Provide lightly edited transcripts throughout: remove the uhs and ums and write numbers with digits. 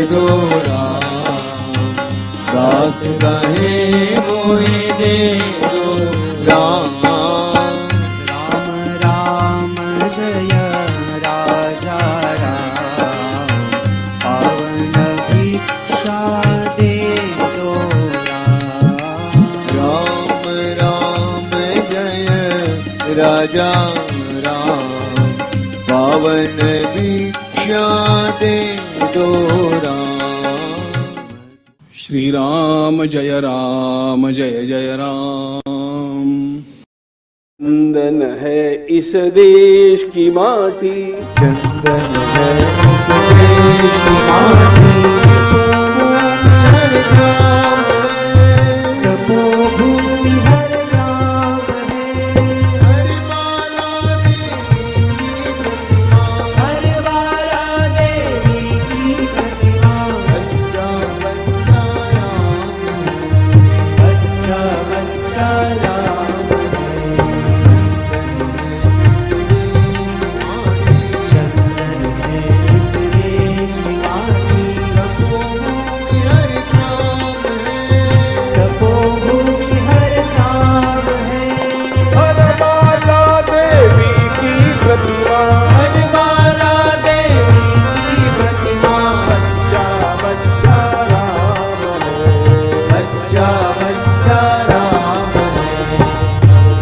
दो राम, दास कहे मोहि दे दो राम। राम राम जय राजा राम, पावन भिक्षा दे दो राम। राम राम जय राजा राम, पावन भिक्षा दे दो राम। श्री राम जय जय राम। चंदन है इस देश की माटी, चंदन है इस देश की माटी, हर धाम है, तपोभूमि हर राम है। हर माला देवी की प्रतिमा, हर वाला देवी की प्रतिमा। बच्चा बच्चा राम है, बच्चा बच्चा राम है। चंदन है इस देश की माटी, तपोभूमि हर धाम है, तपोभूमि हर धाम है। हर माला देवी की प्रतिमा, हर माला देवी की प्रतिमा। बच्चा बच्चा राम है। बच्चा बच्चा राम है,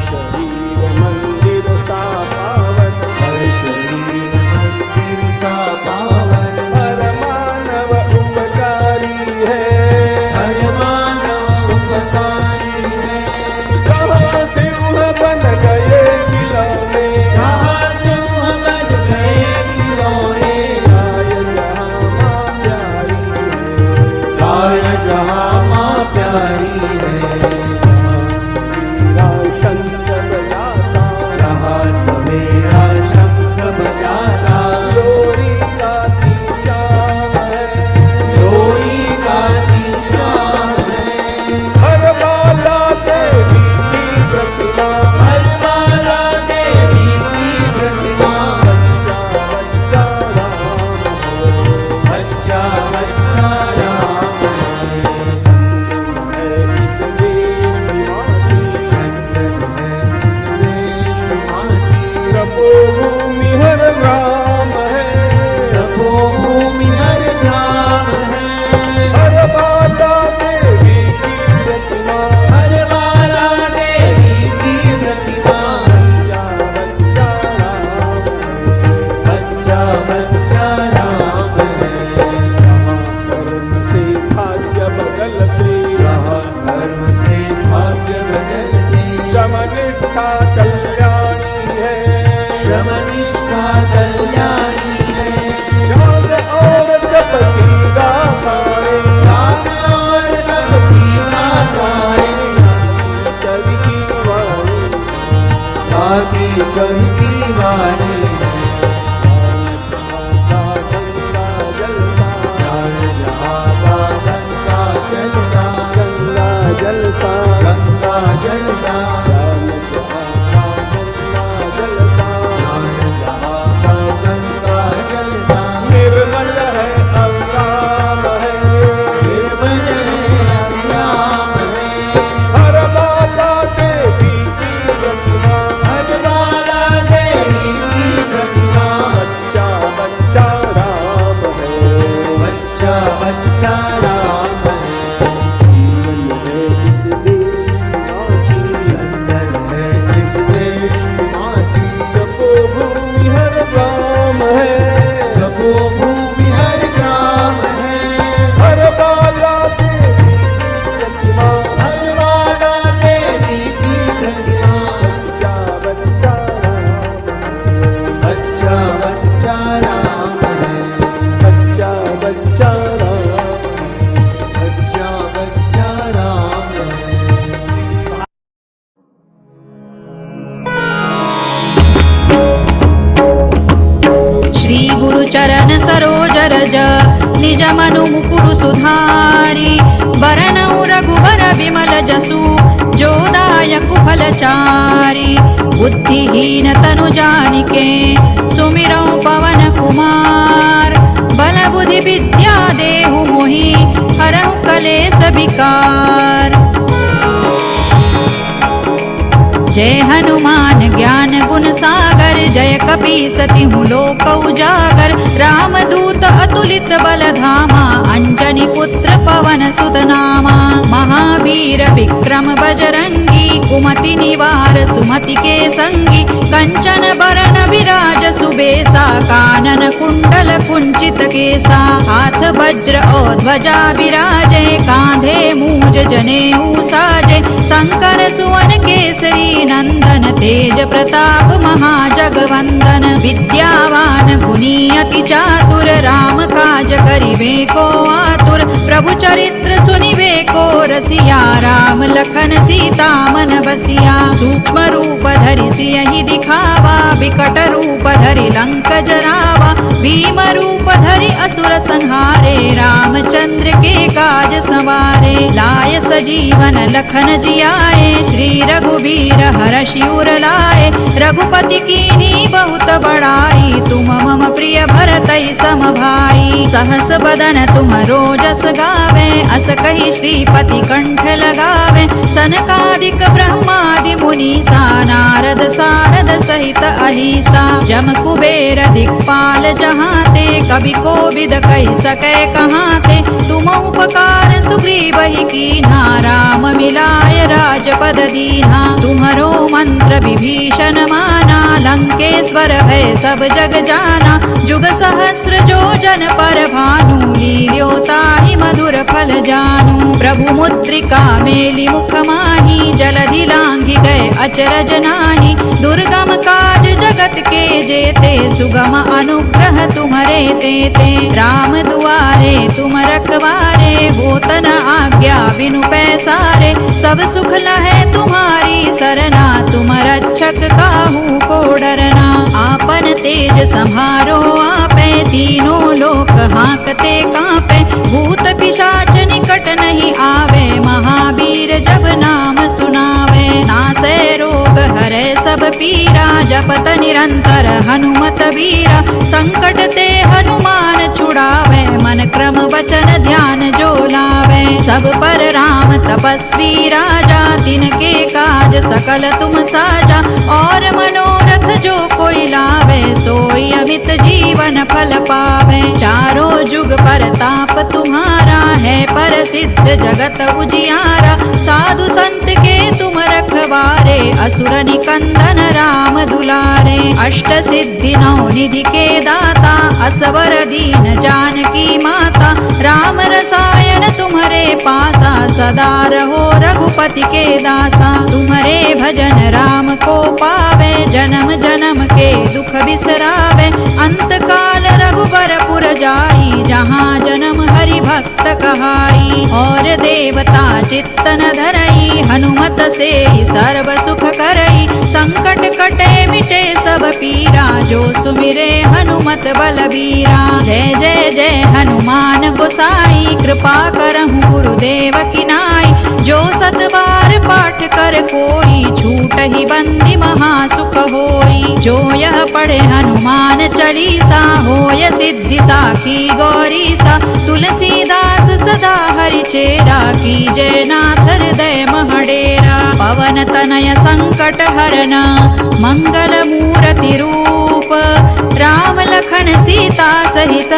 शरीर मंदिर सा पावन, हर शरीर मंदिर सा पावन, हर मानव उपकारी है। हर मानव उपकारी है। जहाँ सिंह बन गए खिलौने, जहाँ सिंह बन गए खिलौने, गाय जहाँ माँ प्यारी है। गाय जहाँ माँ प्यारी है। मेरा शंख बजाता, जहाँ सवेरा शंख बजाता, लोरी गाती शाम है। लोरी गाती शाम है। हर माला देवी की प्रतिमा, हर माला देवी की प्रतिमा। बच्चा बच्चा राम है। बच्चा बच्चा राम है। तपोभूमि हर राम है। चंदन है इस देश की माटी, चंदन है इस देश की माटी। तपोभूमि हर धाम है, हर माता देवी की प्रतिमा, हर माला देवी की प्रतिमा। बच्चा बच्चा बच्चा राम है। कर्म से भाग्य बदलते, यहाँ धर्म से भाग्य बदलते, समनिष्ठा कल्याणी है। श्रमनिष्ठा कल्याणी है। ज्ञान और जप की गाथाएं, राम और तप की गाथाएं, कवि की वाणी, ताकि कवि की वाणी है। गंगा जलसा, ज्ञान जहाँ का गंगा जलसा, गंगा जलसा, गंगा जलसा। ज्ञान जहाँ का गंगा जलसा। ज्ञान जहाँ का गंगा जलसा, निर्मल है अविराम है। निर्मल है अविराम है। हर माता देवी की प्रतिमा, हर माला देवी की प्रतिमा। बच्चा बच्चा राम है। बच्चा बच्चा राम है। जीवन है इस देश की माटी, चंदन है इस देश की माटी। तपोभूमि हर राम है। तपोभूमि हर ग्राम है। हर माला देवी की प्रतिमा, हर माला देवी की प्रतिमा। बच्चा बच्चा राम है। बच्चा बच्चा राम है। बच्चा बच्चा राम, बच्चा बच्चा राम है। श्री गुरु चरण सरोज रज, निज मनु मुकुरु सुधारी। बरनउ रघुबर बिमल जसु, जो दायकु फलचारी। बुद्धिहीन तनु जानिके, सुमिरौ पवन कुमार। बल बुद्धि विद्या देहु मोहि हरहु कलेश विकार। जय हनुमान ज्ञान गुण सागर जय कपीसति लोक उजागर। रामदूत अतुलित बल धामा अंजनी पुत्र पवन सुत नामा। महावीर विक्रम बजरंगी कुमति निवार सुमति के संगी। कंचन बरन विराज सुबेसा कानन कुंडल कुंचित केसा। हाथ वज्र और ध्वजा विराजे कांधे मूज जनेऊ साजे। शंकर सुवन केसरी नंदन तेज प्रताप महाजगवंदन। विद्यावान गुणी अति चातुर राम काज करिबे को आतुर। प्रभु चरित्र सुनिबे को रसिया राम लखन सीता मन बसिया। सूक्ष्म रूप धरि सियहि दिखावा विकट रूप धरि लंक जरावा। भीम रूप धरि असुर संहारे रामचंद्र के काज संवारे। लाय सजीवन लखन जियाए श्री रघुवीर हरषि उर लाए। रघुपति कीन्ही बहुत बड़ाई तुम मम प्रिय भरतई सम भाई। सहस बदन तुम रोजस गावे अस कहि श्रीपति कंठ लगावे। सनकादिक ब्रह्मादि मुनीसा नारद सारद सहित अहिसा। जम कुबेर दिक्पाल जहाते कवि कोविद कहि सकै कहाते। तुम उपकार सुग्रीवहि कीन्हा राम मिलाय राजपद दीन्हा। तुम्हरो मंत्र विभीषण माना लंकेश्वर है सब जग जाना। जुग सहस्र जो जन पर भानु लील्योताहि मधुर फल जानू। प्रभु मुद्रिका मेलि मुख माही जलधि लांघि गए अचरज नाही। दुर्गम काज जगत के जेते सुगम अनुग्रह तुम्हरे तेते। राम दुआरे तुम रखवारे होत न आज्ञा बिनु पैसारे। सब सुख लहै तुम्हारी सरना तुम रक्षक काहू को डरना। आपन तेज सम्हारो आपे तीनों लोक हांकते कांपे। भूत पिशाच निकट नहीं आवे महावीर जब नाम सुनावे। नासै रोग हरै सब पीरा जपत निरंतर हनुमत वीरा। संकट ते हनुमान छुड़ावे मन क्रम वचन ध्यान जो लावे। सब पर राम तपस्वी राजा तिनके काज सकल तुम साजा। और मनोरथ जो कोई लावे सोई अमित जीवन फल पावे। चारों जुग परताप तुम्हारा है प्रसिद्ध जगत उजियारा। साधु संत के तुम रखवारे असुर निकंदन राम दुलारे। अष्ट सिद्धि नौ निधि के दाता असवर दीन जानकी माता। राम रसायन तुम्हारे पासा सदा रहो रघुपति के दासा। तुम्हारे भजन राम को पावे जन्म जन्म के दुख बिसरावे। अंत काल रघुबरपुर जाई जहाँ जन्म हरि भक्त कहाई। और देवता चित्तन धरई हनुमत से सर्व सुख करई। संकट कटे मिटे सब पीरा जो सुमिरे हनुमत बलबीरा। जय जय जय हनुमान गोसाई कृपा करहु गुरुदेव की नाई। जो सत बार पाठ कर कोई छूट ही बंदी महासुख होई। जो यह पढ़े हनुमान चालीसा होय सिद्धि साखी गौरीसा। तुलसीदास सदा हरि चेरा की जय नाथ हृदय महडेरा। पवन तनय संकट हरना मंगल मूर्ति रूप। राम लखन सीता सहित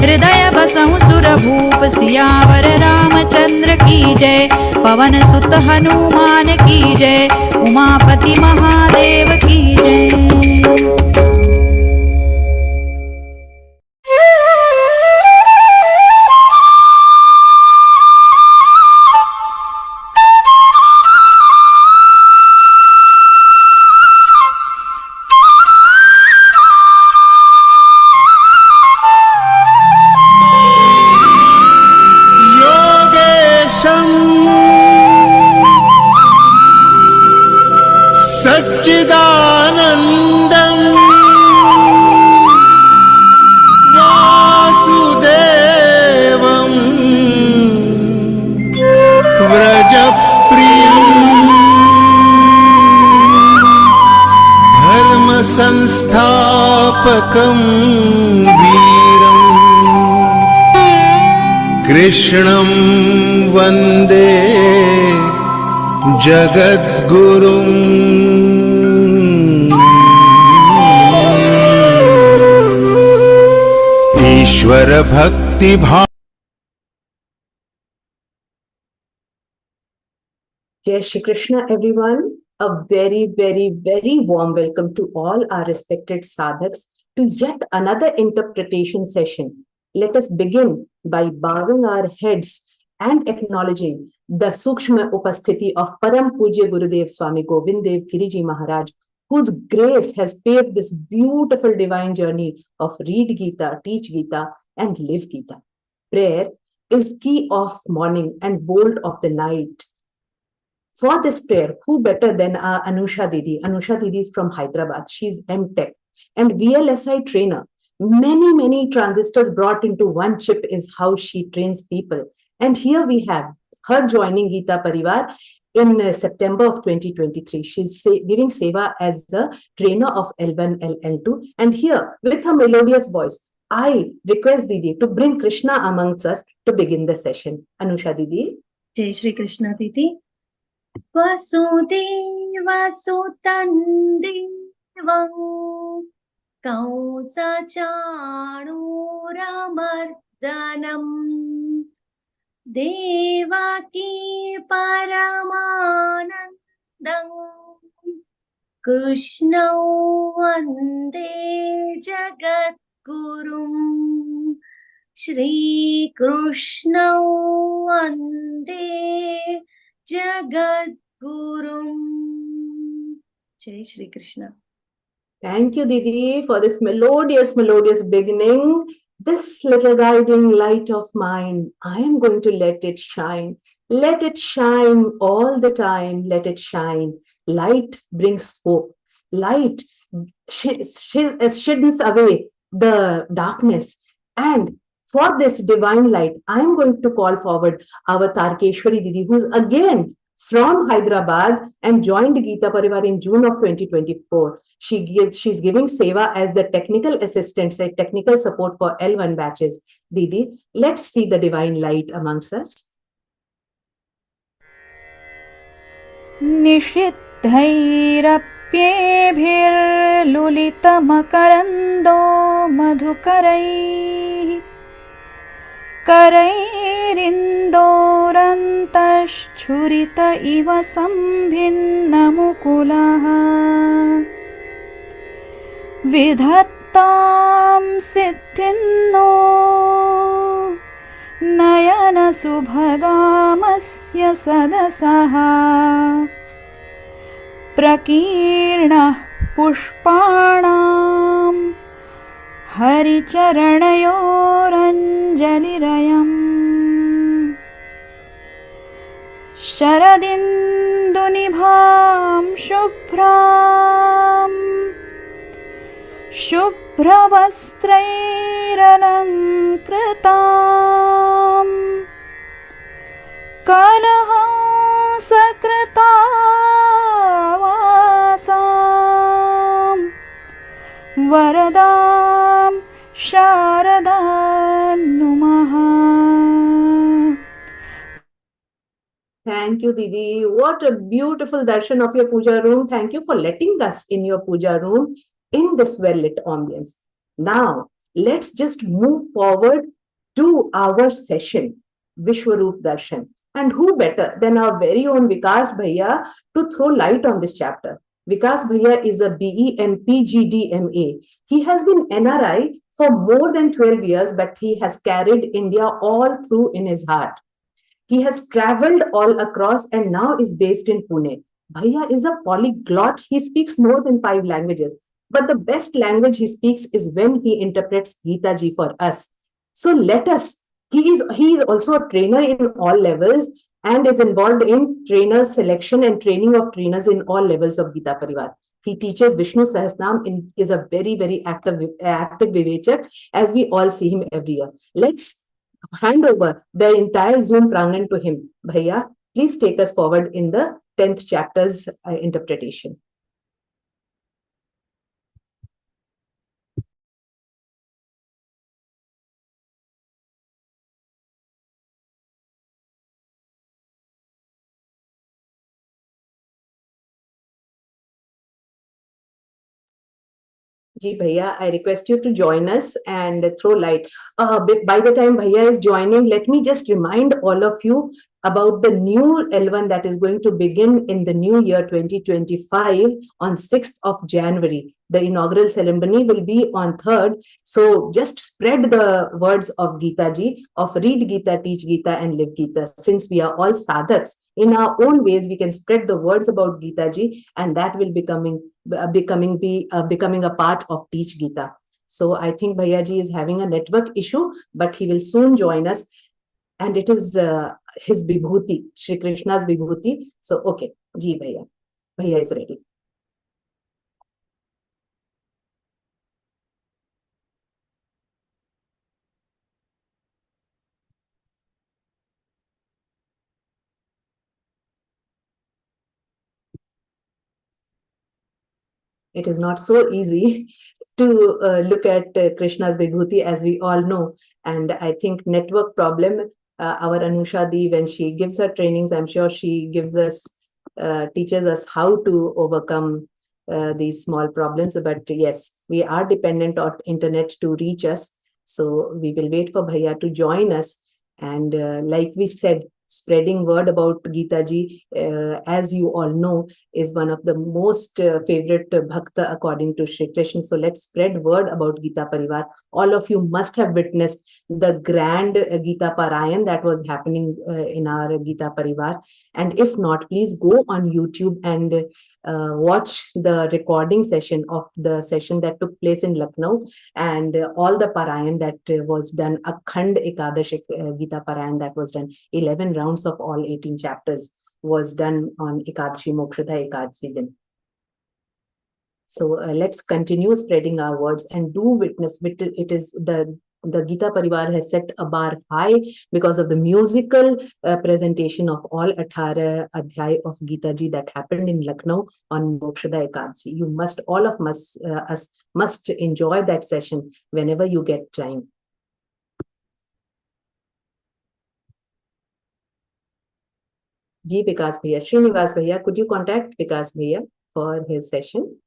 हृदय बसहु सुर भूप। सियावर रामचंद्र की जय पवन सुत हनुमान की जय। उमापति महादेव की जय। सच्चिदानन्दं वासुदेवं व्रजप्रियं धर्मसंस्थापकं वीरम् कृष्णं वन्दे जगद्गुरुम् ईश्वर भक्ति भाव। Jai Shri Krishna, everyone. A very, very, very warm welcome to all our respected sadhaks to yet another interpretation session. Let us begin by bowing our heads and acknowledging the Sukshma Upasthiti of Param Pujya Gurudev Swami Govind Dev Giriji Maharaj, whose grace has paved this beautiful divine journey of read Geeta, teach Geeta, and live Geeta. Prayer is key of morning and bolt of the night. For this prayer, who better than our Anusha Didi? Anusha Didi is from Hyderabad. She's M.Tech and VLSI trainer. Many transistors brought into one chip is how she trains people. And here we have her joining Geeta Pariwar in September of 2023. She's giving seva as the trainer of L1, L2. And here, with her melodious voice, I request Didi to bring Krishna amongst us to begin the session. Anusha Didi. Jai Shri Krishna Didi. Vasudevasutan devam Kausachanuramardanam Devaki Paramanandam Krishnau Vande Jagadgurum Shri Krishnau Vande Jagadgurum. Jai Shri Krishna. Thank you, Didi, for this melodious beginning. This little guiding light of mine, I am going to let it shine. Let it shine all the time. Let it shine. Light brings hope. Light shins away the darkness. And for this divine light, I am going to call forward our Tarkeshwari Didi, who's again from Hyderabad and joined Geeta Pariwar in June of 2024. She's giving seva as the technical assistant, technical support for L1 batches. Didi, let's see the divine light amongst us. निषिद्धैरप्येभिर्लुलितमकरन्दो मधुकरैः करैरिन्दोरन्तश्छुरित इव सम्भिन्नमुकुलः विधत्तां सिद्धिन्नो नयनसुभगामस्य सदसः प्रकीर्णः पुष्पाणां हरिचरणयोरञ्जलिरयम् शरदिन्दुनिभां शुभ्रवस्त्रैरलङ्कृतां कलहंसकृतावासां वरदां शारदां नुमः. Thank you, Didi. What a beautiful darshan of your puja room. Thank you for letting us in your puja room in this well-lit ambience. Now, let's just move forward to our session, Vishwaroop Darshan. And who better than our very own Vikas Bhaiya to throw light on this chapter? Vikas Bhaiya is a BE and PGDMA. He has been NRI for more than 12 years, but he has carried India all through in his heart. He has traveled all across and now is based in Pune. Bhaiya is a polyglot. He speaks more than 5 languages. But the best language he speaks is when he interprets Geeta ji for us. So let us. He is also a trainer in all levels and is involved in trainer selection and training of trainers in all levels of Geeta Pariwar. He teaches Vishnu Sahasnam and is a very active Vivechak, as we all see him every year. Let's hand over the entire Zoom prangan to him. Bhaiya, please take us forward in the 10th chapter's interpretation. Ji Bhaiya, I request you to join us and throw light. By the time Bhaiya is joining, let me just remind all of you about the new L1 that is going to begin in the new year 2025 on 6th of January. The inaugural ceremony will be on 3rd. So just spread the words of Geeta ji, of read Geeta, teach Geeta, and live Geeta. Since we are all sadhaks, in our own ways, we can spread the words about Geeta ji, and that will becoming a part of Teach Geeta. So I think Bhaiya ji is having a network issue, but he will soon join us. And it is his Vibhuti, Shri Krishna's Vibhuti. So, okay, Ji Bhaiya. Bhaiya is ready. It is not so easy to look at Krishna's Vibhuti, as we all know. And I think network problem, our Anusha Di, when she gives her trainings, I'm sure she gives us, teaches us how to overcome these small problems. But yes, we are dependent on internet to reach us. So we will wait for Bhaiya to join us. And like we said, spreading word about Geeta ji, as you all know, is one of the most favorite bhakta according to Shri Krishna. So let's spread word about Geeta Pariwar. All of you must have witnessed the grand Geeta Parayan that was happening in our Geeta Pariwar. And if not, please go on YouTube and watch the recording session of the session that took place in Lucknow, and all the Parayan that was done, Akhand Ekadash Geeta Parayan that was done, 11 rounds of all 18 chapters was done on Ekadashi Mokshadha Ekadashi din. So let's continue spreading our words and do witness. It is the Geeta Pariwar has set a bar high because of the musical presentation of all 18 adhyay of Geeta ji that happened in Lucknow on Mokshada Ekadashi. You must, all of us must enjoy that session whenever you get time. Ji Vikas Bhaiya, Srinivas Bhaiya, could you contact Vikas Bhaiya for his session?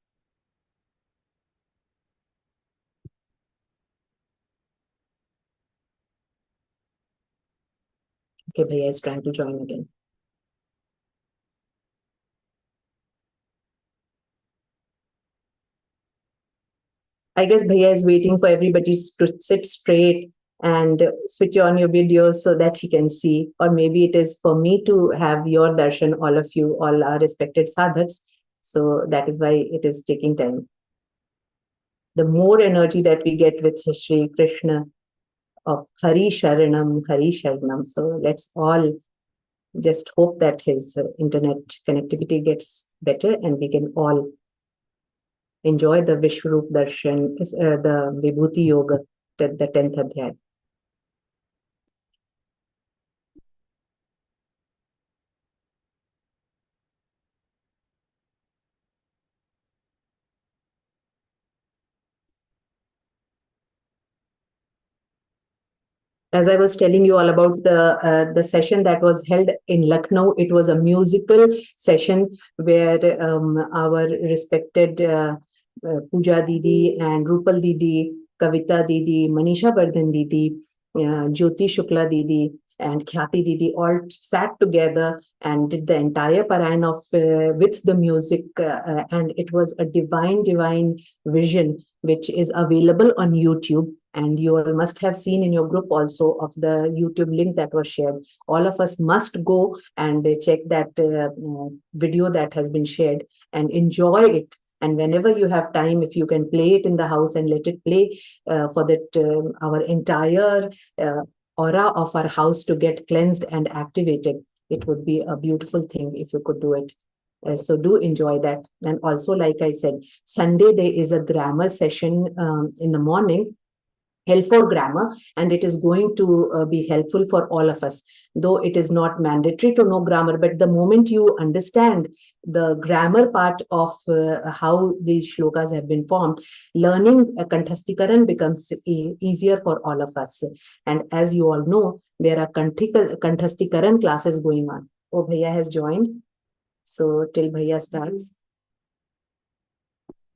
Okay, Bhaiya is trying to join again. I guess Bhaiya is waiting for everybody to sit straight and switch on your videos so that he can see. Or maybe it is for me to have your darshan, all of you, all our respected sadhaks. So that is why it is taking time. The more energy that we get with Shri Krishna of Hari Sharanam, Hari Sharanam. So let's all just hope that his internet connectivity gets better and we can all enjoy the Vishwarup Darshan, the Vibhuti Yoga, the 10th Adhyay. As I was telling you all about the session that was held in Lucknow, it was a musical session where our respected Pooja Didi and Rupal Didi, Kavita Didi, Manisha Bardhan Didi, Jyoti Shukla Didi, and Khyati Didi all sat together and did the entire Parayan of with the music, and it was a divine vision which is available on YouTube. And you all must have seen in your group also of the YouTube link that was shared. All of us must go and check that video that has been shared and enjoy it. And whenever you have time, if you can play it in the house and let it play for that our entire aura of our house to get cleansed and activated, it would be a beautiful thing if you could do it. So do enjoy that. And also, like I said, Sunday there is a grammar session in the morning, help for grammar, and it is going to be helpful for all of us. Though it is not mandatory to know grammar, but the moment you understand the grammar part of how these shlokas have been formed, learning Kanthastikaran becomes easier for all of us. And as you all know, there are Kanthastikaran classes going on. Oh, Bhaiya has joined. So till Bhaiya starts.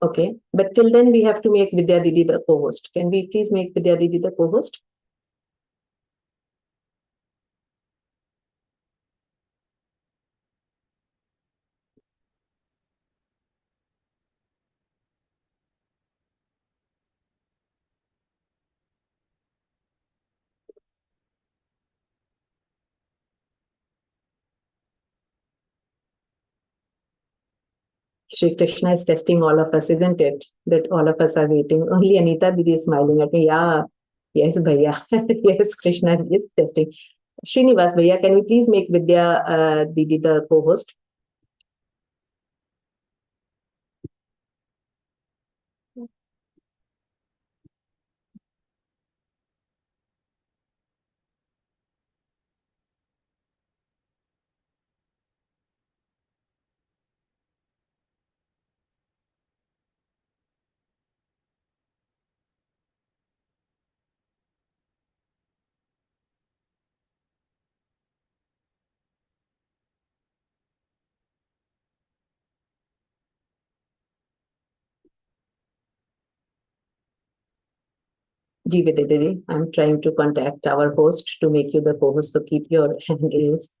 Okay, but till then we have to make Vidya Didi the co-host. Can we please make Vidya Didi the co-host? Shri Krishna is testing all of us, isn't it? That all of us are waiting. Only Anita Didi is smiling at me. Yeah, yes, Bhaiya. Yes, Krishna is testing. Srinivas Bhaiya, can we please make Vidya Didi the co-host? Ji Vidya Didi, I'm trying to contact our host to make you the co-host, so keep your hand raised.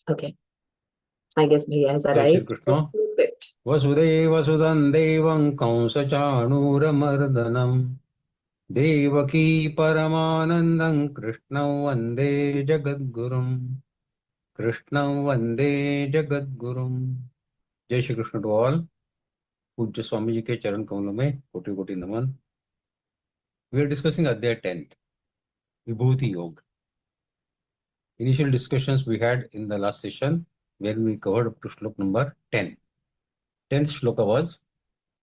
Okay. I guess Bhaiya has Jai Shri arrived. Krishna. Perfect. Vasudeva Sudan Devam Kamsachanuramardhanam Devaki Paramanandam Krishnam Vande Jagadgurum Krishnam Vande Jagadgurum. Jai Shri Krishna to all. पूज्य स्वामी जी के चरण कमलों में कोटि कोटि नमन. We are discussing Adhyay 10th, Vibhuti Yoga. Initial discussions we had in the last session where we covered up to slok number 10. 10th shloka was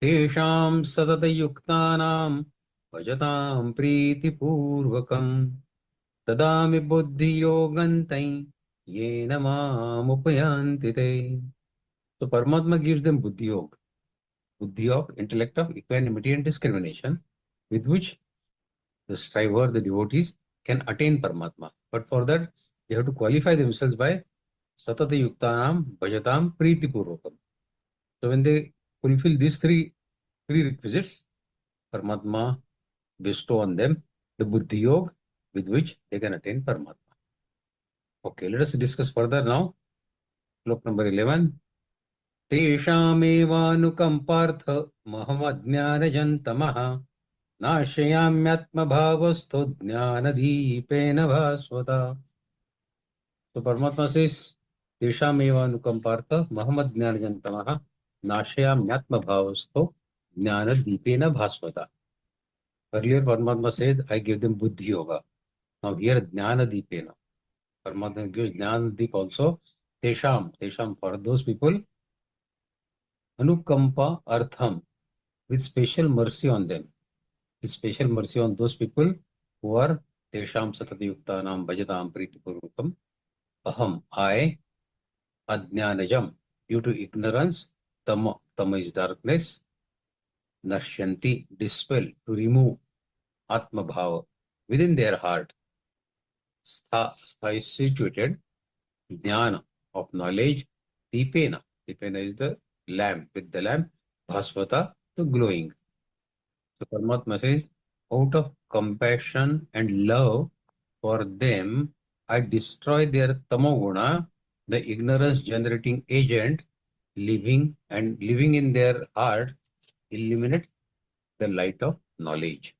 Tesham Satatayuktanam Vajatam Pritipurvakam Tadami Buddhi Yogantai Yena Mamupayanti Te. So Paramatma gives them Buddhi Yoga. Buddhi of intellect of equanimity and discrimination, with which the striver, the devotees, can attain Paramatma. But for that, they have to qualify themselves by Satata Yuktanam Bhajatam Priti Purvakam. So when they fulfill these three prerequisites, Paramatma bestow on them the Buddhi Yoga with which they can attain Paramatma. Okay, let us discuss further now. Slok number 11. तेषामेवानुकम्पार्थ महमज्ञानजन्तमः नाशयाम्यात्मभावस्थो ज्ञानदीपेन भास्वता. So Paramatma says, तेषामेवानुकम्पार्थ महमज्ञानजन्तमः नाशयाम्यात्मभावस्थो ज्ञानदीपेन भास्वता. Earlier Paramatma said, I gave them Buddhi Yoga. Now here Jnanadipena. Paramatma gives Jnanadip also. Tesham for those people. Anukampa Artham, with special mercy on them. With special mercy on those people who are Tesham Satatayuktanam Bhajatam Pritipurvakam. Aham, I, Ajnanajam, due to ignorance, Tama is darkness, Nashyanti, dispel, to remove, Atma Bhava, within their heart. Stha is situated, Jnana of knowledge, Dipena is the lamp, with the lamp, Bhasvata, the glowing. So Paramatma says, out of compassion and love for them, I destroy their tamoguna, the ignorance generating agent, living in their heart, illuminate the light of knowledge.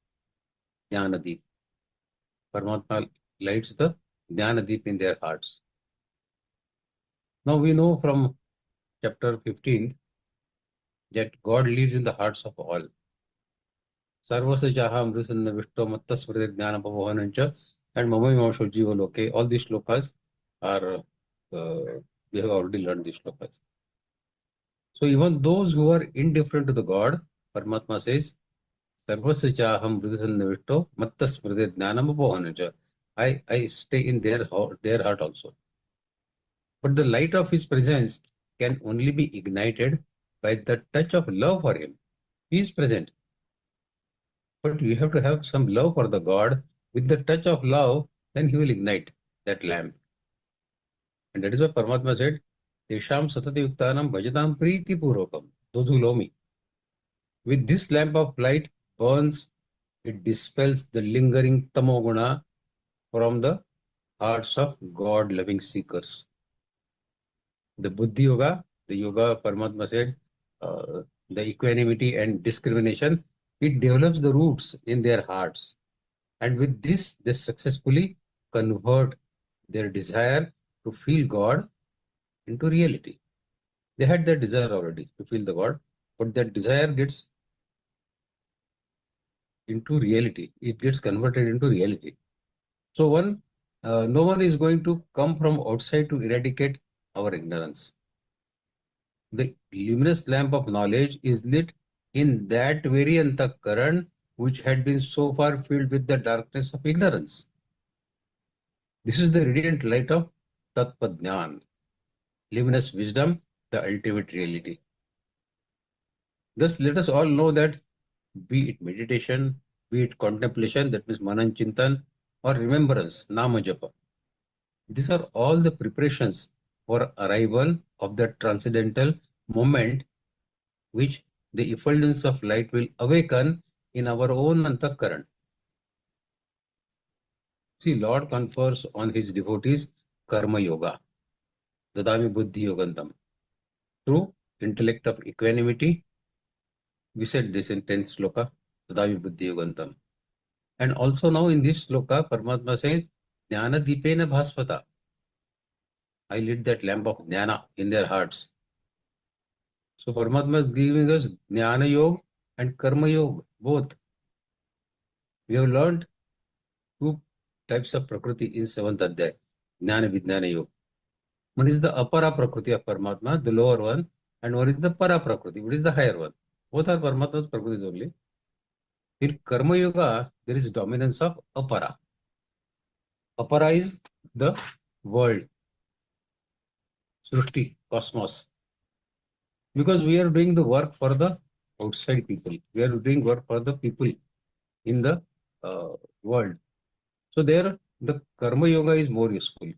Jnanadeep. Paramatma lights the Jnanadeep in their hearts. Now we know from chapter 15 that God lives in the hearts of all. Sarvasya Jaha Amrisanna Vishto Mattasvrita Jnana Pavohanancha and Mamaimasho Jiva Loke. All these slokas are, we have already learned these slokas. So even those who are indifferent to the God, Paramatma says, Sarvasya Jaham Amrisanna Vishto Mattasvrita Jnana Pavohanancha. I stay in their heart also. But the light of his presence can only be ignited by the touch of love for him. He is present. But you have to have some love for the God. With the touch of love, then he will ignite that lamp. And that is why Paramatma said, Tesham satati yuktanam bhajatam priti purvakam. Those who love me. With this lamp of light burns, it dispels the lingering tamoguna from the hearts of God-loving seekers. The Buddhi Yoga, the Yoga Paramatma said, the equanimity and discrimination, it develops the roots in their hearts. And with this, they successfully convert their desire to feel God into reality. They had that desire already to feel the God, but that desire gets into reality. It gets converted into reality. So no one is going to come from outside to eradicate our ignorance. The luminous lamp of knowledge is lit in that very antakaran which had been so far filled with the darkness of ignorance. This is the radiant light of Tattva-jnana, luminous wisdom, the ultimate reality. Thus, let us all know that be it meditation, be it contemplation, that means manan chintan, or remembrance, nama japa, these are all the preparations for arrival of the transcendental moment which the effulgence of light will awaken in our own antakaran. See, Lord confers on his devotees karma yoga, dadami buddhi yogantam, through intellect of equanimity. We said this in 10th sloka, dadami buddhi yogantam. And also now in this sloka, Paramatma says, jnana dipena bhasvata. I lit that lamp of jnana in their hearts. So Paramatma is giving us jnana yoga and karma yoga, both. We have learned two types of prakriti in 7th adhyay, jnana vijnana yoga. One is the apara prakriti of Paramatma, the lower one, and one is the para prakriti, which is the higher one. Both are Paramatma's prakritis only. In karma yoga, there is dominance of apara. Apara is the world, Srishti, cosmos. Because we are doing the work for the outside people. We are doing work for the people in the world. So there, the karma yoga is more useful.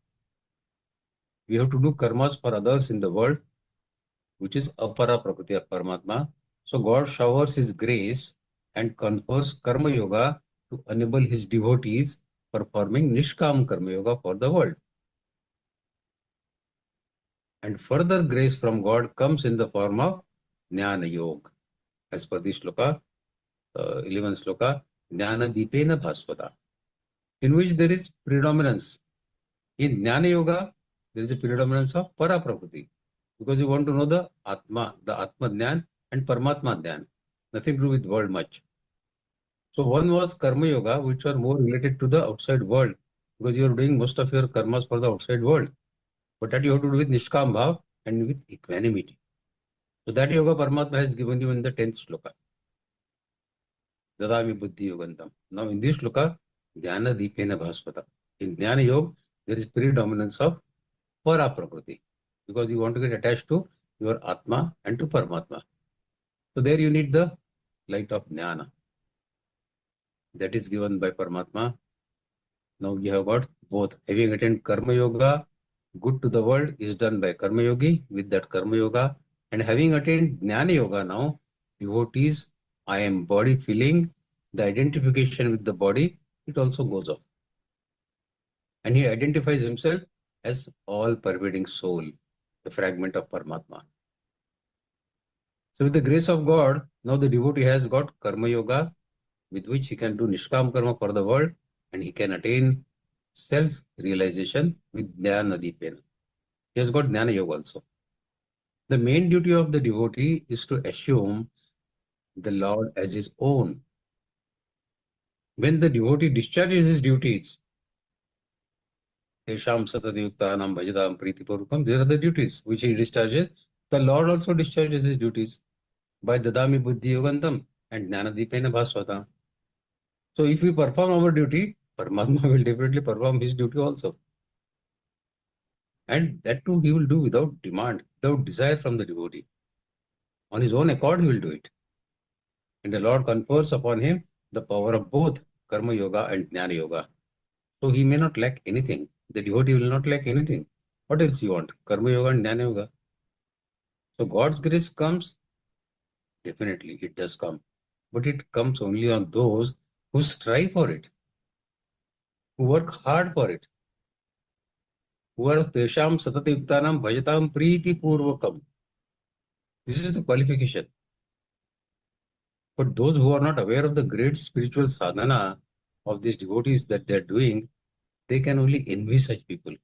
We have to do karmas for others in the world, which is apara prakriti of Paramatma. So God showers his grace and confers karma yoga to enable his devotees performing nishkam karma yoga for the world. And further grace from God comes in the form of jnana yoga. As per the sloka, 11th sloka, jnana dipena bhasvata, in which there is predominance. In jnana yoga, there is a predominance of para prakriti, because you want to know the atma jnana and paramatma jnana, nothing to do with world much. So one was karma yoga, which are more related to the outside world, because you are doing most of your karmas for the outside world. But that you have to do with nishkam bhav and with equanimity. So that yoga Paramatma has given you in the 10th sloka. Dadami buddhi yogantam. Now in this sloka, dhyana dipena bhasvata. In dhyana yoga, there is predominance of para prakriti, because you want to get attached to your atma and to Paramatma. So there you need the light of jnana. That is given by Paramatma. Now we have got both. Having attained karma yoga, good to the world is done by karma yogi with that karma yoga. And having attained jnana yoga now, devotees, I am body feeling, the identification with the body, it also goes off. And he identifies himself as all pervading soul, the fragment of Paramatma. So with the grace of God, now the devotee has got karma yoga, with which he can do nishkam karma for the world, and he can attain self-realization with jnana dipena. He has got jnana yoga also. The main duty of the devotee is to assume the Lord as his own. When the devotee discharges his duties, Tesham satati yuktanam bhajadam pritipurukam, there are the duties which he discharges. The Lord also discharges his duties by dadami buddhi yogantam and jnana dipena bhasvata. So if we perform our duty, Paramatma will definitely perform his duty also. And that too he will do without demand, without desire from the devotee. On his own accord he will do it. And the Lord confers upon him the power of both karma yoga and jnana yoga. So he may not lack anything. The devotee will not lack anything. What else you want? Karma Yoga and Jnana Yoga. So God's grace comes, definitely it does come. But it comes only on those who strive for it, who work hard for it, who are tesham satatayuktanam bhajatam priti purvakam. This is the qualification. But those who are not aware of the great spiritual sadhana of these devotees that they are doing, they can only envy such people.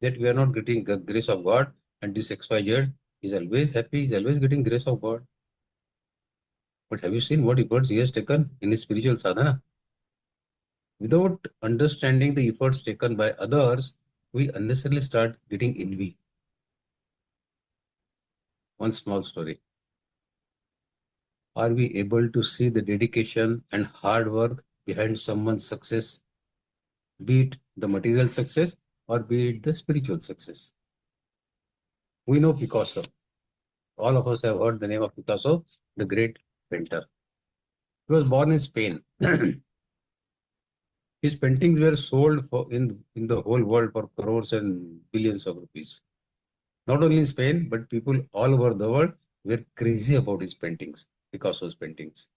That we are not getting the grace of God, and this XYZ is always happy, is always getting grace of God. But have you seen what efforts he has taken in his spiritual sadhana? Without understanding the efforts taken by others, we unnecessarily start getting envy. One small story. Are we able to see the dedication and hard work behind someone's success, be it the material success or be it the spiritual success? We know Picasso. All of us have heard the name of Picasso, the great painter. He was born in Spain. His paintings were sold in the whole world for crores and billions of rupees. Not only in Spain, but people all over the world were crazy about his paintings, Picasso's paintings.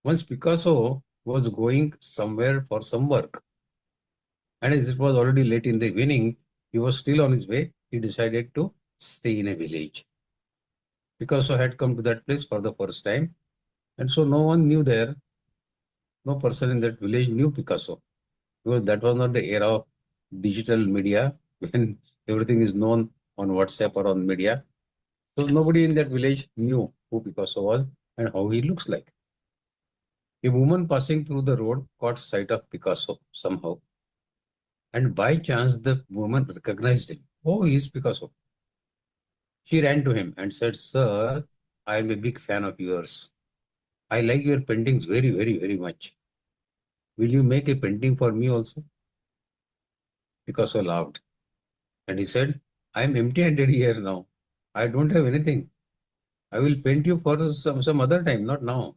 Once Picasso was going somewhere for some work, and as it was already late in the evening, he was still on his way. He decided to stay in a village. Picasso had come to that place for the first time, and so no one knew there. No person in that village knew Picasso, because that was not the era of digital media when everything is known on WhatsApp or on media. So nobody in that village knew who Picasso was and how he looks like. A woman passing through the road caught sight of Picasso somehow, and by chance the woman recognized him. Oh, he is Picasso. She ran to him and said, "Sir, I am a big fan of yours. I like your paintings very, very, very much. Will you make a painting for me also?" Picasso laughed and he said, "I am empty-handed here now. I don't have anything. I will paint you for some other time, not now."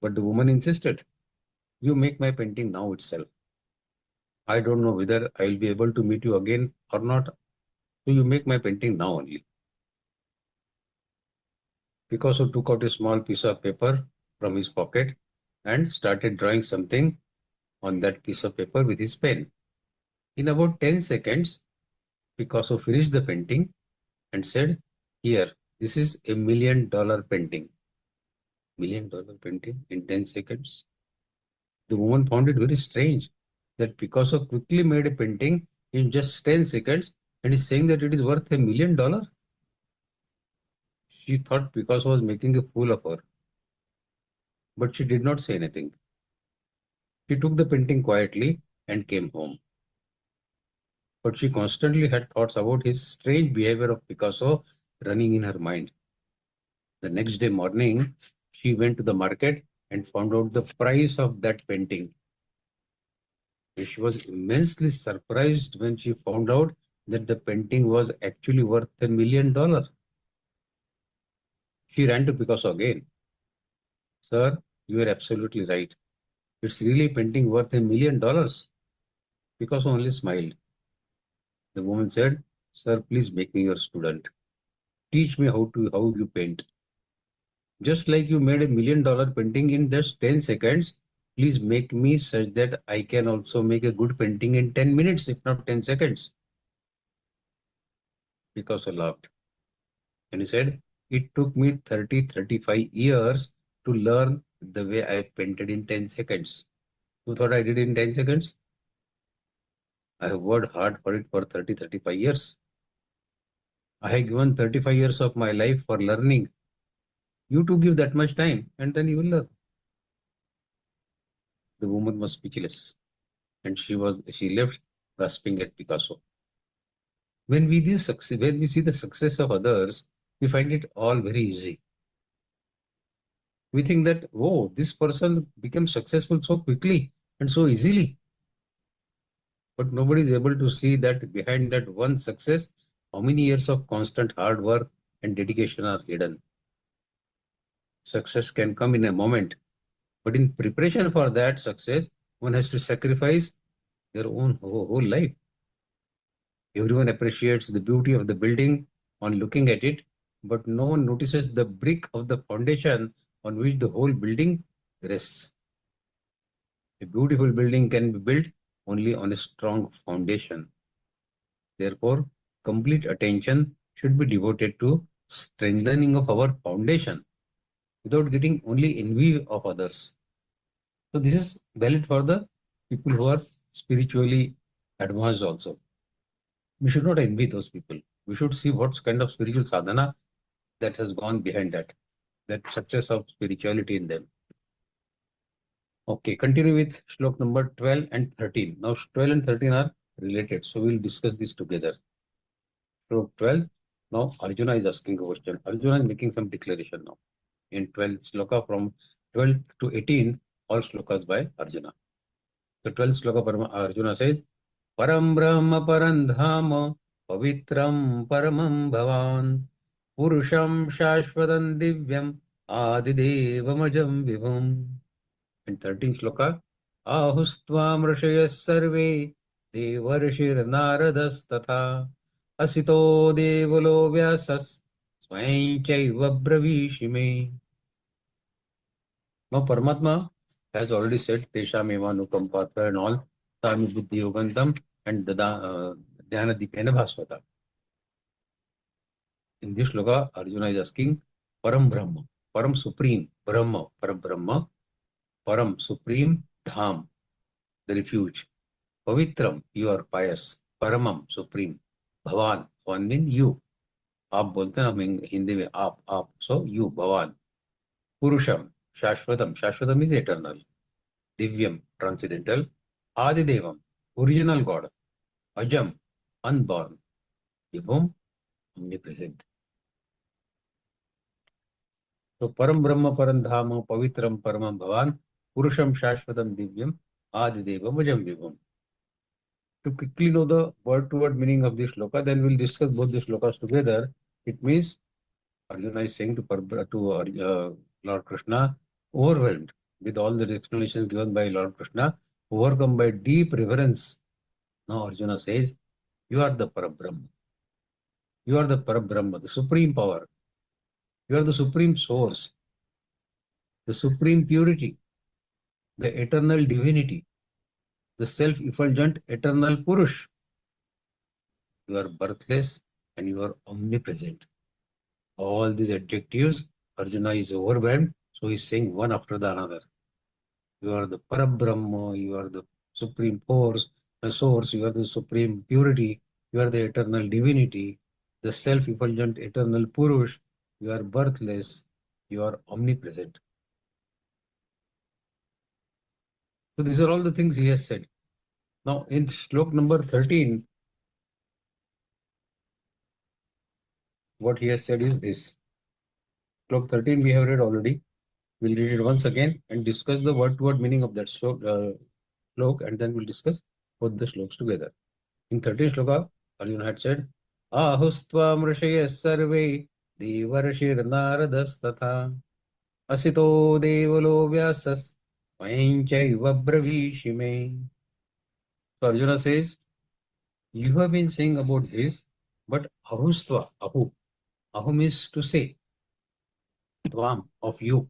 But the woman insisted, "You make my painting now itself. I don't know whether I will be able to meet you again or not. So you make my painting now only." Picasso took out a small piece of paper from his pocket and started drawing something on that piece of paper with his pen. In about 10 seconds, Picasso finished the painting and said, "Here, this is $1 million painting." $1 million painting in 10 seconds. The woman found it very strange that Picasso quickly made a painting in just 10 seconds and is saying that it is worth $1 million. She thought Picasso was making a fool of her, but she did not say anything. She took the painting quietly and came home. But she constantly had thoughts about his strange behavior of Picasso running in her mind. The next day morning, she went to the market and found out the price of that painting. She was immensely surprised when she found out that the painting was actually worth $1 million. She ran to Picasso again. "Sir, you are absolutely right. It's really a painting worth $1 million. Picasso only smiled. The woman said, "Sir, please make me your student. Teach me how you paint. Just like you made $1 million painting in just 10 seconds, please make me such that I can also make a good painting in 10 minutes, if not 10 seconds. Picasso laughed and he said, "It took me 35 years to learn the way I painted in 10 seconds. You thought I did it in 10 seconds? I have worked hard for it for 35 years. I have given 35 years of my life for learning. You too give that much time and then you will learn." The woman was speechless and she left gasping at Picasso. When we see the success of others, we find it all very easy. We think that, "Oh, this person became successful so quickly and so easily." But nobody is able to see that behind that one success, how many years of constant hard work and dedication are hidden. Success can come in a moment, but in preparation for that success, one has to sacrifice their own whole life. Everyone appreciates the beauty of the building on looking at it, but no one notices the brick of the foundation on which the whole building rests. A beautiful building can be built only on a strong foundation. Therefore, complete attention should be devoted to strengthening of our foundation without getting only envy of others. So this is valid for the people who are spiritually advanced also. We should not envy those people. We should see what kind of spiritual sadhana that has gone behind that success of spirituality in them. Okay, continue with slok number 12 and 13. Now 12 and 13 are related, so we'll discuss this together. Slok 12, now Arjuna is asking a question. Arjuna is making some declaration now. In 12th sloka, from 12th to 18th, all slokas by Arjuna. The 12th sloka, Arjuna says, Param Brahma Parandhama Pavitram Paramam Bhavan Purusham Shashvatam Divyam Adidevamajam Vibhum. And 13th sloka, Ahustvam Rashayas Sarve Devarshir Naradas Tatha Asito Devalo Vyasas Swainchaiva Bravishime. Now Paramatma has already said Tesham Eva Nukampatra and all Tami Buddhi Yogantam and Dhyana Dipena Bhaswata. In this sloka, Arjuna is asking Param Brahma, Param Supreme, Brahma, Param Brahma, Param Supreme, Dham, the refuge. Pavitram, you are pious. Paramam, Supreme. Bhavan, one means you. आप बोलते हैं हम हिंदी में आप, so you, Bhavan. Purusham, Shashvatam, Shashvatam is eternal. Divyam, transcendental. Adidevam, original God. Ajam, unborn. Vibhum, omnipresent. So Param Brahma, Param Dhama, Pavitram, Paramam Bhavan, Purusham, Shashvatam, Divyam, Adidevam, Ajam Vibhum. To quickly know the word-to-word meaning of this sloka, then we'll discuss both the slokas together. It means Arjuna is saying to Lord Krishna, overwhelmed with all the explanations given by Lord Krishna, overcome by deep reverence. Now Arjuna says, you are the Parabrahma. You are the Parabrahma, the supreme power. You are the supreme source, the supreme purity, the eternal divinity, the self-effulgent eternal Purush. You are birthless and you are omnipresent. All these adjectives, Arjuna is overwhelmed, so he is saying one after the another. You are the Parabrahma, you are the supreme force, the source, you are the supreme purity, you are the eternal divinity, the self-effulgent eternal Purush, you are birthless, you are omnipresent. So these are all the things he has said. Now in slok number 13, what he has said is this. Slok 13 we have read already. We'll read it once again and discuss the word-to-word meaning of that slok, and then we'll discuss both the sloks together. In 13th sloka, Arjuna had said, Ahustva mrishayas sarve devarshir naradas tatha asito devalo vyasas vainchaiva bravishime. So Arjuna says, you have been saying about this, but ahustva, ahu means to say, tvam, of you.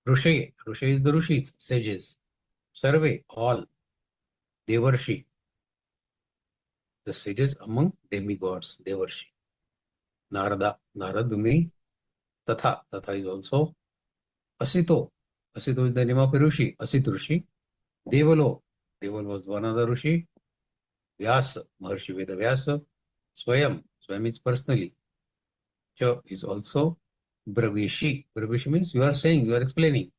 Rushay is the Rishis, sages. Sarve, all. Devarshi, the sages among demigods, Devarshi. Narada means Tatha is also. Asito is the name of a Rishi, Asit Rishi. Deval was one other Rishi. Vyasa, Maharshi Veda Vyasa. Swayam is personally. Cha is also Bravishi. Bravishi means you are saying, you are explaining.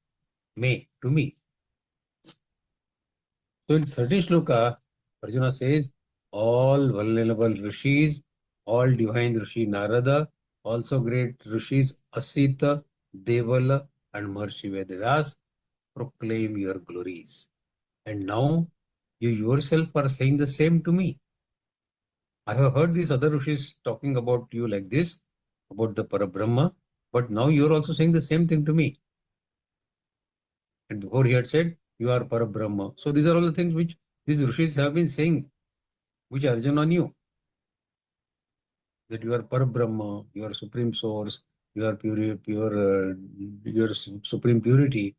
To me. So in 30th sloka, Arjuna says, all vulnerable rishis, all divine Rishi Narada, also great rishis Asita, Devala and Maharshi Vedavyas proclaim your glories. And now you yourself are saying the same to me. I have heard these other rishis talking about you like this, about the Parabrahma, but now you are also saying the same thing to me. And before he had said, you are Parabrahma. So these are all the things which these rishis have been saying, which Arjuna knew. that you are Parabrahma, you are Supreme Source, you are your supreme purity,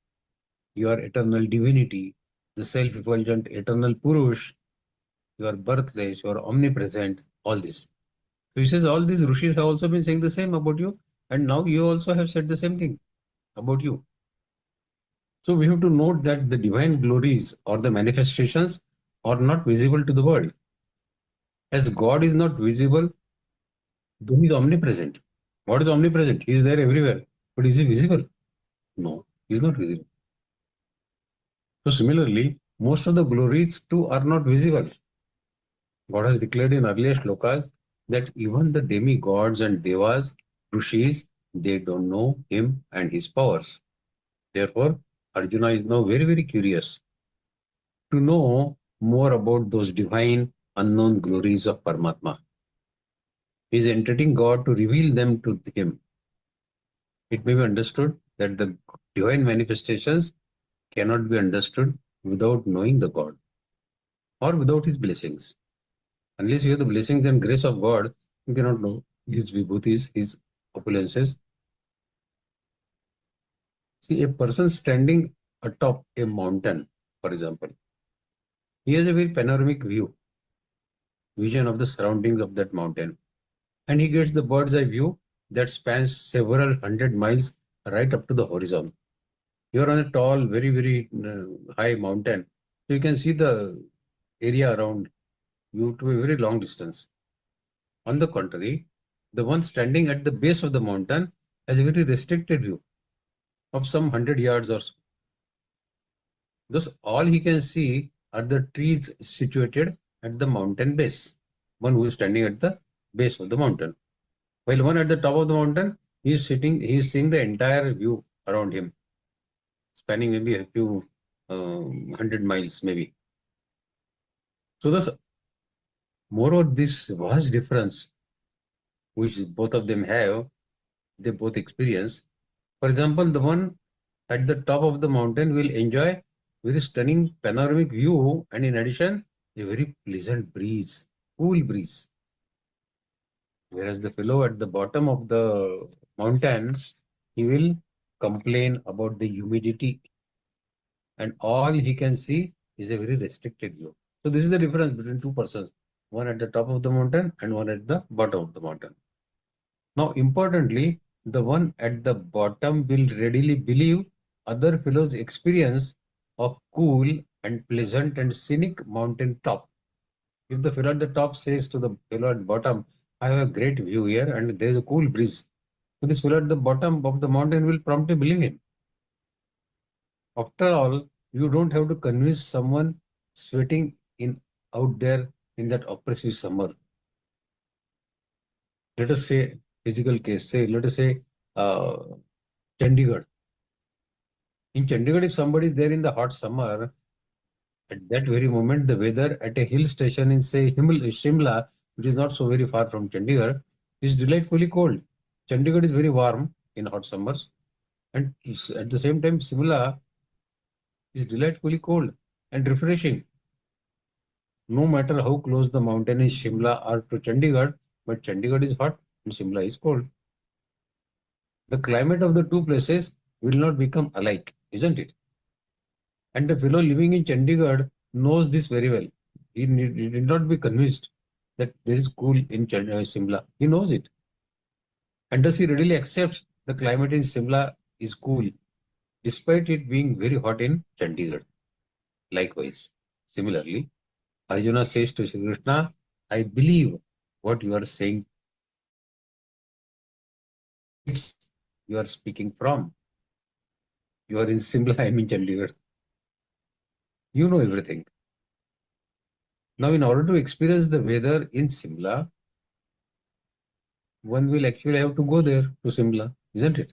you are eternal divinity, the self-effulgent eternal Purush, you are birthless, you are omnipresent, all this. So he says all these Rishis have also been saying the same about you, and now you also have said the same thing about you. So we have to note that the divine glories or the manifestations are not visible to the world. As God is not visible, though he is omnipresent. God is omnipresent, he is there everywhere. But is he visible? No, he is not visible. So similarly, most of the glories too are not visible. God has declared in earlier slokas that even the demigods and devas, rishis, they don't know him and his powers. Therefore, Arjuna is now very, very curious to know more about those divine unknown glories of Paramatma. He is entreating God to reveal them to him. It may be understood that the divine manifestations cannot be understood without knowing the God or without his blessings. Unless you have the blessings and grace of God, you cannot know his vibhutis, his opulences. See, a person standing atop a mountain, for example, he has a very panoramic vision of the surroundings of that mountain. And he gets the bird's eye view that spans several hundred miles right up to the horizon. You are on a tall, very, very high mountain. So you can see the area around you to a very long distance. On the contrary, the one standing at the base of the mountain has a very restricted view of some 100 yards or so. Thus, all he can see are the trees situated at the mountain base. One who is standing at the base of the mountain. While one at the top of the mountain, he is seeing the entire view around him, spanning maybe a few 100 miles, maybe. So, thus, moreover, this vast difference which both of them have, they both experience. For example, the one at the top of the mountain will enjoy very stunning panoramic view, and in addition, a very pleasant breeze, cool breeze. Whereas the fellow at the bottom of the mountain, he will complain about the humidity, and all he can see is a very restricted view. So this is the difference between two persons, one at the top of the mountain and one at the bottom of the mountain. Now, importantly, the one at the bottom will readily believe other fellows' experience of cool and pleasant and scenic mountain top. If the fellow at the top says to the fellow at bottom, I have a great view here and there is a cool breeze, so this fellow at the bottom of the mountain will promptly believe him. After all, you don't have to convince someone sweating out there in that oppressive summer. Let us say, physical case, let us say Chandigarh. In Chandigarh, if somebody is there in the hot summer, at that very moment, the weather at a hill station in, say, Shimla, which is not so very far from Chandigarh, is delightfully cold. Chandigarh is very warm in hot summers, and at the same time, Shimla is delightfully cold and refreshing. No matter how close the mountain is Shimla or to Chandigarh, but Chandigarh is hot and Shimla is cold. The climate of the two places will not become alike, isn't it? And the fellow living in Chandigarh knows this very well. He did not be convinced that there is cool in Shimla. He knows it. And thus he readily accepts the climate in Shimla is cool, despite it being very hot in Chandigarh. Likewise, similarly, Arjuna says to Shri Krishna, I believe what you are saying. You are speaking from. You are in Shimla, I am in Chandigarh. You know everything. Now, in order to experience the weather in Shimla, one will actually have to go there to Shimla, isn't it?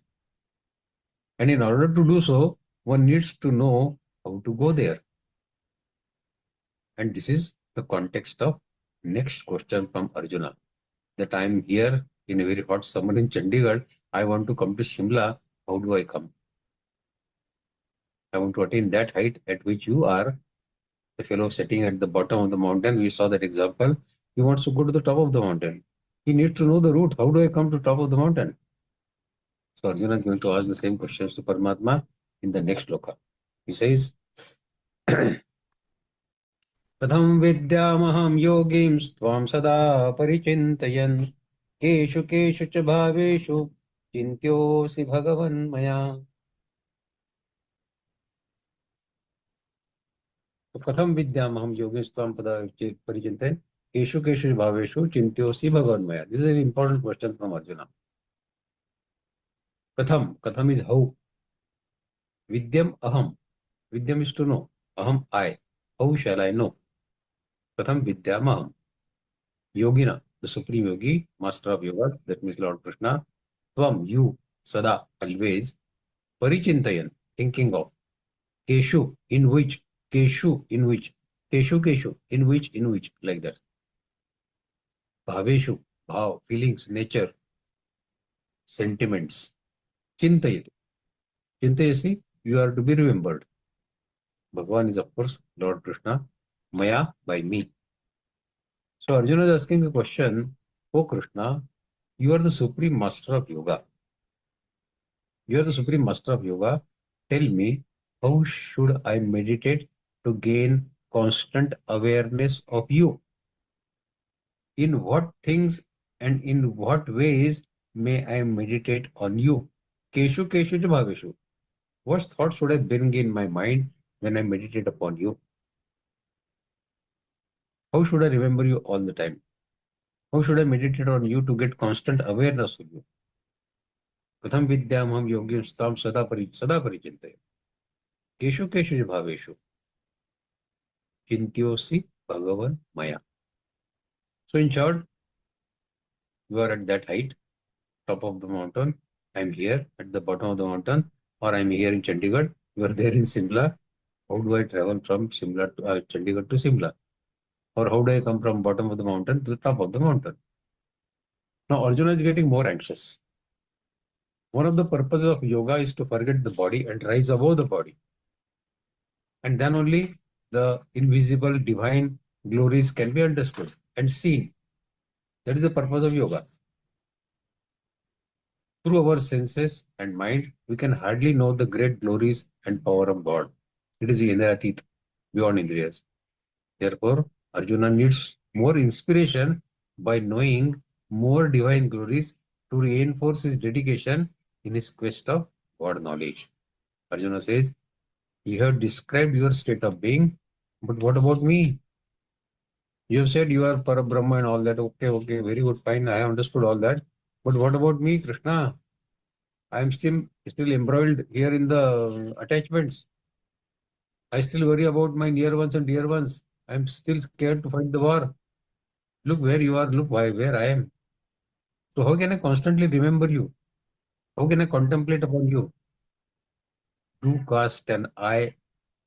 And in order to do so, one needs to know how to go there. And this is the context of next question from Arjuna. That I am here in a very hot summer in Chandigarh. I want to come to Shimla. How do I come? I want to attain that height at which you are. The fellow sitting at the bottom of the mountain, we saw that example. He wants to go to the top of the mountain. He needs to know the route. How do I come to top of the mountain? So Arjuna is going to ask the same questions to Paramatma in the next sloka. He says, Katham vidyamaham yogim tvam sada parichintayan keshu keshu cha bhaveshu chintyosi bhagavan maya. So Katham vidyamaham yogim tvam sada parichintayan keshu keshu bhaveshu chintyosi bhagavan maya. This is an important question from Arjuna. Katham is how. Vidyam aham. Vidyam is to know. Aham I. How shall I know? Katham vidyamaham. Yogina, the supreme yogi, master of yoga, that means Lord Krishna. Tvam, you, sada, always. Parichintayan, thinking of. Keshu, in which. Keshu, in which. Keshu, in which, like that. Bhaveshu, bhav, feelings, nature, sentiments. Chintayati. Chintayasi, you are to be remembered. Bhagavan is, of course, Lord Krishna. Maya, by me. So Arjuna is asking a question, O Krishna, you are the supreme master of yoga. You are the supreme master of yoga. Tell me, how should I meditate to gain constant awareness of you? In what things and in what ways may I meditate on you? Keshu keshu cha bhaveshu. What thoughts should I bring in my mind when I meditate upon you? How should I remember you all the time? How should I meditate on you to get constant awareness of you? Katham vidyamaham yogim stam sada parichintaya. Keshu keshu cha bhaveshu. Chintyosi bhagavan maya. So in short, you are at that height, top of the mountain. I'm here at the bottom of the mountain, or I'm here in Chandigarh. You are there in Simla. How do I travel from Simla to Chandigarh to Simla? Or how do I come from bottom of the mountain to the top of the mountain? Now Arjuna is getting more anxious. One of the purposes of yoga is to forget the body and rise above the body. And then only the invisible divine glories can be understood and seen. That is the purpose of yoga. Through our senses and mind, we can hardly know the great glories and power of God. It is Indratit, beyond Indriyas. Therefore, Arjuna needs more inspiration by knowing more divine glories to reinforce his dedication in his quest of God knowledge. Arjuna says, you have described your state of being, but what about me? You have said you are Parabrahma and all that. Okay, very good, fine. I understood all that. But what about me, Krishna? I am still embroiled here in the attachments. I still worry about my near ones and dear ones. I am still scared to fight the war. Look where you are, look where I am. So how can I constantly remember you? How can I contemplate upon you? Do cast an eye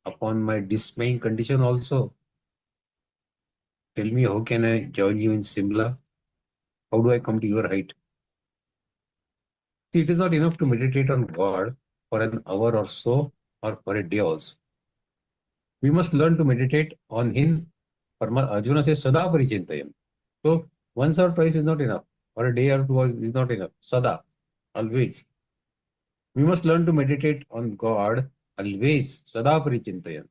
upon my dismaying condition also. Tell me, how can I join you in Simla? How do I come to your height? See, it is not enough to meditate on God for an hour or so, or for a day also. We must learn to meditate on Him. Arjuna says, Sada Parichintayam. So, once or twice is not enough, or a day or two is not enough. Sada, always. We must learn to meditate on God always, Sada Parichintayam,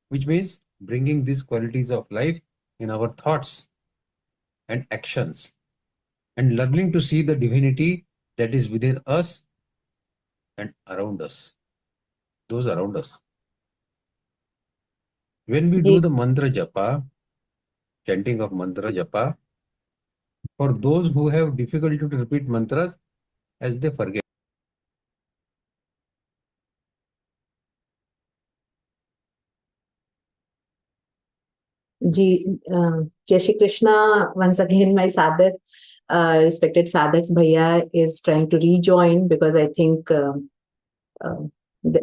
which means bringing these qualities of life in our thoughts and actions, and learning to see the divinity that is within us and around us, those around us. When we do the mantra japa, chanting of mantra japa, for those who have difficulty to repeat mantras as they forget. Jai Shri Krishna. Once again, my sadhak, respected sadhaks Bhaiya is trying to rejoin because I think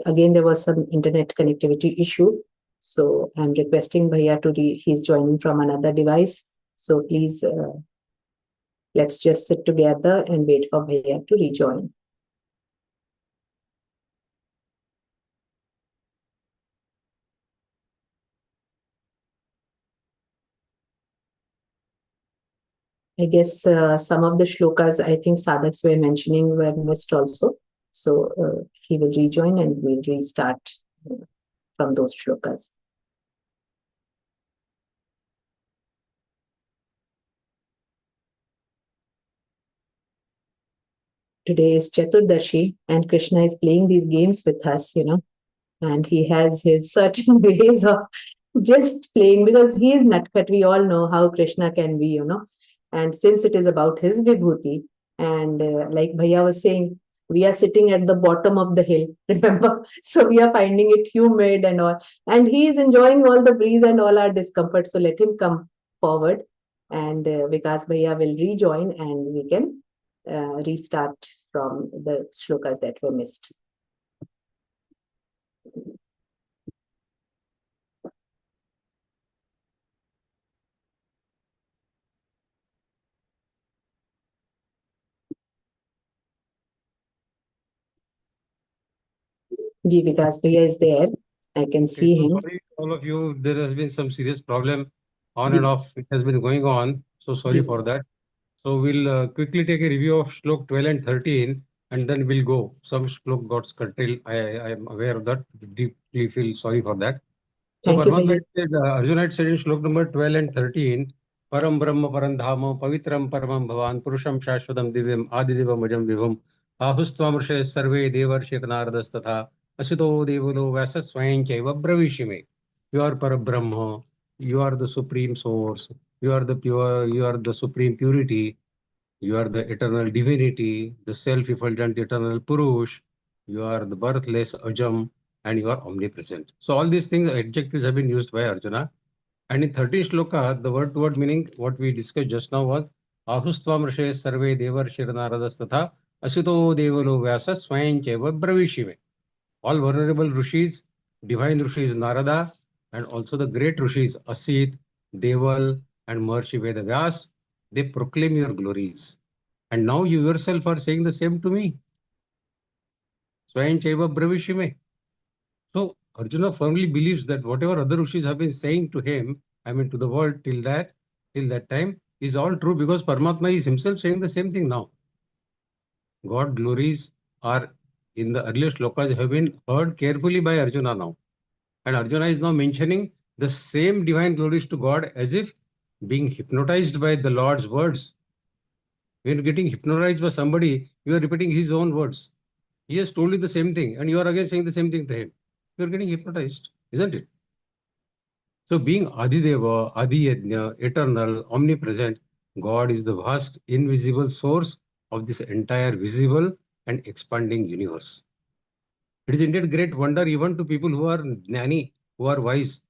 again there was some internet connectivity issue. So I'm requesting Bhaiya to he's joining from another device. So please let's just sit together and wait for Bhaiya to rejoin. I guess some of the shlokas I think sadhaks were mentioning were missed also. So he will rejoin and we'll restart from those shlokas. Today is Chaturdashi and Krishna is playing these games with us, and he has his certain ways of just playing because he is Natkat. We all know how Krishna can be, and since it is about his Vibhuti, and like Bhaiya was saying, we are sitting at the bottom of the hill, remember? So we are finding it humid and all, and he is enjoying all the breeze and all our discomfort. So let him come forward, and Vikas Bhaiya will rejoin, and we can restart from the shlokas that were missed. Ji, Vikas Bhaiya is there. I can see him. Sorry, all of you, there has been some serious problem on Ji. and off. It has been going on. So sorry Ji. for that. So we'll quickly take a review of Shlok 12 and 13 and then we'll go. Some Shlok got curtailed. I am aware of that. Deeply feel sorry for that. So Thank you, Paramatma Bhaiya. said, Arjuna had said in Shlok number 12 and 13, Param Brahma Parandhama Pavitram Paramam Bhavan Purusham Shashvatam Divyam Adidivam Majam Vibham Ahustvamurshe Sarve Devar Sheknaradas Tatha Asito Devulo Vasaswain Chaiva Bravishime. You are Parabrahma, you are the supreme source, you are the pure, you are the supreme purity, you are the eternal divinity, the self-effulgent eternal Purush, you are the birthless Ajam, and you are omnipresent. So all these things, adjectives have been used by Arjuna. And in 13th shloka, the word-to-word meaning, what we discussed just now was, Ahustvam Rishe Sarve Devar Shirnaradas Tatha Asito Devalo Vyasa Swayam Cheva Bravishime. All venerable rishis, divine rishis Narada, and also the great rishis Asit, Deval, and Maharishi Vedavyas, they proclaim your glories. And now you yourself are saying the same to me. Swayam Chaiva Bravishime. So Arjuna firmly believes that whatever other rishis have been saying to him, I mean to the world till that time, is all true because Paramatma is himself saying the same thing now. God glories are in the earlier shlokas have been heard carefully by Arjuna now. And Arjuna is now mentioning the same divine glories to God as if being hypnotized by the Lord's words. When you're getting hypnotized by somebody, you are repeating his own words. He has told you the same thing and you are again saying the same thing to him. You are getting hypnotized, isn't it? So being Adideva, Adiyajna, eternal, omnipresent, God is the vast, invisible source of this entire visible and expanding universe. It is indeed great wonder even to people who are jnani, who are wise,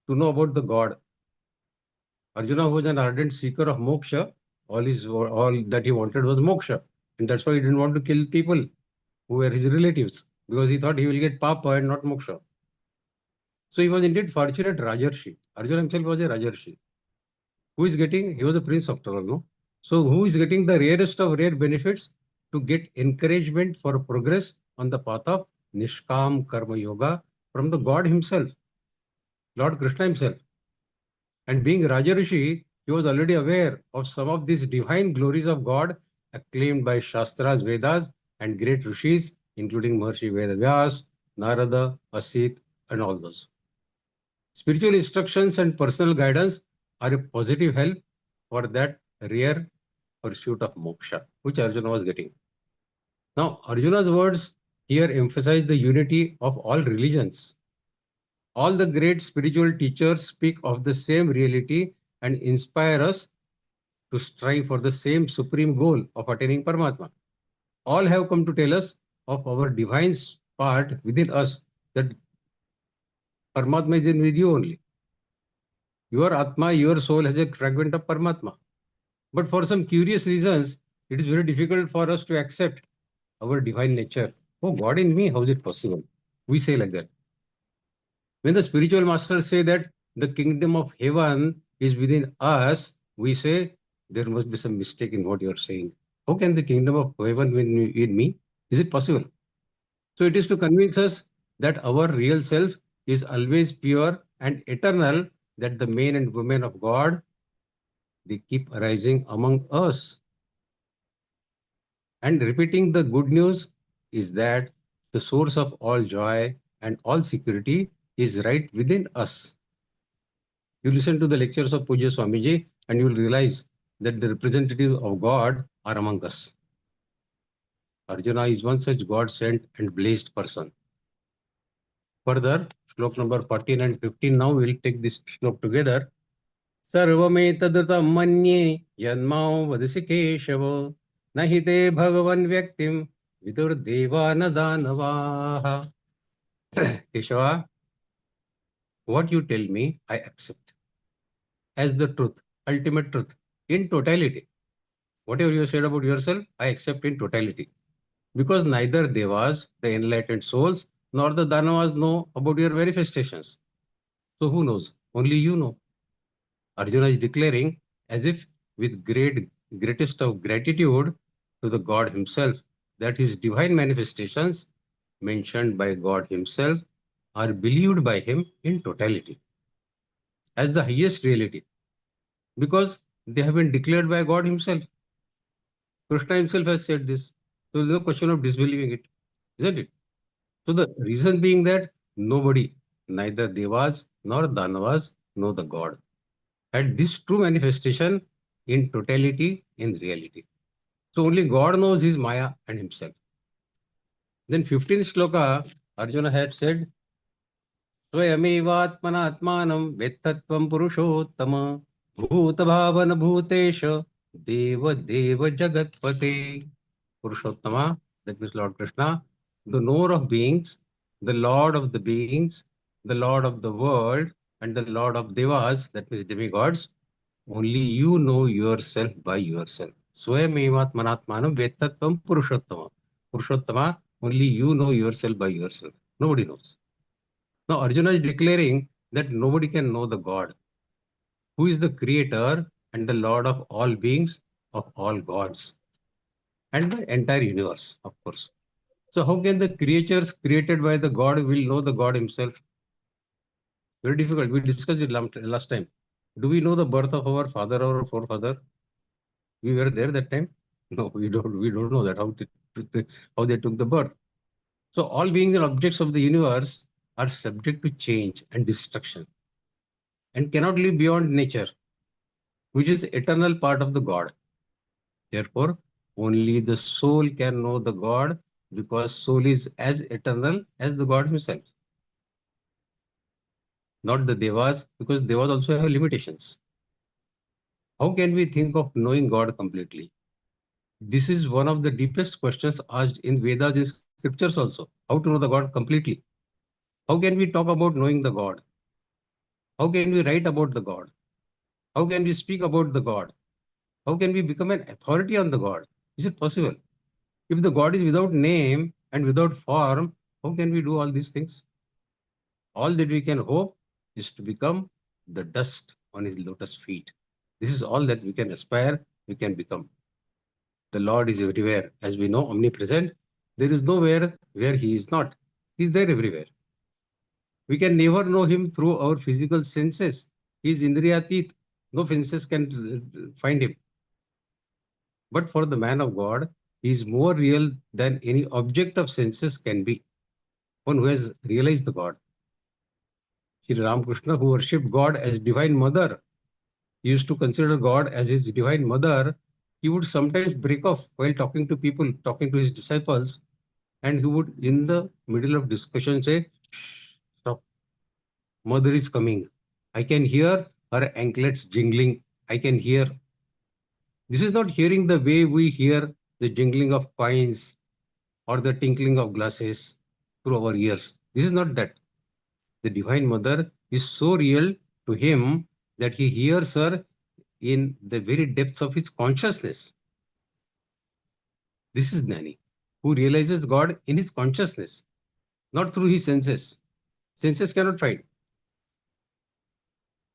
to know about the God. Arjuna was an ardent seeker of moksha. All that he wanted was moksha. And that's why he didn't want to kill people who were his relatives, because he thought he will get papa and not moksha. So he was indeed fortunate Rajarshi. Arjuna himself was a Rajarshi. He was a prince after all, no? So who is getting the rarest of rare benefits to get encouragement for progress on the path of Nishkam Karma Yoga from the God himself, Lord Krishna himself. And being Rajarshi, he was already aware of some of these divine glories of God acclaimed by Shastras, Vedas, and great rishis, including Maharishi Vedavyas, Narada, Asit, and all those. Spiritual instructions and personal guidance are a positive help for that rare pursuit of moksha, which Arjuna was getting. Now, Arjuna's words here emphasize the unity of all religions. All the great spiritual teachers speak of the same reality and inspire us to strive for the same supreme goal of attaining Paramatma. All have come to tell us of our divine part within us, that Paramatma is in with you only. Your Atma, your soul has a fragment of Paramatma. But for some curious reasons, it is very difficult for us to accept our divine nature. Oh, God in me, how is it possible? We say like that. When the spiritual masters say that the kingdom of heaven is within us, we say there must be some mistake in what you are saying. How can the kingdom of heaven be in me? Is it possible? So it is to convince us that our real self is always pure and eternal, that the men and women of God, they keep arising among us. And repeating the good news is that the source of all joy and all security is right within us. You listen to the lectures of Pujya Swamiji and you will realize that the representatives of God are among us. Arjuna is one such God-sent and blessed person. Further, slok number 14 and 15, now we will take this slok together. Sarvametadrutam manye yanmao vadasi keshava nahi te bhagavan vyaktim vidur deva nadanavaha. Keshava, what you tell me, I accept as the truth, ultimate truth, in totality. Whatever you said about yourself, I accept in totality. Because neither Devas, the enlightened souls, nor the Danavas know about your manifestations. So who knows? Only you know. Arjuna is declaring as if with greatest of gratitude to the God himself that his divine manifestations mentioned by God himself are believed by him in totality as the highest reality because they have been declared by God himself. Krishna himself has said this. So there's no question of disbelieving it, isn't it? So the reason being that nobody, neither Devas nor Danavas, know the God. At this true manifestation in totality, in reality. So only God knows his Maya and himself. Then 15th sloka, Arjuna had said, Swayameva atmanam vettatvam purushottama bhutavana bhutesha deva deva jagatpate. Purushottama, that means Lord Krishna, the knower of beings, the Lord of the beings, the Lord of the world, and the Lord of Devas, that means demigods. Only you know yourself by yourself. Swayameva atmanatmanam vettatvam purushottama. Purushottama, only you know yourself by yourself. Nobody knows. Now Arjuna is declaring that nobody can know the God, who is the creator and the Lord of all beings, of all gods, and the entire universe, of course. So how can the creatures created by the God will know the God himself? Very difficult. We discussed it last time. Do we know the birth of our father or forefather? We were there that time? No, we don't. We don't know that how they took the birth. So all beings and objects of the universe are subject to change and destruction and cannot live beyond nature, which is eternal part of the God. Therefore, only the soul can know the God because soul is as eternal as the God himself. Not the Devas, because Devas also have limitations. How can we think of knowing God completely? This is one of the deepest questions asked in Vedas, in scriptures also. How to know the God completely? How can we talk about knowing the God? How can we write about the God? How can we speak about the God? How can we become an authority on the God? Is it possible? If the God is without name and without form, how can we do all these things? All that we can hope is to become the dust on his lotus feet. This is all that we can aspire, we can become. The Lord is everywhere. As we know, omnipresent. There is nowhere where he is not. He is there everywhere. We can never know him through our physical senses. He is Indriyatit. No senses can find him. But for the man of God, he is more real than any object of senses can be. One who has realized the God. Sri Ramakrishna, who worshipped God as Divine Mother, he used to consider God as his Divine Mother. He would sometimes break off while talking to people, talking to his disciples, and he would, in the middle of discussion, say, "Shh, stop. Mother is coming. I can hear her anklets jingling. I can hear." This is not hearing the way we hear the jingling of coins or the tinkling of glasses through our ears. This is not that. The Divine Mother is so real to him that he hears her in the very depths of his consciousness. This is Jnani, who realizes God in his consciousness, not through his senses. Senses cannot find.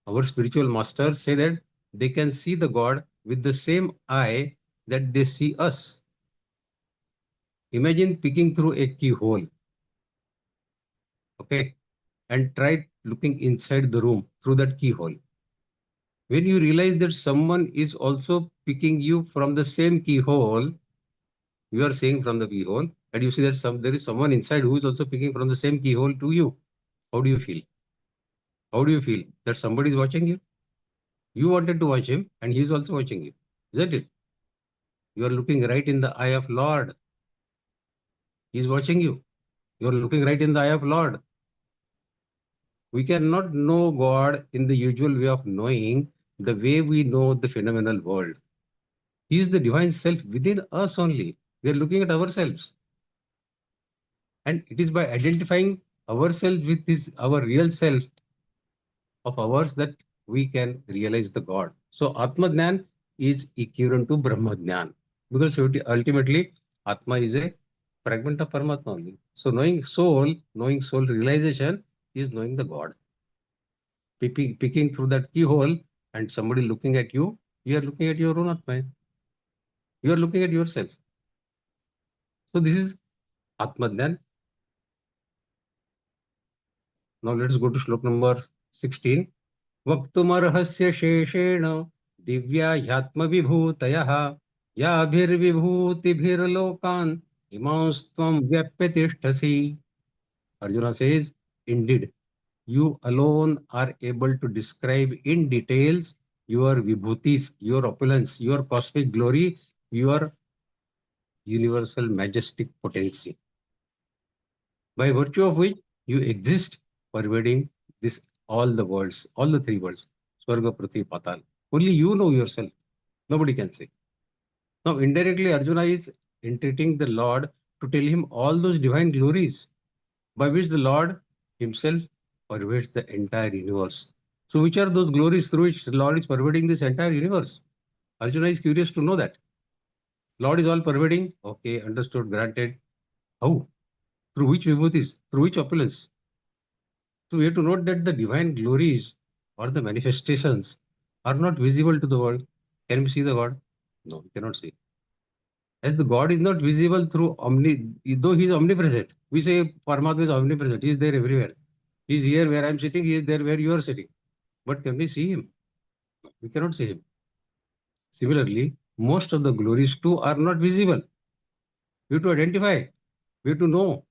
Our spiritual masters say that they can see the God with the same eye that they see us. Imagine peeking through a keyhole, okay, and try looking inside the room through that keyhole. When you realize that someone is also picking you from the same keyhole, you are seeing from the keyhole, and you see that there is someone inside who is also picking from the same keyhole to you. How do you feel? How do you feel that somebody is watching you? You wanted to watch him, and he is also watching you, isn't it? You are looking right in the eye of Lord. He is watching you. You are looking right in the eye of Lord. We cannot know God in the usual way of knowing, the way we know the phenomenal world. He is the divine self within us only. We are looking at ourselves. And it is by identifying ourselves with our real self of ours that we can realize the God. So Atma Jnan is equivalent to Brahma Jnan. Because ultimately, Atma is a fragment of Paramatma only. So knowing soul realization is knowing the God. Picking through that keyhole and somebody looking at you, you are looking at your own Atma. You are looking at yourself. So this is Atma Jnan. Now let's go to slok number 16. वक्तुमर्हस्य शेषेण Divya ह्यात्मविभूतयः याभिर्विभूतिभिर्लोकान् इमांस्त्वं व्यप्य तिष्ठसि. Arjuna says, indeed, you alone are able to describe in details your vibhutis, your opulence, your cosmic glory, your universal majestic potency, by virtue of which you exist, pervading all the worlds, all the three worlds, Swarga, Prithvi, Patal. Only you know yourself. Nobody can say. Now, indirectly, Arjuna is entreating the Lord to tell him all those divine glories by which the Lord himself pervades the entire universe. So, which are those glories through which the Lord is pervading this entire universe? Arjuna is curious to know that. Lord is all pervading. Okay, understood, granted. How? Through which vibhutis? Through which opulence? So we have to note that the divine glories or the manifestations are not visible to the world. Can we see the God? No, we cannot see. As the God is not visible through though he is omnipresent. We say Paramatma is omnipresent. He is there everywhere. He is here where I am sitting. He is there where you are sitting. But can we see him? We cannot see him. Similarly, most of the glories too are not visible. We have to identify. We have to know.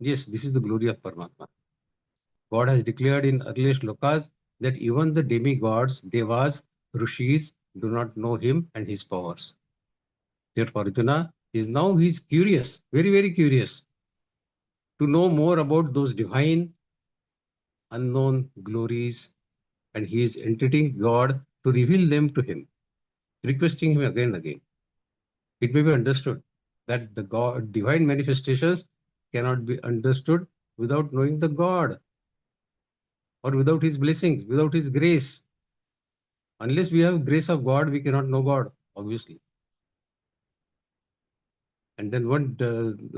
Yes, this is the glory of Paramatma. God has declared in earlier slokas that even the demigods, devas, rishis do not know him and his powers. Therefore, Arjuna is now he is curious, very, very curious to know more about those divine unknown glories, and he is entreating God to reveal them to him, requesting him again and again. It may be understood that the divine manifestations cannot be understood without knowing the God, or without his blessings, without his grace. Unless we have grace of God, we cannot know God, obviously. And then one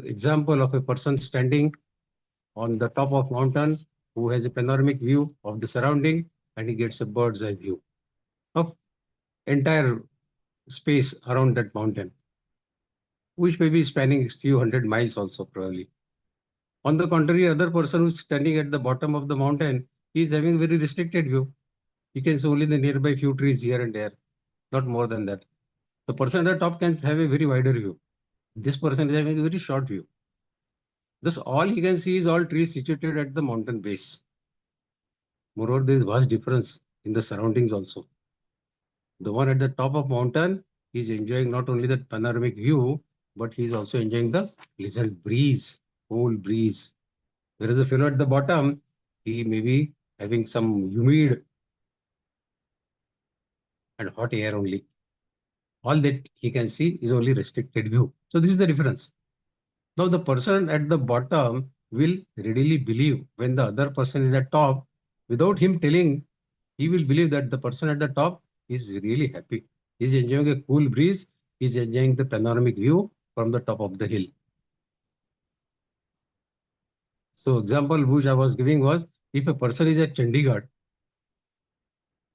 example of a person standing on the top of mountain who has a panoramic view of the surrounding, and he gets a bird's eye view of entire space around that mountain, which may be spanning a few hundred miles also probably. On the contrary, other person who is standing at the bottom of the mountain, he is having a very restricted view. He can see only the nearby few trees here and there, not more than that. The person at the top can have a very wider view. This person is having a very short view. Thus, all he can see is all trees situated at the mountain base. Moreover, there is vast difference in the surroundings also. The one at the top of mountain is enjoying not only that panoramic view, but he is also enjoying the pleasant breeze, cool breeze. Whereas the fellow at the bottom, he may be having some humid and hot air only. All that he can see is only restricted view. So this is the difference. Now the person at the bottom will readily believe when the other person is at top. Without him telling, he will believe that the person at the top is really happy. He is enjoying a cool breeze. He is enjoying the panoramic view from the top of the hill. So example which I was giving was, if a person is at Chandigarh,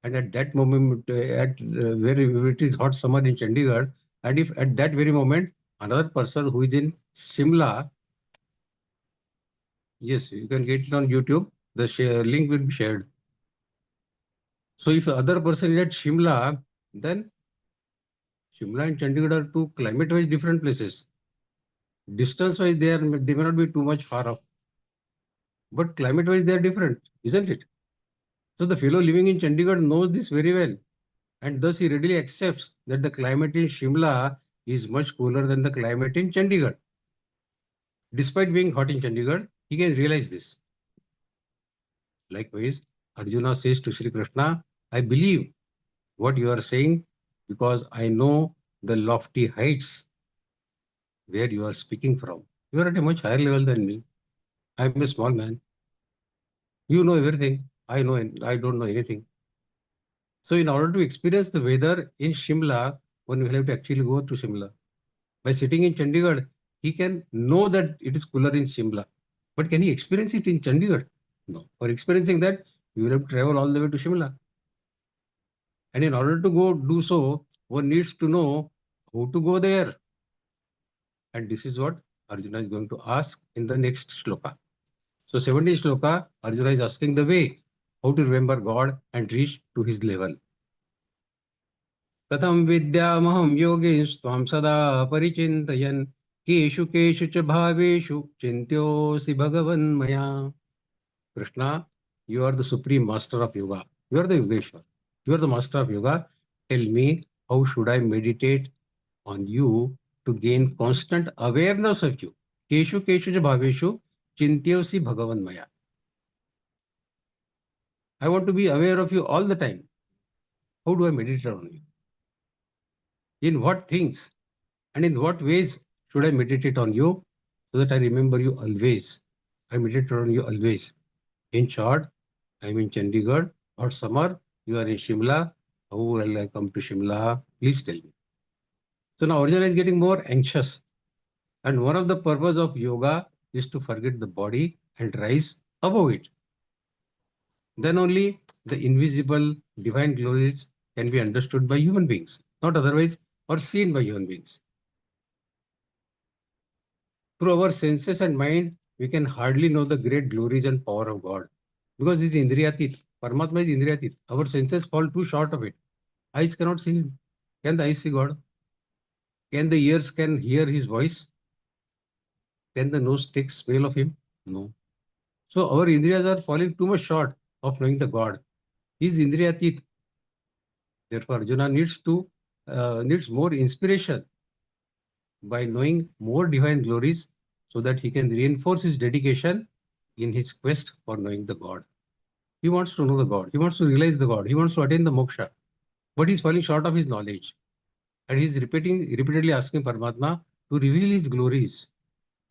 and at that moment, where it is hot summer in Chandigarh, and if at that very moment, another person who is in Shimla, yes, you can get it on YouTube, the link will be shared. So if other person is at Shimla, then Shimla and Chandigarh are two climate-wise different places. Distance-wise, they may not be too much far off. But climate-wise, they are different, isn't it? So the fellow living in Chandigarh knows this very well. And thus he readily accepts that the climate in Shimla is much cooler than the climate in Chandigarh. Despite being hot in Chandigarh, he can realize this. Likewise, Arjuna says to Sri Krishna, I believe what you are saying because I know the lofty heights where you are speaking from. You are at a much higher level than me. I am a small man. You know everything. I don't know anything. So in order to experience the weather in Shimla, one will have to actually go to Shimla. By sitting in Chandigarh, he can know that it is cooler in Shimla. But can he experience it in Chandigarh? No. For experiencing that, you will have to travel all the way to Shimla. And in order to go do so, one needs to know how to go there. And this is what Arjuna is going to ask in the next sloka. So 70 sloka, Arjuna is asking the way, how to remember God and reach to his level. Katham vidyamaham yogeshtam sada parichintayan keshu keshu cha bhaveshu chintyosi bhagavan maya. Krishna, you are the supreme master of yoga. You are the Yogeshwar. You are the master of yoga. Tell me, how should I meditate on you to gain constant awareness of you? Keshu keshu cha bhaveshu chintyosi bhagavan maya. I want to be aware of you all the time. How do I meditate on you? In what things and in what ways should I meditate on you so that I remember you always? I meditate on you always. In short, I am in Chandigarh or summer, you are in Shimla. How will I come to Shimla? Please tell me. So now Arjuna is getting more anxious. And one of the purpose of yoga is to forget the body and rise above it. Then only the invisible divine glories can be understood by human beings, not otherwise or seen by human beings. Through our senses and mind, we can hardly know the great glories and power of God. Because he is Indriyatit. Paramatma is Indriyatit. Our senses fall too short of it. Eyes cannot see him. Can the eyes see God? Can the ears can hear his voice? Can the nose take smell of him? No. So our Indriyas are falling too much short of knowing the God. He is Indriyatit. Therefore, Arjuna needs more inspiration by knowing more divine glories so that he can reinforce his dedication in his quest for knowing the God. He wants to know the God. He wants to realize the God. He wants to attain the moksha. But he's falling short of his knowledge. And he's repeatedly asking Paramatma to reveal his glories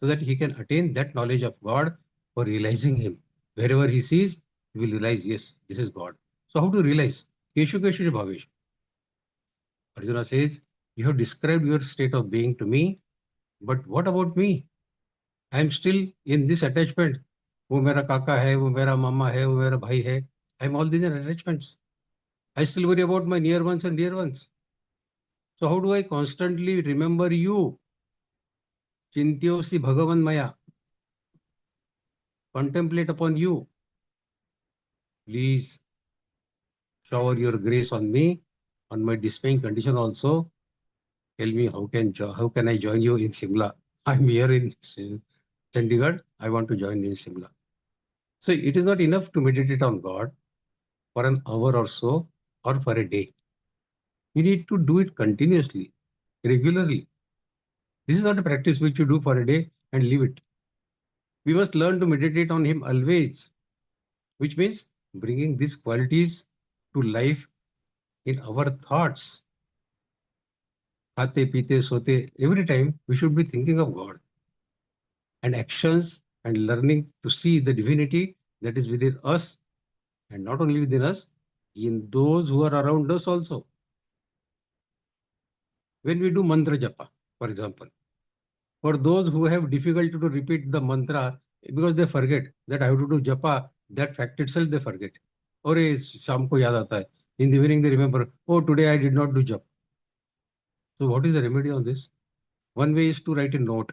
so that he can attain that knowledge of God for realizing him. Wherever he sees, he will realize, yes, this is God. So how to realize? Keshu keshu bhavesh. Arjuna says, you have described your state of being to me, but what about me? I am still in this attachment. वो मेरा काका है, वो मेरा मामा है, वो मेरा भाई है. I am all these attachments. I still worry about my near ones and dear ones. So how do I constantly remember you? Chintyosi Bhagavan Maya. Contemplate upon you. Please shower your grace on me, on my displaying condition also. Tell me how can I join you in Shimla? I'm here in Chandigarh. I want to join in Shimla. So it is not enough to meditate on God for an hour or so or for a day. You need to do it continuously, regularly. This is not a practice which you do for a day and leave it. We must learn to meditate on Him always, which means bringing these qualities to life in our thoughts. Khate, pite, sote, every time we should be thinking of God and actions and learning to see the divinity that is within us and not only within us, in those who are around us also. When we do mantra japa, for example, for those who have difficulty to repeat the mantra because they forget that I have to do japa, that fact itself they forget. Or sham ko yaad aata hai. In the evening they remember, oh, today I did not do japa. So what is the remedy on this? One way is to write a note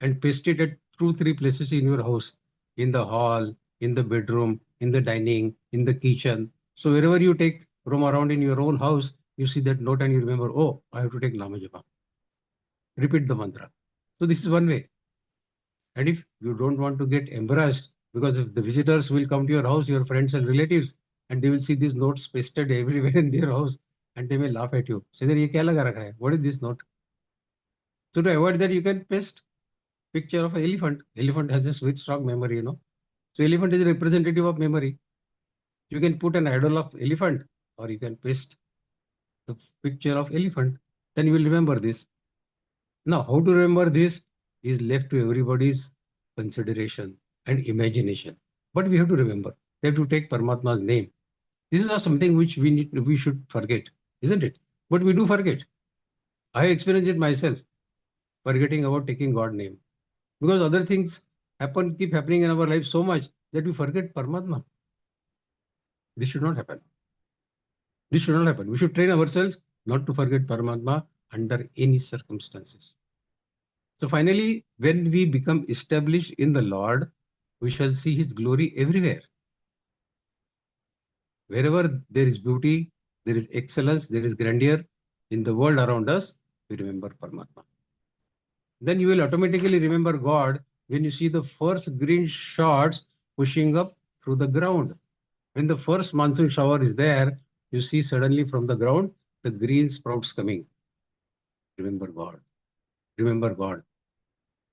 and paste it at 2-3 places in your house, in the hall, in the bedroom, in the dining, in the kitchen, So wherever you roam around in your own house, you see that note and you remember, oh, I have to take Nama Japa. Repeat the mantra. So this is one way. And if you don't want to get embarrassed, because if the visitors will come to your house, your friends and relatives, and they will see these notes pasted everywhere in their house, and they may laugh at you. Say, "Ye kya laga rakha hai? What is this note?" So to avoid that, you can paste picture of an elephant. Elephant has a very strong memory, So elephant is a representative of memory. You can put an idol of elephant, or you can paste the picture of elephant. Then you will remember this. Now, how to remember this is left to everybody's consideration and imagination. But we have to remember. We have to take Paramatma's name. This is not something which we should forget, isn't it? But we do forget. I have experienced it myself, forgetting about taking God's name. Because other things keep happening in our life so much that we forget Paramatma. This should not happen. This should not happen. We should train ourselves not to forget Paramatma under any circumstances. So finally, when we become established in the Lord, we shall see His glory everywhere. Wherever there is beauty, there is excellence, there is grandeur in the world around us, we remember Paramatma. Then you will automatically remember God when you see the first green shoots pushing up through the ground. When the first monsoon shower is there, you see suddenly from the ground the green sprouts coming. Remember God. Remember God.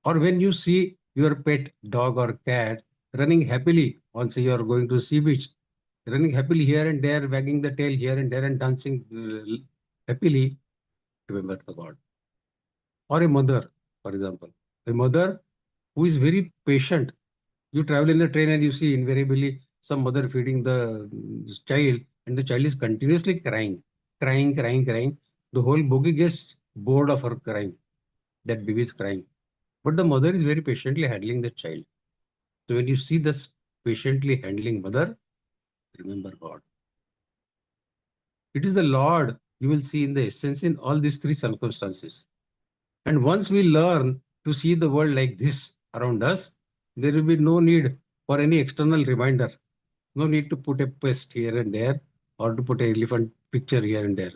Or when you see your pet dog or cat running happily on, say, you are going to sea beach, running happily here and there, wagging the tail here and there and dancing happily, remember the God. Or a mother, for example. A mother who is very patient. You travel in the train and you see invariably some mother feeding the child, and the child is continuously crying. The whole bogie gets bored of her crying. That baby is crying. But the mother is very patiently handling the child. So when you see this patiently handling mother, remember God. It is the Lord you will see in the essence in all these three circumstances. And once we learn to see the world like this around us, there will be no need for any external reminder. No need to put a pest here and there or to put an elephant picture here and there.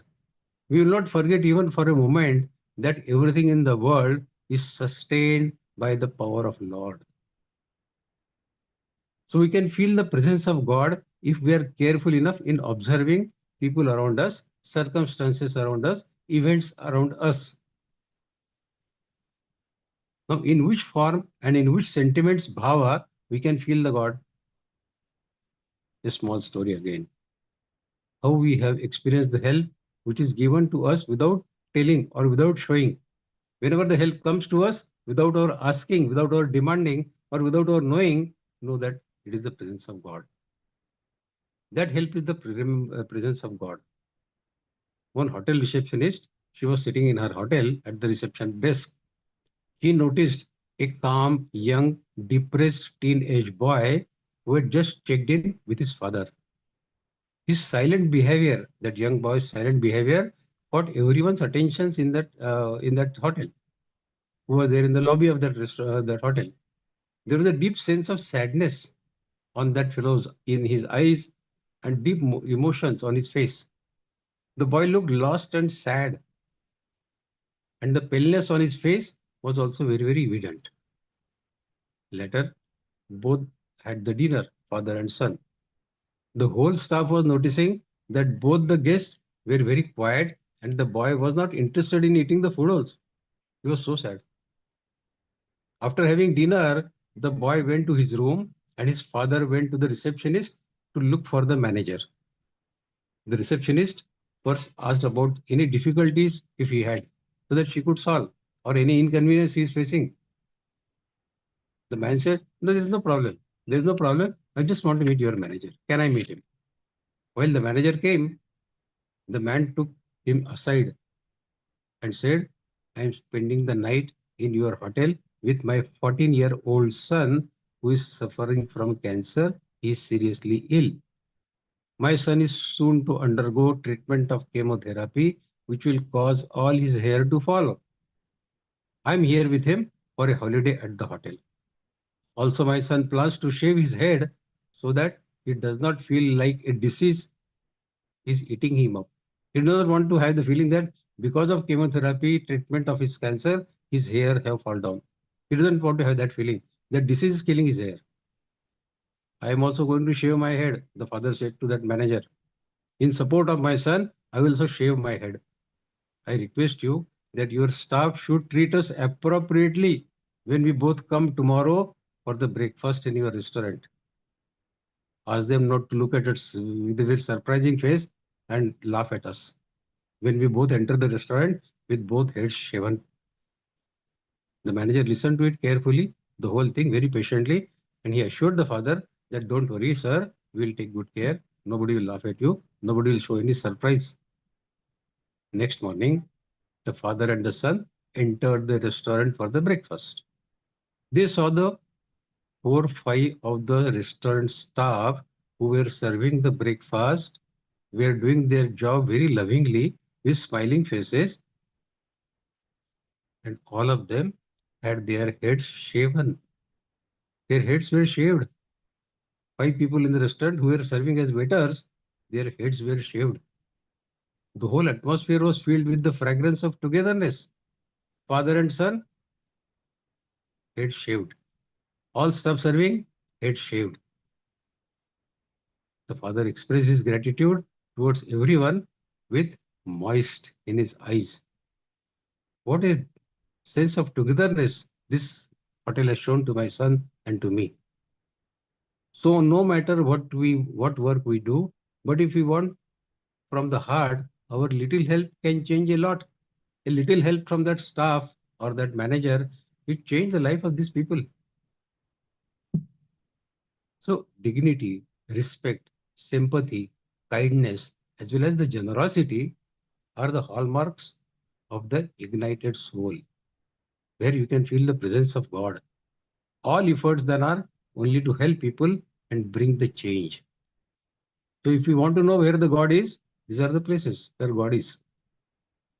We will not forget even for a moment that everything in the world is sustained by the power of Lord. So we can feel the presence of God if we are careful enough in observing people around us, circumstances around us, events around us. Now, in which form and in which sentiments, bhava, we can feel the God? A small story again. How we have experienced the help which is given to us without telling or without showing. Whenever the help comes to us, without our asking, without our demanding, or without our knowing, know that it is the presence of God. That help is the presence of God. One hotel receptionist, she was sitting in her hotel at the reception desk. She noticed a calm, young, depressed teenage boy who had just checked in with his father. His silent behavior, that young boy's silent behavior, caught everyone's attentions in that hotel, who was there in the lobby of that hotel. There was a deep sense of sadness on that fellow's in his eyes and deep emotions on his face. The boy looked lost and sad, and the paleness on his face was also very, very evident. Later, both had the dinner, father and son. The whole staff was noticing that both the guests were very quiet and the boy was not interested in eating the food also. He was so sad. After having dinner, the boy went to his room and his father went to the receptionist to look for the manager. The receptionist first asked about any difficulties if he had, so that she could solve, or any inconvenience he is facing. The man said, "No, there is no problem. There is no problem. I just want to meet your manager. Can I meet him?" While the manager came, the man took him aside and said, "I am spending the night in your hotel with my 14-year-old son who is suffering from cancer. He is seriously ill. My son is soon to undergo treatment of chemotherapy, which will cause all his hair to fall. I am here with him for a holiday at the hotel. Also, my son plans to shave his head so that it does not feel like a disease He's eating him up. He does not want to have the feeling that because of chemotherapy treatment of his cancer, his hair have fallen down. He doesn't want to have that feeling that disease is killing his hair. I am also going to shave my head, the father said to that manager. In support of my son, I will also shave my head. I request you that your staff should treat us appropriately when we both come tomorrow for the breakfast in your restaurant. Ask them not to look at us with a very surprising face and laugh at us when we both enter the restaurant with both heads shaven. The manager listened to it carefully, the whole thing very patiently, and he assured the father that don't worry, sir, we will take good care. Nobody will laugh at you. Nobody will show any surprise. Next morning, the father and the son entered the restaurant for the breakfast. They saw the 4-5 of the restaurant staff who were serving the breakfast were doing their job very lovingly with smiling faces, and all of them had their heads shaven. Their heads were shaved. 5 people in the restaurant who were serving as waiters, their heads were shaved. The whole atmosphere was filled with the fragrance of togetherness. Father and son, head shaved. All staff serving, head shaved. The father expressed his gratitude towards everyone with moist in his eyes. What a sense of togetherness this Patel has shown to my son and to me. So no matter what work we do, but if we want from the heart, our little help can change a lot. A little help from that staff or that manager, it changed the life of these people. So dignity, respect, sympathy, kindness, as well as the generosity are the hallmarks of the ignited soul, where you can feel the presence of God. All efforts then are only to help people and bring the change. So if you want to know where the God is, these are the places where God is.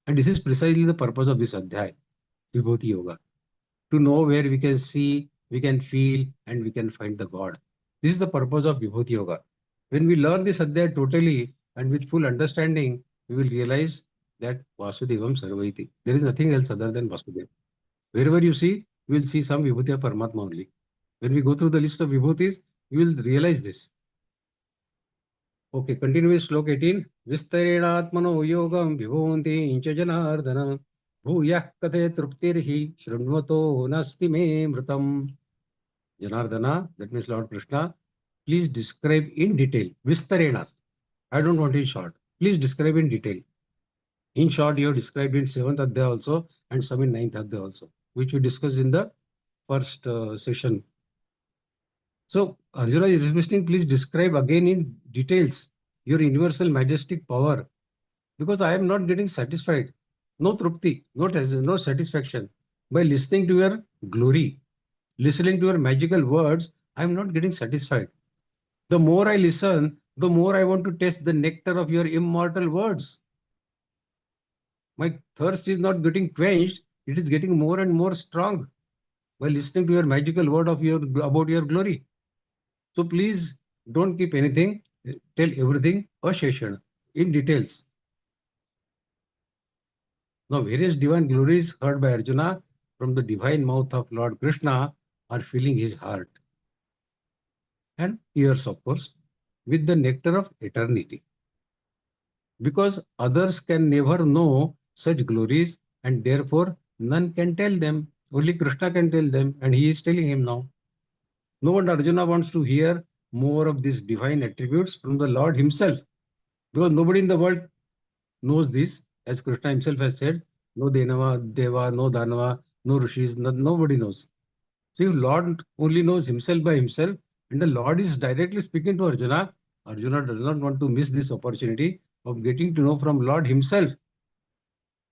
And this is precisely the purpose of this Adhyay, Vibhuti Yoga. To know where we can see, we can feel, and we can find the God. This is the purpose of Vibhuti Yoga. When we learn this Adhyay totally and with full understanding, we will realize that Vasudevam Sarvaiti. There is nothing else other than Vasudeva. Wherever you see, you will see some Vibhuti of Paramatma only. When we go through the list of Vibhutis, you will realize this. Okay, continue with Slok 18. Vistarenatmano yogam vibhunti incha janardana bhuyah kate truptirhi shrunvato nasti me mritam. Janardana, that means Lord Krishna, please describe in detail. Vistarena. I don't want it short. Please describe in detail. In short, you have described in 7th Adhyaya also and some in 9th Adhyaya also, which we discussed in the first session. So Arjuna is requesting, please describe again in details your universal majestic power, because I am not getting satisfied. No trupti, no satisfaction. By listening to your glory, listening to your magical words, I am not getting satisfied. The more I listen, the more I want to taste the nectar of your immortal words. My thirst is not getting quenched, it is getting more and more strong by listening to your magical word of about your glory. So please don't keep anything, tell everything asheshana, in details. Now various divine glories heard by Arjuna from the divine mouth of Lord Krishna are filling his heart and ears, of course, with the nectar of eternity. Because others can never know such glories and therefore none can tell them. Only Krishna can tell them, and he is telling him now. No wonder Arjuna wants to hear more of these divine attributes from the Lord himself, because nobody in the world knows this, as Krishna himself has said, no Deva, no Danava, no Rishis, nobody knows. So if Lord only knows himself by himself, and the Lord is directly speaking to Arjuna, Arjuna does not want to miss this opportunity of getting to know from Lord himself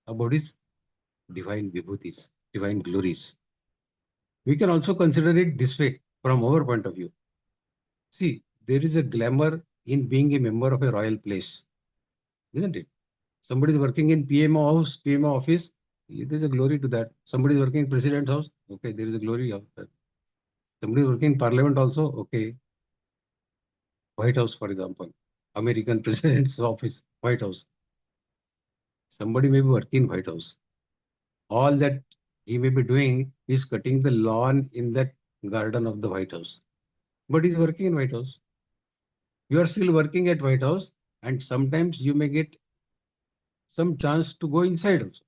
about his divine vibhutis, divine glories. We can also consider it this way from our point of view. See, there is a glamour in being a member of a royal place, isn't it? Somebody is working in PMO house, PMO office, there is a glory to that. Somebody is working in president's house, okay, there is a glory of that. Somebody is working in parliament also, okay. White House, for example. American President's office, White House. Somebody may be working in White House. All that he may be doing is cutting the lawn in that garden of the White House. But he's working in White House. You are still working at White House, and sometimes you may get some chance to go inside also.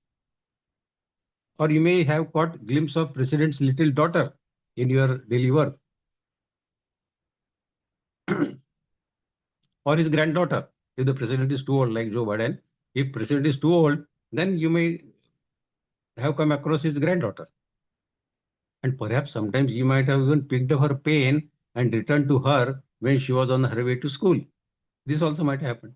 Or you may have caught glimpse of President's little daughter in your daily work. Or his granddaughter. If the president is too old, like Joe Biden, if president is too old, then you may have come across his granddaughter. And perhaps sometimes you might have even picked up her pen and returned to her when she was on her way to school. This also might happen.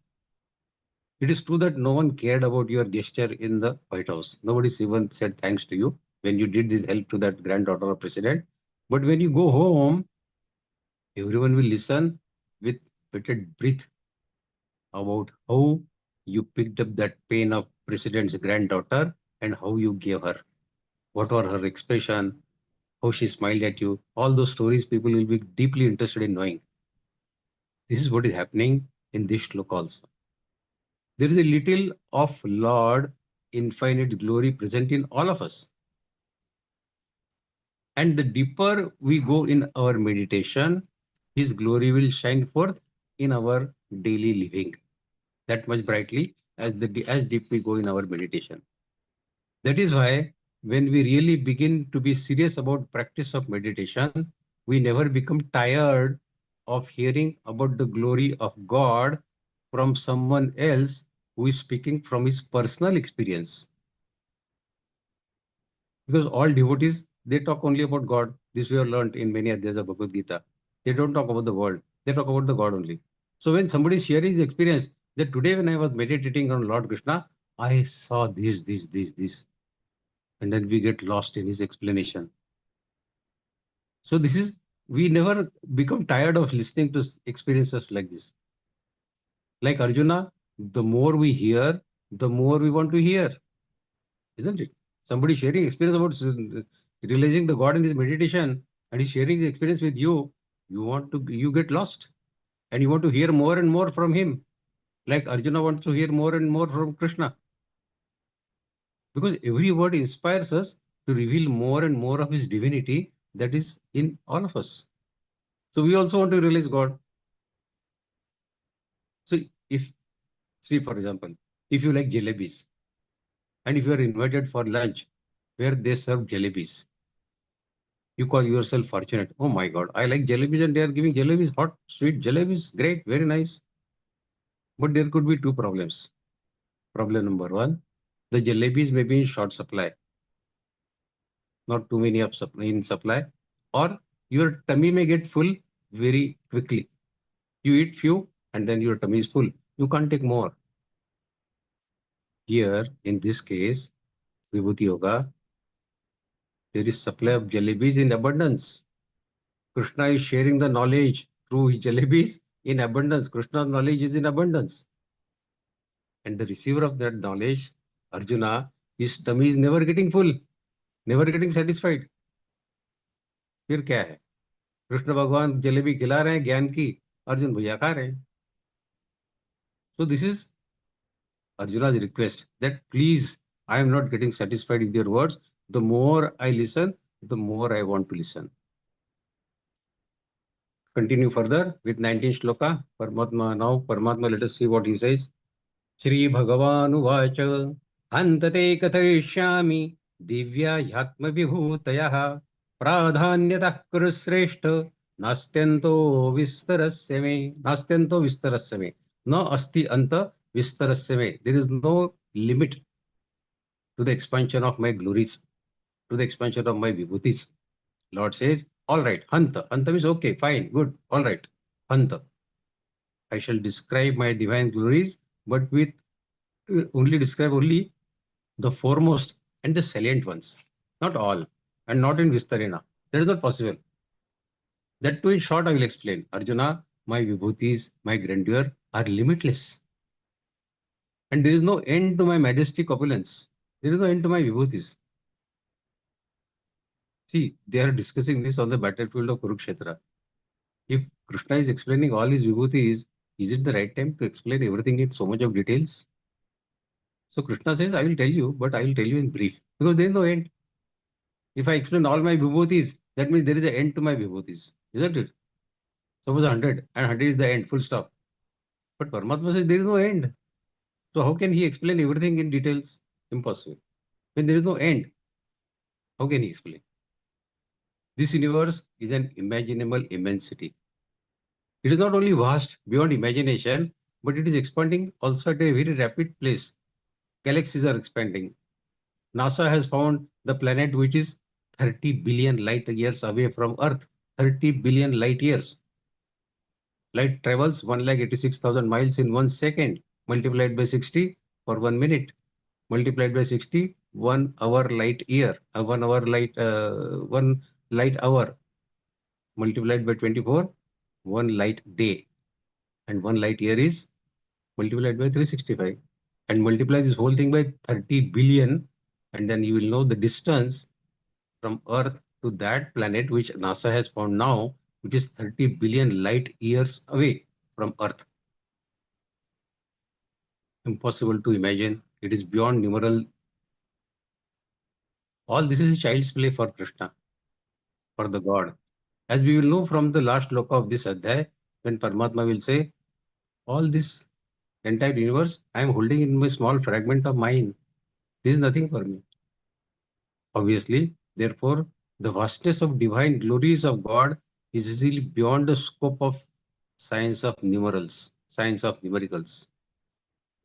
It is true that no one cared about your gesture in the White House. Nobody even said thanks to you when you did this help to that granddaughter of president. But when you go home, everyone will listen with bated breath about how you picked up that pen of president's granddaughter and how you gave her. What were her expression, how she smiled at you. All those stories people will be deeply interested in knowing. This is what is happening in this shloka also. There is a little of Lord infinite glory present in all of us. And the deeper we go in our meditation, His glory will shine forth in our daily living. That much brightly as deep we go in our meditation. That is why when we really begin to be serious about practice of meditation, we never become tired of hearing about the glory of God from someone else who is speaking from his personal experience. Because all devotees, they talk only about God. This we have learned in many adhyayas of Bhagavad-Gītā. They don't talk about the world. They talk about the God only. So when somebody is sharing his experience, that today when I was meditating on Lord Krishna, I saw this. And then we get lost in his explanation. So this is, we never become tired of listening to experiences like this. Like Arjuna, the more we hear, the more we want to hear. Isn't it? Somebody sharing experience about realizing the God in his meditation and he's sharing his experience with you, you get lost and you want to hear more and more from him. Like Arjuna wants to hear more and more from Krishna. Because every word inspires us to reveal more and more of his divinity that is in all of us. So we also want to realize God. So see for example, if you like jalebis and if you are invited for lunch where they serve jalebis, you call yourself fortunate. Oh my God, I like jalebis and they are giving jalebis, hot, sweet jalebis, great, very nice. But there could be two problems. Problem number one, the jalebis may be in short supply, not too many in supply, or your tummy may get full very quickly. You eat few and then your tummy is full. You can't take more. Here, in this case, Vibhuti Yoga, there is supply of jalebis in abundance. Krishna is sharing the knowledge through his jalebis in abundance. Krishna's knowledge is in abundance. And the receiver of that knowledge, Arjuna, his tummy is never getting full, never getting satisfied. फिर क्या है? कृष्ण भगवान जलेबी खिला रहे हैं ज्ञान की, अर्जुन भैया खा रहे हैं. So this is Arjuna's request that please, I am not getting satisfied with your words. The more I listen, the more I want to listen. Continue further with 19th shloka. Paramatma, let us see what he says. Śrī-Bhagavānuvaca Hantate kathayishyami divya-yatma vibhūtayah pradhanyatah kurusreshta nastyanto vistarasya me. Nastyanto vistarasya me. No asti anta vistarasya me. There is no limit to the expansion of my glories, to the expansion of my vibhutis. Lord says, all right, hanta. Hanta means okay, fine, good, all right, hanta. I shall describe my divine glories, but with describe only the foremost and the salient ones, not all, and not in Vistarena. That is not possible. That too in short I will explain. Arjuna, my vibhutis, my grandeur are limitless. And there is no end to my majestic opulence. There is no end to my vibhutis. See, they are discussing this on the battlefield of Kurukshetra. If Krishna is explaining all his vibhutis, Is it the right time to explain everything in so much of details? So Krishna says, I will tell you, but I will tell you in brief, because there is no end. If I explain all my vibhutis, that means there is an end to my vibhutis, isn't it? Suppose 100, and 100 is the end, full stop. But Paramatma says there is no end. So how can he explain everything in details? Impossible. When there is no end, how can he explain? This universe is an imaginable immensity. It is not only vast beyond imagination, but it is expanding also at a very rapid pace. Galaxies are expanding. NASA has found the planet which is 30 billion light years away from Earth. 30 billion light years. Light travels 1,86,000 miles in 1 second, multiplied by 60 for 1 minute, multiplied by 60, 1 hour light year, 1 hour light, 1 light hour, multiplied by 24, 1 light day. And 1 light year is multiplied by 365. And multiply this whole thing by 30 billion, and then you will know the distance from Earth to that planet which NASA has found now, which is 30 billion light years away from Earth. Impossible to imagine. It is beyond numeral. All this is child's play for Krishna, for the God. As we will know from the last sloka of this adhyay, when Paramatma will say, all this entire universe, I am holding in my small fragment of mine. This is nothing for me. Obviously, therefore, the vastness of divine glories of God is easily beyond the scope of science of numerals, science of numericals.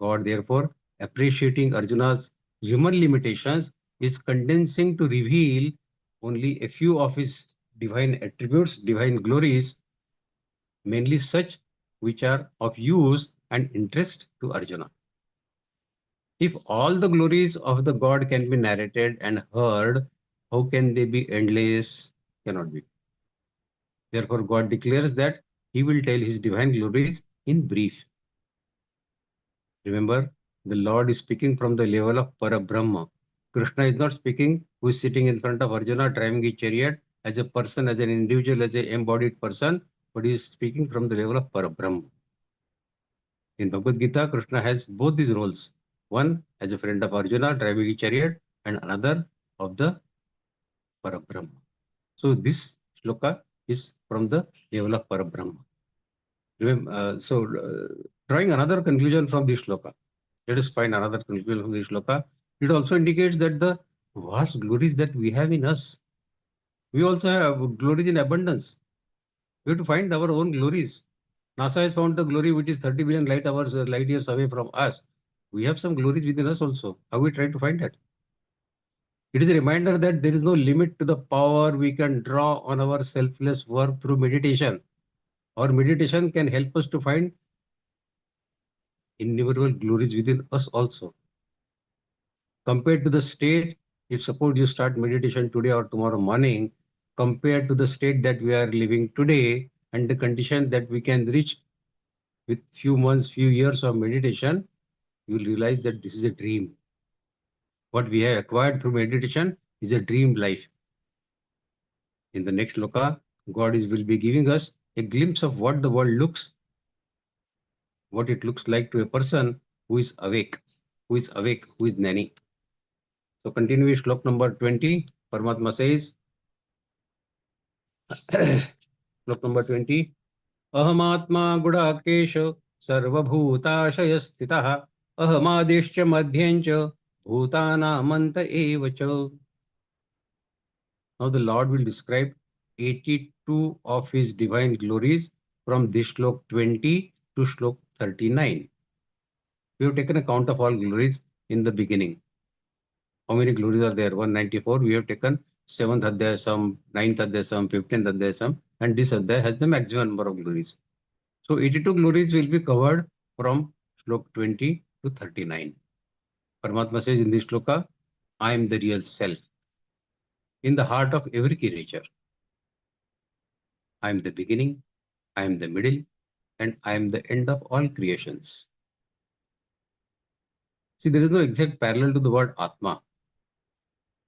God, therefore, appreciating Arjuna's human limitations, is condensing to reveal only a few of his divine attributes, divine glories, mainly such which are of use and interest to Arjuna. If all the glories of the God can be narrated and heard, how can they be endless? Cannot be. Therefore, God declares that he will tell his divine glories in brief. Remember, the Lord is speaking from the level of Parabrahma. Krishna is not speaking who is sitting in front of Arjuna driving a chariot as a person, as an individual, as an embodied person, but he is speaking from the level of Parabrahma. In Bhagavad Gita, Krishna has both these roles. One as a friend of Arjuna driving a chariot, and another of the Parabrahma. So this shloka is from the level of Parabrahma. Drawing another conclusion from this shloka, let us find another conclusion from this shloka. It also indicates that the vast glories that we have in us, we also have glories in abundance. We have to find our own glories. NASA has found the glory which is 30 billion light years away from us. We have some glories within us also. How we try to find that? It is a reminder that there is no limit to the power we can draw on our selfless work through meditation. Our meditation can help us to find innumerable glories within us also. Compared to the state, if suppose you start meditation today or tomorrow morning, compared to the state that we are living today and the condition that we can reach with few months, few years of meditation, you will realize that this is a dream. What we have acquired through meditation is a dream life. In the next sloka, God will be giving us a glimpse of what the world looks, what it looks like to a person who is awake, who is Jnani. So continue with slok number 20. Paramatma says, slok number 20. Ahamatma gudakesha sarvabhutashaya stitaha ahamadishya madhyancha bhutanamanta evacha. Now the Lord will describe 82 of his divine glories from this slok 20 to slok 39. We have taken account of all glories in the beginning. How many glories are there? 194. We have taken 7th adhyaya sum, 9th adhyaya sum, 15th adhyaya sum, and this adhyaya has the maximum number of glories. So 82 glories will be covered from slok 20 to 39. Paramatma says in this shloka, I am the real self in the heart of every creature. I am the beginning, I am the middle, and I am the end of all creations. See, there is no exact parallel to the word Atma.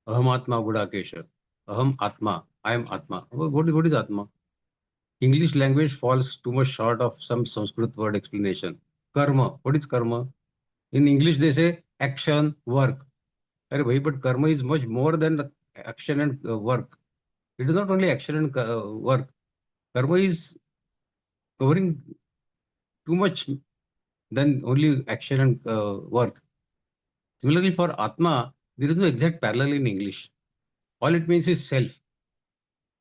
Aham Atma Gudakesha. Aham Atma. I am Atma. What is Atma? English language falls too much short of some Sanskrit word explanation. Karma. What is karma? In English, they say action, work. But karma is much more than action and work. It is not only action and work. Karma is covering too much than only action and work. Similarly, for Atma, there is no exact parallel in English. All it means is self.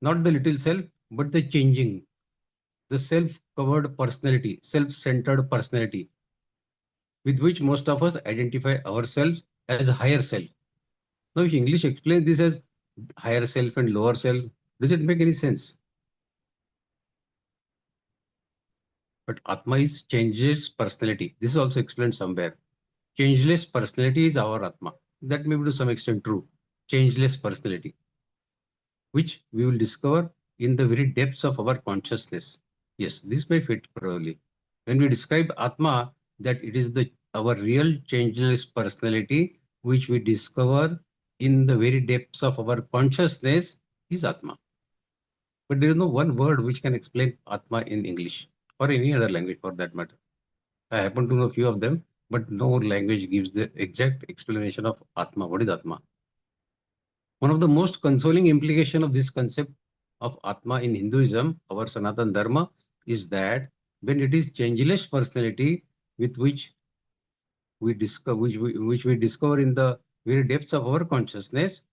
Not the little self, but the changing. The self-covered personality, self-centered personality, with which most of us identify ourselves as a higher self. Now, if English explains this as higher self and lower self, does it make any sense? But Atma is changeless personality. This is also explained somewhere. Changeless personality is our Atma. That may be to some extent true. Changeless personality, which we will discover in the very depths of our consciousness. Yes, this may fit probably. When we describe Atma, that it is our real changeless personality, which we discover in the very depths of our consciousness, is Atma. But there is no one word which can explain Atma in English or any other language for that matter. I happen to know a few of them, but no language gives the exact explanation of Atma. What is Atma? One of the most consoling implications of this concept of Atma in Hinduism, our Sanatan Dharma, is that when it is changeless personality with which we discover, which we discover in the very depths of our consciousness,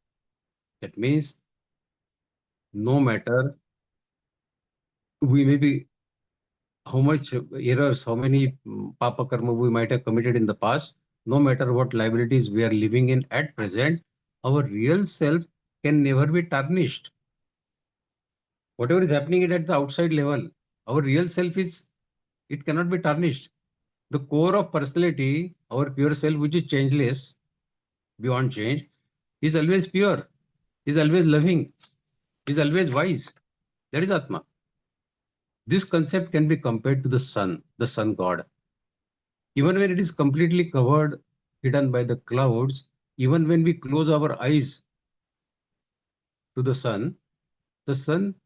that means no matter we may be how much errors, how many papa karma we might have committed in the past, no matter what liabilities we are living in at present, our real self can never be tarnished. Whatever is happening at the outside level, our real self it cannot be tarnished. The core of personality, our pure self, which is changeless, beyond change, is always pure, is always loving, is always wise. That is Atma. This concept can be compared to the sun god. Even when it is completely covered, hidden by the clouds, even when we close our eyes to the sun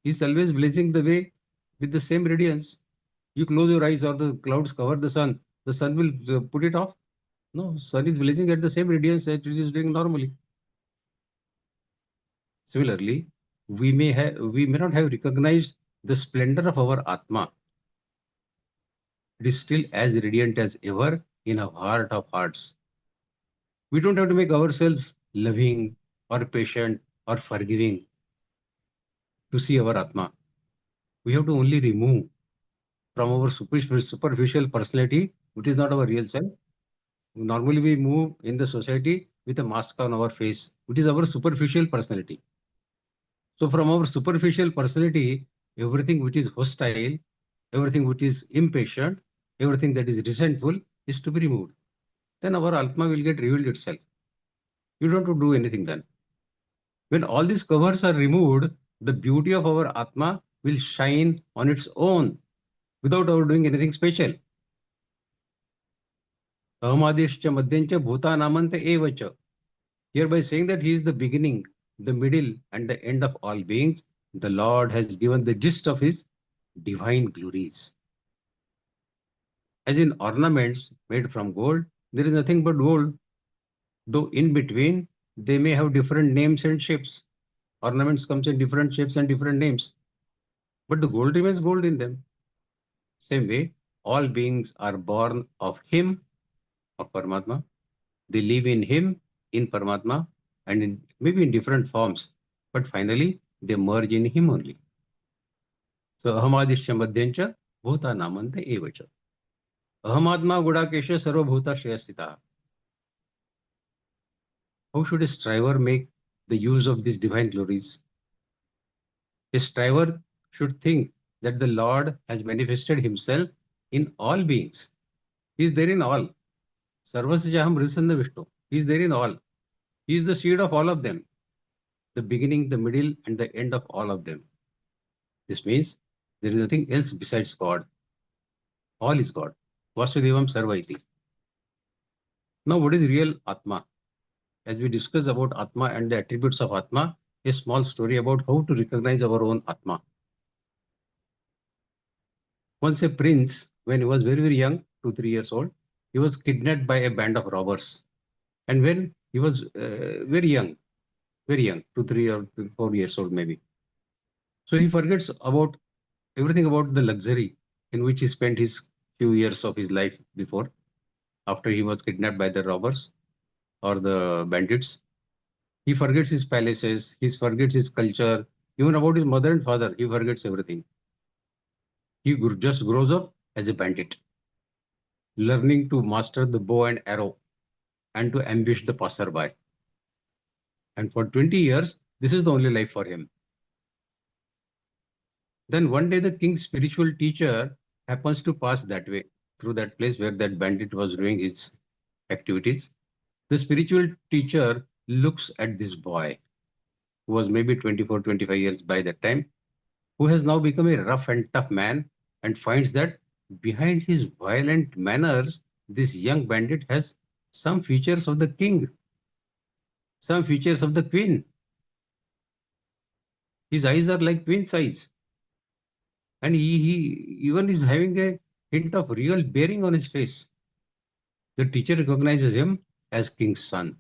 is always blazing the way with the same radiance. You close your eyes or the clouds cover the sun will put it off. No, sun is blazing at the same radiance that it is doing normally. Similarly, we may not have recognized the splendor of our Atma. It is still as radiant as ever in our heart of hearts. We don't have to make ourselves loving or patient or forgiving to see our Atma. We have to only remove from our superficial personality, which is not our real self. Normally, we move in the society with a mask on our face, which is our superficial personality. So from our superficial personality, everything which is hostile, everything which is impatient, everything that is resentful is to be removed. Then our Atma will get revealed itself. You don't have to do anything then. When all these covers are removed, the beauty of our Atma will shine on its own without our doing anything special. Ahamadishcha madhyancha bhutanamanta evacha. Hereby saying that he is the beginning, the middle, and the end of all beings, the Lord has given the gist of his divine glories. As in ornaments made from gold, there is nothing but gold, though in between they may have different names and shapes. Ornaments comes in different shapes and different names, but the gold remains gold in them. Same way, all beings are born of him, of Paramatma. They live in him, in Paramatma, and maybe in different forms, but finally they merge in him only. So ahamadishya madhyancha bhuta namanta evacha. Ahamatma gudakesha sarvabhuta shayasita. How should a striver make the use of these divine glories? A striver should think that the Lord has manifested himself in all beings. He is there in all. Sarvasya Hrisanna Vishnu. He is there in all. He is the seed of all of them, the beginning, the middle, and the end of all of them. This means there is nothing else besides God. All is God. Vasudevam Sarvaiti. Now, what is real Atma? As we discuss about Atma and the attributes of Atma, a small story about how to recognize our own Atma. Once a prince, when he was very, very young, 2, 3 years old, he was kidnapped by a band of robbers. And when he was very young, 2, 3 or 4 years old maybe. So he forgets about everything about the luxury in which he spent his few years of his life before, after he was kidnapped by the robbers or the bandits. He forgets his palaces, he forgets his culture, even about his mother and father, he forgets everything. He just grows up as a bandit, learning to master the bow and arrow and to ambush the passerby. And for 20 years, this is the only life for him. Then one day the king's spiritual teacher happens to pass that way, through that place where that bandit was doing his activities. The spiritual teacher looks at this boy, who was maybe 24, 25 years by that time, who has now become a rough and tough man, and finds that behind his violent manners, this young bandit has some features of the king, some features of the queen. His eyes are like queen's eyes. And he even is having a hint of real bearing on his face. The teacher recognizes him as king's son.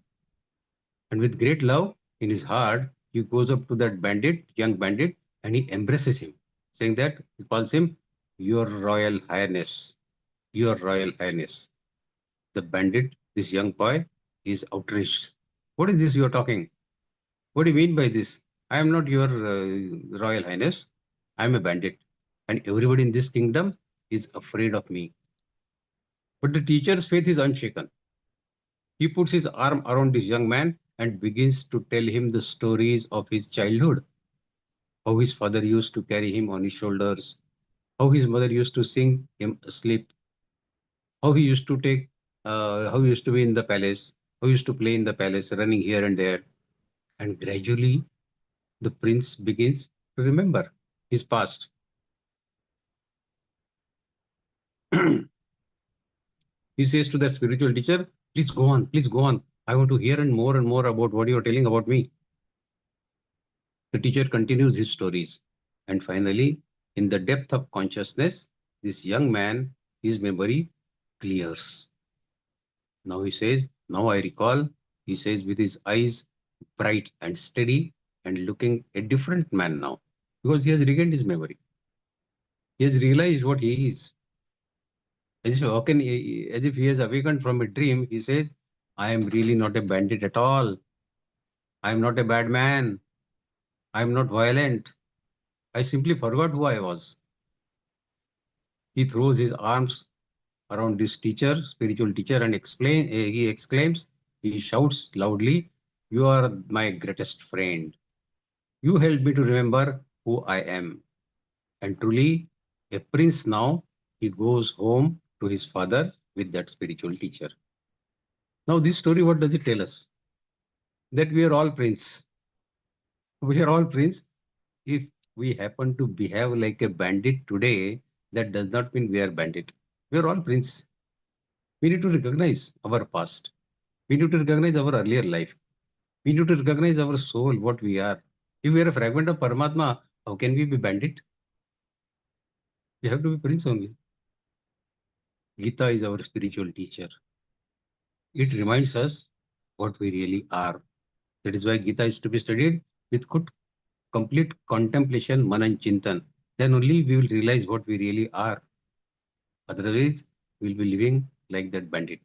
And with great love in his heart, he goes up to that bandit, young bandit, and he embraces him, saying that he calls him, Your Royal Highness, Your Royal Highness. The bandit, this young boy, is outraged. What is this you are talking? What do you mean by this? I am not your Royal Highness. I am a bandit. And everybody in this kingdom is afraid of me. But the teacher's faith is unshaken. He puts his arm around this young man and begins to tell him the stories of his childhood. How his father used to carry him on his shoulders, how his mother used to sing him asleep, how he used to how he used to be in the palace, how he used to play in the palace, running here and there. And gradually, the prince begins to remember his past. He says to that spiritual teacher, please go on, please go on. I want to hear and more about what you are telling about me. The teacher continues his stories. And finally, in the depth of consciousness, this young man, his memory clears. Now he says, now I recall, he says with his eyes bright and steady and looking a different man now, because he has regained his memory. He has realized what he is. As if he has awakened from a dream, he says, I am really not a bandit at all. I am not a bad man. I am not violent. I simply forgot who I was. He throws his arms around this teacher, spiritual teacher, and he exclaims, he shouts loudly, you are my greatest friend. You helped me to remember who I am. And truly, a prince now, he goes home to his father with that spiritual teacher. Now this story, what does it tell us? That we are all prince. We are all prince. If we happen to behave like a bandit today, that does not mean we are bandit. We are all prince. We need to recognize our past. We need to recognize our earlier life. We need to recognize our soul, what we are. If we are a fragment of Paramatma, how can we be bandit? We have to be prince only. Geeta is our spiritual teacher. It reminds us what we really are. That is why Geeta is to be studied with complete contemplation, manan, chintan. Then only we will realize what we really are. Otherwise, we will be living like that bandit.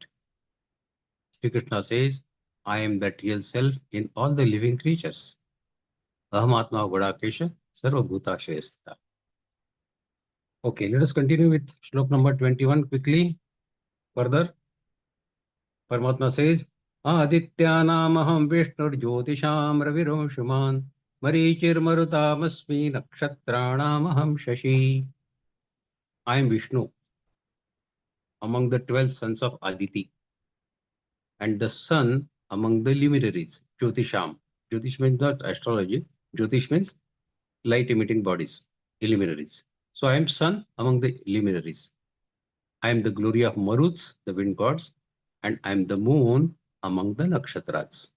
Shri Krishna says, I am that real self in all the living creatures. Aham Atma Godakesha Sarva Bhutashayastha. Okay, let us continue with slok number 21 quickly. Further, Paramatma says, Adityanamaham Vishnur Jyotisham Raviroshuman Marichir Marutamasmi Nakshatranamaham Shashi. I am Vishnu, among the 12 sons of Aditi, and the sun among the luminaries, Jyotisham. Jyotish means not astrology. Jyotish means light emitting bodies, luminaries. So I am sun among the luminaries. I am the glory of Maruts, the wind gods, and I am the moon among the nakshatras.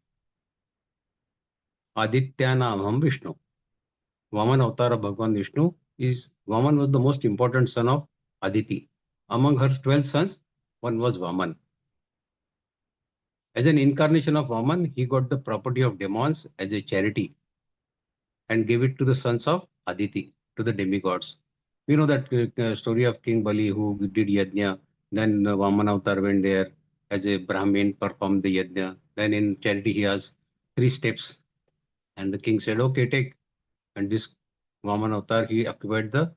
Adityanamaham Vishnu. Vaman avatar of Bhagavan Vishnu is, Vaman was the most important son of Aditi. Among her 12 sons, one was Vaman. As an incarnation of Vaman, he got the property of demons as a charity and gave it to the sons of Aditi, to the demigods. We know that story of King Bali who did yajna. Then Vaman Avatar went there as a Brahmin, performed the yajna. Then in charity he has 3 steps. And the king said, okay, take. And this Vaman Avatar, he occupied the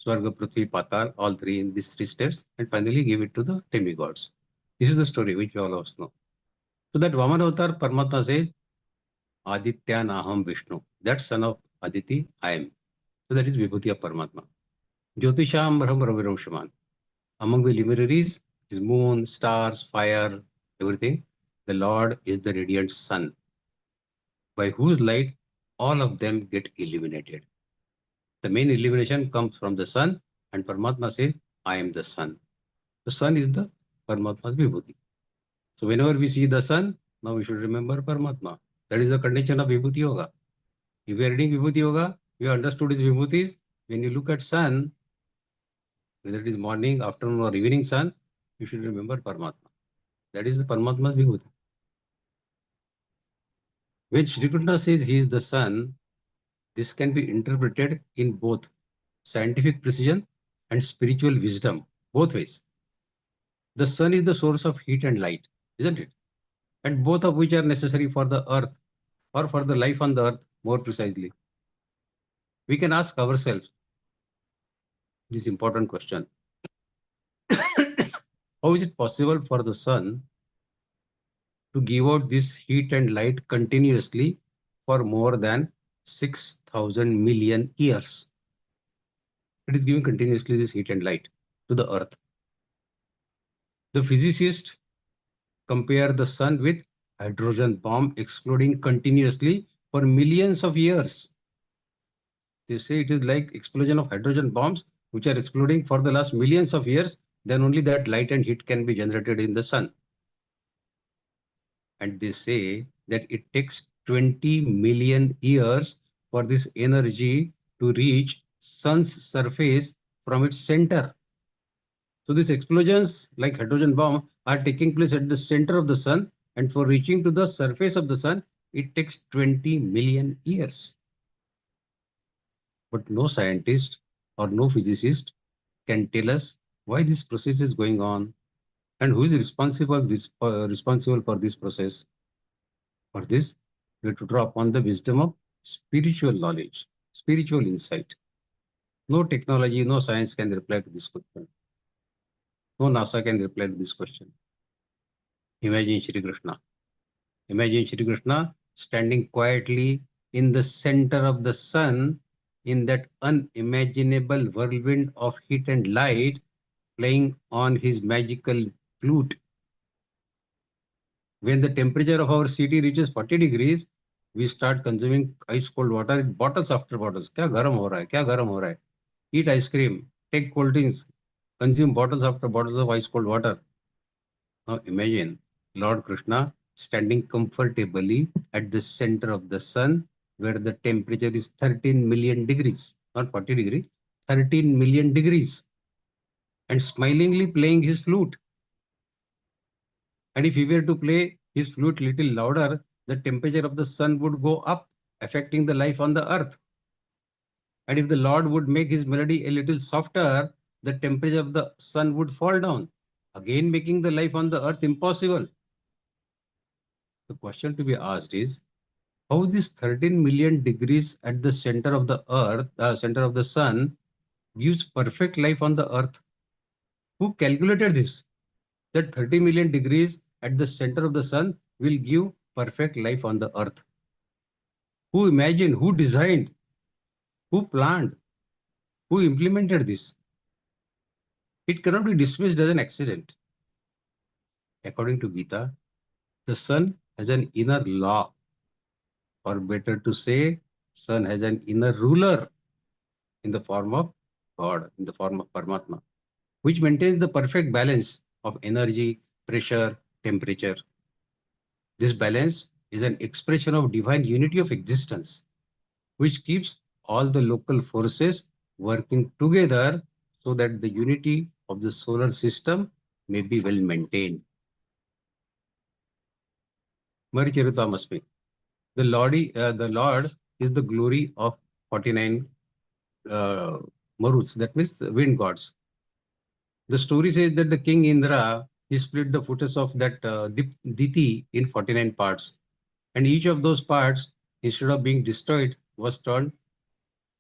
Swarga, Prithvi, Patal, all three in these 3 steps, and finally gave it to the demigods. This is the story which all of us know. So that Vaman Avatar, Paramatma says, Aditya Naham Vishnu. That son of Aditi, I am. So that is Vibhuti of Paramatma. Jyotisham Brahma Raviram Shaman. Among the luminaries is moon, stars, fire, everything. The Lord is the radiant sun, by whose light all of them get illuminated. The main illumination comes from the sun, and Paramatma says, I am the sun. The sun is the Paramatma's Vibhuti. So whenever we see the sun, now we should remember Paramatma. That is the condition of Vibhuti Yoga. If we are reading Vibhuti Yoga, we understood his Vibhutis. When you look at sun, whether it is morning, afternoon or evening sun, you should remember Paramatma. That is the Paramatma's Vibhuti. When Shri Krishna says he is the sun, this can be interpreted in both scientific precision and spiritual wisdom, both ways. The sun is the source of heat and light, isn't it? And both of which are necessary for the earth, or for the life on the earth, more precisely. We can ask ourselves this important question. How is it possible for the sun to give out this heat and light continuously for more than 6,000 million years? It is giving continuously this heat and light to the earth. The physicists compare the sun with hydrogen bomb exploding continuously for millions of years. They say it is like explosion of hydrogen bombs which are exploding for the last millions of years. Then only that light and heat can be generated in the sun. And they say that it takes 20 million years for this energy to reach sun's surface from its center. So these explosions like hydrogen bomb are taking place at the center of the sun, and for reaching to the surface of the sun, it takes 20 million years. But no scientist or no physicist can tell us why this process is going on and who is responsible for this process. For this, we have to draw upon the wisdom of spiritual knowledge, spiritual insight. No technology, no science can reply to this question. No NASA can reply to this question. Imagine Shri Krishna. Imagine Shri Krishna standing quietly in the center of the sun in that unimaginable whirlwind of heat and light, playing on his magical flute. When the temperature of our city reaches 40 degrees, we start consuming ice cold water in bottles after bottles. Kya garam ho raha hai? Kya garam ho raha hai? Eat ice cream, take cold drinks, consume bottles after bottles of ice cold water. Now imagine Lord Krishna standing comfortably at the center of the sun, where the temperature is 13 million degrees, not 40 degrees, 13 million degrees, and smilingly playing his flute. And if he were to play his flute little louder, the temperature of the sun would go up, affecting the life on the earth. And if the Lord would make his melody a little softer, the temperature of the sun would fall down, again making the life on the earth impossible. The question to be asked is, how this 13 million degrees at the center of the earth, center of the sun, gives perfect life on the earth? Who calculated this? That 30 million degrees at the center of the sun will give perfect life on the earth. Who imagined, who designed, who planned, who implemented this? It cannot be dismissed as an accident. According to Geeta, the sun has an inner law, or better to say, sun has an inner ruler in the form of God, in the form of Paramatma, which maintains the perfect balance of energy, pressure, temperature. This balance is an expression of divine unity of existence, which keeps all the local forces working together so that the unity of the solar system may be well maintained. Maricharitamashmi. The Lord is the glory of 49 Maruts, that means wind gods. The story says that the king Indra, he split the footage of that Diti in 49 parts. And each of those parts, instead of being destroyed, was turned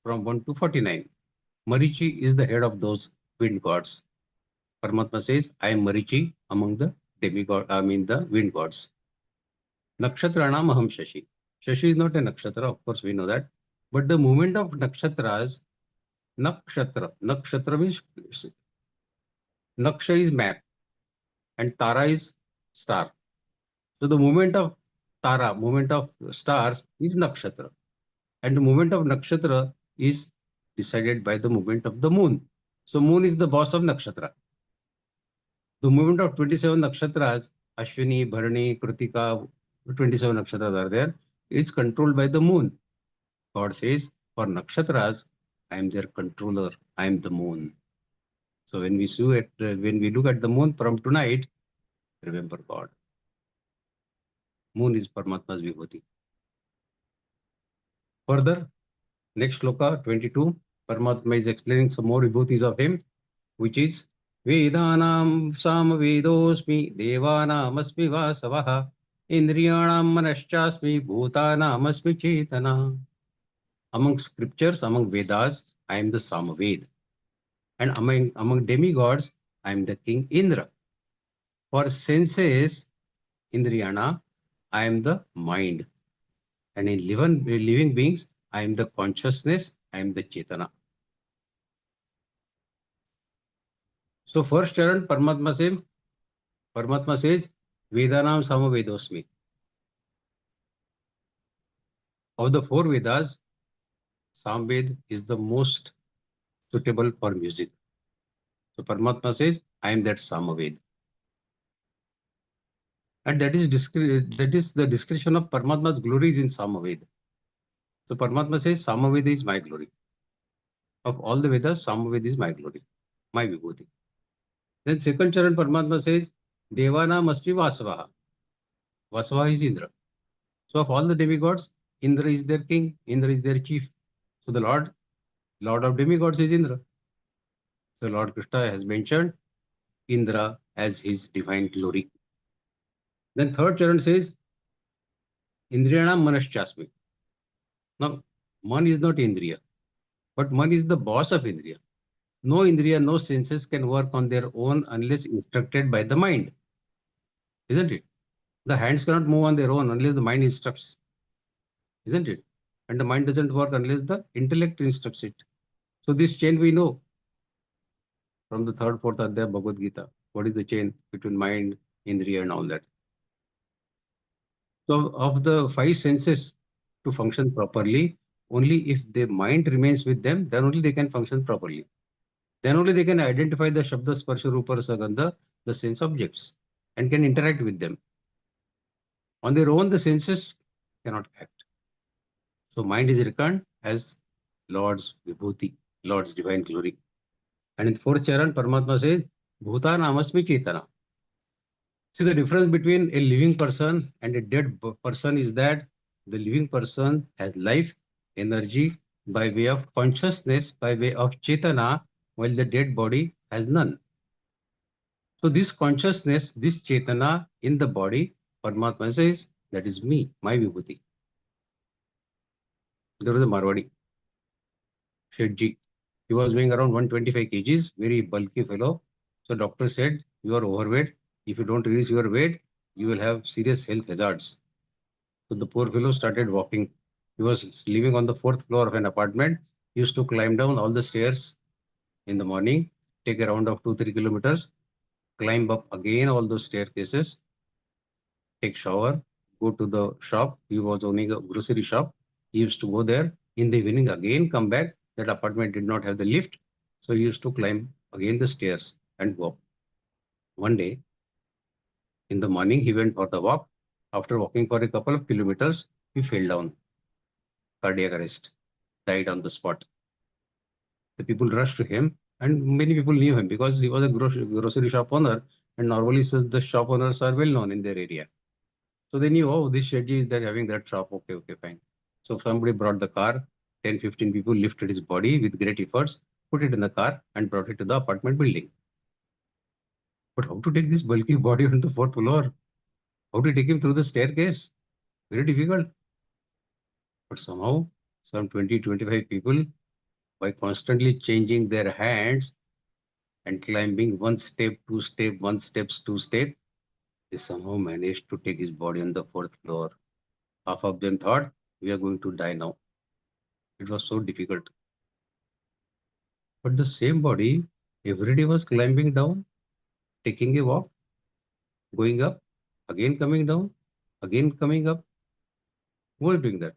from 1 to 49. Marichi is the head of those wind gods. Paramatma says, I am Marichi among the the wind gods. Nakshatranam aham Shashi. Shashi is not a nakshatra, of course we know that. But the movement of nakshatras, nakshatra means, naksha is map and tara is star. So the movement of tara, movement of stars is nakshatra. And the movement of nakshatra is decided by the movement of the moon. So moon is the boss of nakshatra. The movement of 27 nakshatras, Ashwini, Bharani, Kritika, 27 nakshatras are there, is controlled by the moon. God says, for nakshatras, I am their controller, I am the moon. So when we look at the moon from tonight, remember God. Moon is Paramatma's vibhuti. Further, next sloka 22, Paramatma is explaining some more vibhutis of him, which is Vedanam Samavedosmi Devanam Asmi Vasavaha Indriyanam Manaschasmi Bhutanam Asmi Chetana. Among scriptures, among Vedas, I am the Samaved. And among demigods, I am the king Indra. For senses, Indriyana, I am the mind. And in living beings, I am the consciousness, I am the Chetana. So first charan, Paramatma says, Vedanam Samavedosmi. Of the 4 Vedas, Samved is the most suitable for music. So Paramatma says, I am that Samaved. And that is the description of Paramatma's glories in Samaved. So Paramatma says, Samaved is my glory. Of all the Vedas, Samaved is my glory, my vibhuti. Then second charan, Paramatma says, Devana must be Vasavaha. Vasavaha is Indra. So of all the demigods, Indra is their king, Indra is their chief. So the Lord of demigods is Indra. So Lord Krishna has mentioned Indra as his divine glory. Then third charan says, Indriyanam Manaschasmi. Now, man is not Indriya, but man is the boss of Indriya. No Indriya, no senses can work on their own unless instructed by the mind. Isn't it? The hands cannot move on their own unless the mind instructs. Isn't it? And the mind doesn't work unless the intellect instructs it. So this chain we know from the 3rd, 4th Adhyaya Bhagavad-Gītā. What is the chain between mind, Indriya and all that? So of the 5 senses to function properly, only if the mind remains with them, then only they can function properly. Then only they can identify the Shabda, Sparsha, Rupa, Rasa, Gandha, the sense objects, and can interact with them. On their own, the senses cannot act. So mind is reckoned as Lord's vibhuti, Lord's divine glory. And in the 4th charan, Paramatma says, Bhuta namasmi chetana. See, the difference between a living person and a dead person is that the living person has life, energy by way of consciousness, by way of chetana, while the dead body has none. So this consciousness, this chetana in the body, Paramatma says, that is me, my vibhuti. There was a Marwadi, Shedji. He was weighing around 125 kgs, very bulky fellow. So doctor said, you are overweight. If you don't reduce your weight, you will have serious health hazards. So the poor fellow started walking. He was living on the 4th floor of an apartment. He used to climb down all the stairs in the morning, take a round of 2-3 kilometers, climb up again all those staircases, take shower, go to the shop. He was owning a grocery shop. He used to go there. In the evening again come back. That apartment did not have the lift. So he used to climb again the stairs and go up. One day, in the morning, he went for the walk. After walking for a couple of kilometers, he fell down. Cardiac arrest. Died on the spot. The people rushed to him. And many people knew him because he was a grocery shop owner, and normally the shop owners are well known in their area. So they knew, oh, this Shetty is there having that shop. Okay, fine. So somebody brought the car, 10, 15 people lifted his body with great efforts, put it in the car and brought it to the apartment building. But how to take this bulky body on the fourth floor? How to take him through the staircase? Very difficult. But somehow, some 20, 25 people, by constantly changing their hands and climbing one step, two step, one steps, two step, they somehow managed to take his body on the fourth floor. Half of them thought, we are going to die now. It was so difficult. But the same body, every day was climbing down, taking a walk, going up, again coming down, again coming up. Who is doing that?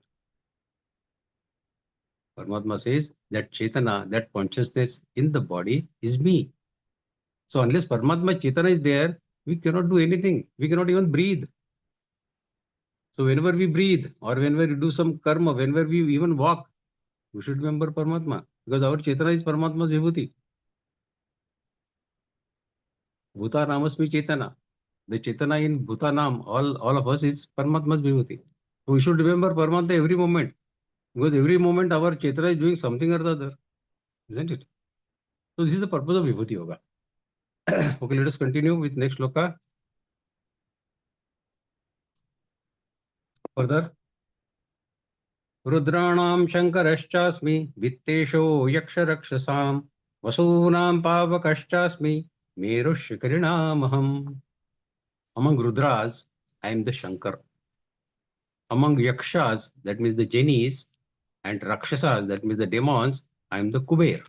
Paramatma says that Chetana, that consciousness in the body is me. So unless Paramatma Chetana is there, we cannot do anything. We cannot even breathe. So whenever we breathe or whenever we do some karma, whenever we even walk, we should remember Paramatma because our Chetana is Paramatma's Vibhuti. Bhuta Namasmi Chetana. The Chetana in Bhuta Nam, all of us is Paramatma's Vibhuti. So we should remember Paramatma every moment because every moment our Chetana is doing something or the other. Isn't it? So this is the purpose of Vibhuti Yoga. Okay, let us continue with next sloka. Further. Rudranam Shankarashchasmi Vittesho Yaksharakshasam Vasunam Pavakashchasmi Merushikarinamaham. Among Rudras, I am the Shankar. Among Yakshas, that means the genies, and Rakshasas, that means the demons, I am the Kuber.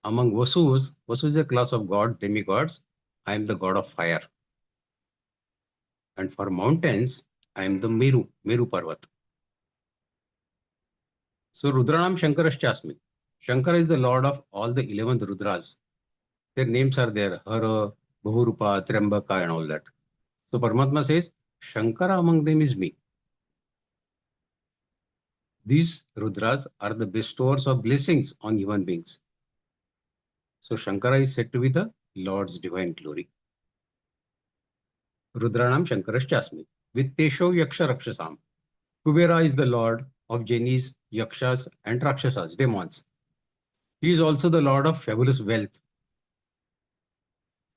Among Vasus, Vasu is a class of god, demigods, I am the god of fire. And for mountains, I am the Meru Parvat. So Rudranam Shankarashchasmi. Shankara is the lord of all the 11 Rudras. Their names are there, Hara, Bahurupa, Trambaka and all that. So Paramatma says, Shankara among them is me. These Rudras are the bestowers of blessings on human beings. So Shankara is said to be the Lord's divine glory. Rudranam Shankarashchasmi. Vittesho Yaksha Rakshasam. Kubera is the lord of genies, yakshas and rakshasas, demons. He is also the lord of fabulous wealth.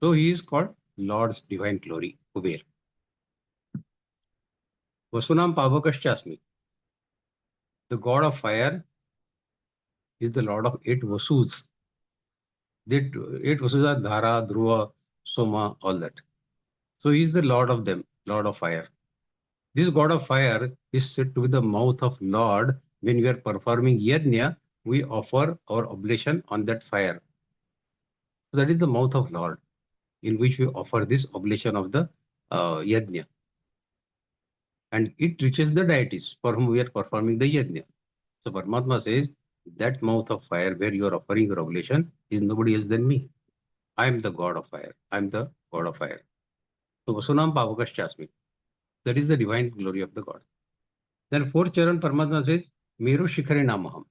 So he is called Lord's divine glory, Kuber. Vasunam Pavakaschasmi. The god of fire is the lord of 8 Vasus. The 8 Vasus are Dhara, Dhruva, Soma, all that. So he is the lord of them, lord of fire. This god of fire is said to be the mouth of Lord. When we are performing yajna, we offer our oblation on that fire. So that is the mouth of Lord, in which we offer this oblation of the yajna. And it reaches the deities for whom we are performing the yajna. So Paramatma says, that mouth of fire where you are offering your oblation is nobody else than me. I am the god of fire. I am the god of fire. So Vasunam Pavakaschasmi. That is the divine glory of the god. Then 4th charan, Paramatma says, Meru Shikhare Namaham.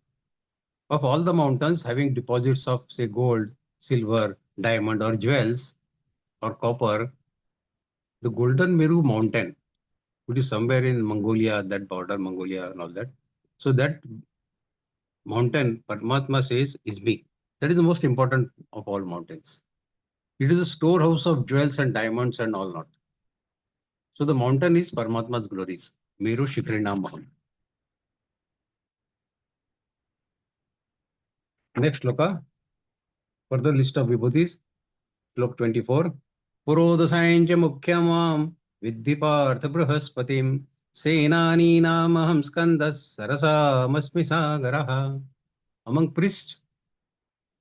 Of all the mountains having deposits of, say, gold, silver, diamond or jewels or copper, the golden Meru mountain, which is somewhere in Mongolia, that border, Mongolia and all that. So that mountain, Paramatma says, is me. That is the most important of all mountains. It is a storehouse of jewels and diamonds and all not. So the mountain is Paramatma's glories. Meru Shikrinam Maham. Next sloka. Further list of vibhutis. Slok 24. Purodasayancha mukhyamam Vidhi Partha Brahaspatim Senani Namaham Skandas Sarasa Masmi Sagaraha. Among priests,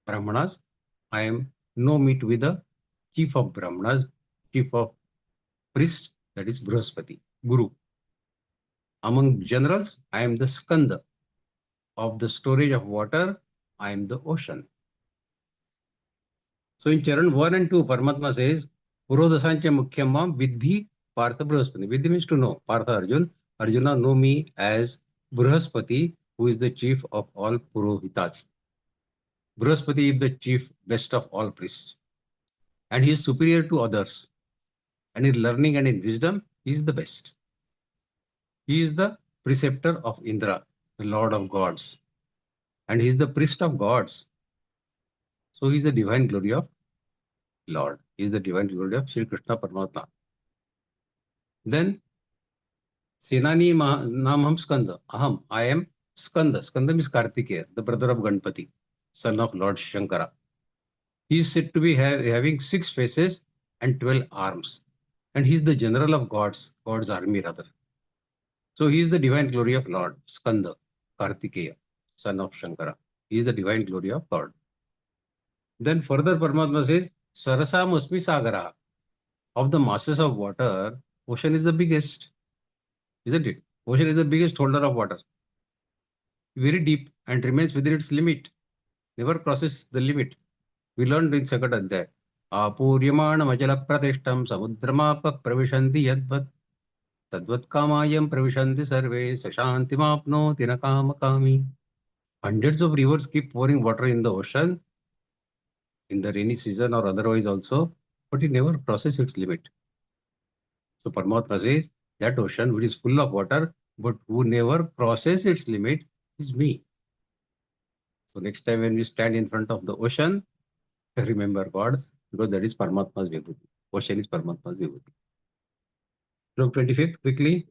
Brahmanas, I am no meet with the chief of Brahmanas, chief of priests, that is Brahaspati, Guru. Among generals, I am the Skanda. Of the storage of water, I am the ocean. So in Charan 1 and 2, Paramatma says, Purodasancha Mukhyamam Vidhi Partha Brahaspati. Vidhi means to know. Partha Arjun. Arjuna know me as Brahaspati, who is the chief of all Purohitas. Brihaspati is the chief, best of all priests. And he is superior to others. And in learning and in wisdom, he is the best. He is the preceptor of Indra, the lord of gods. And he is the priest of gods. So he is the divine glory of Lord. He is the divine glory of Shri Krishna Paramatma. Then, Senani Namham Skanda. Aham, I am Skanda. Skanda means Kartikeya, the brother of Ganpati, son of Lord Shankara. He is said to be having 6 faces and 12 arms. And he is the general of gods, God's army rather. So he is the divine glory of Lord, Skanda, Kartikeya, son of Shankara. He is the divine glory of God. Then further Paramatma says, Sarasam Asmi Sagara. Of the masses of water, ocean is the biggest. Isn't it? Ocean is the biggest holder of water. Very deep and remains within its limit. Never crosses the limit. We learned in second adhyay. Apuryamana majala pratishtam samudramapa pravishanti yadvat tadvat kamayam pravishanti sarve sashanti mapno tinakama kami. Hundreds of rivers keep pouring water in the ocean in the rainy season or otherwise also, but it never crosses its limit. So Paramatma says that ocean which is full of water, but who never crosses its limit is me. So next time when we stand in front of the ocean, remember God, because that is Paramatma's Vibhuti. Ocean is Paramatma's Vibhuti. Sloka 25th, quickly.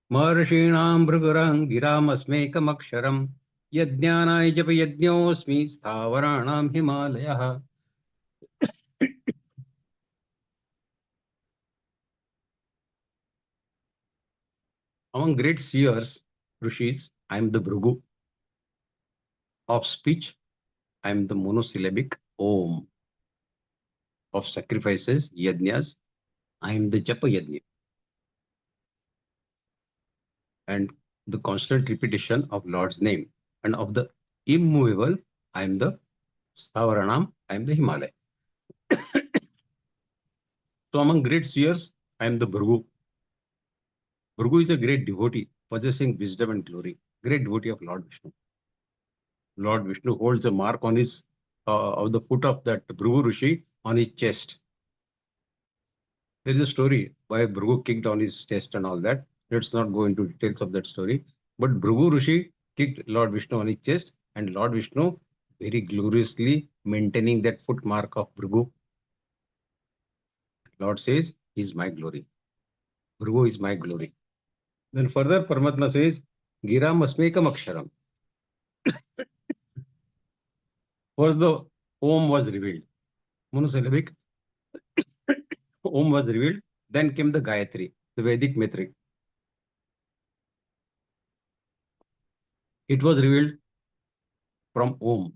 Maharshinam Bhrigarang Giram Asmekam Aksharam Yajnanai Japa Yajñosmi Stavaranam Himalaya. Among great seers, Rishis, I am the Bhrigu. Of speech, I am the monosyllabic Om. Of sacrifices, Yajñas, I am the Japa Yajña. And the constant repetition of Lord's name. And of the immovable, I am the Stavaranam, I am the Himalaya. So among great seers, I am the Bhrigu. Bhrigu is a great devotee, possessing wisdom and glory. Great devotee of Lord Vishnu. Lord Vishnu holds a mark on his, of the foot of that Bhrigu Rishi on his chest. There is a story why Bhrigu kicked on his chest and all that. Let's not go into details of that story. But Bhrigu Rishi kicked Lord Vishnu on his chest, and Lord Vishnu very gloriously maintaining that footmark of Bhrigu. Lord says, he is my glory. Bhrigu is my glory. Then further Paramatma says, Giram Asmekam Aksharam. First the Om was revealed. Monosyllabic Om was revealed. Then came the Gayatri, the Vedic metric. It was revealed from Om,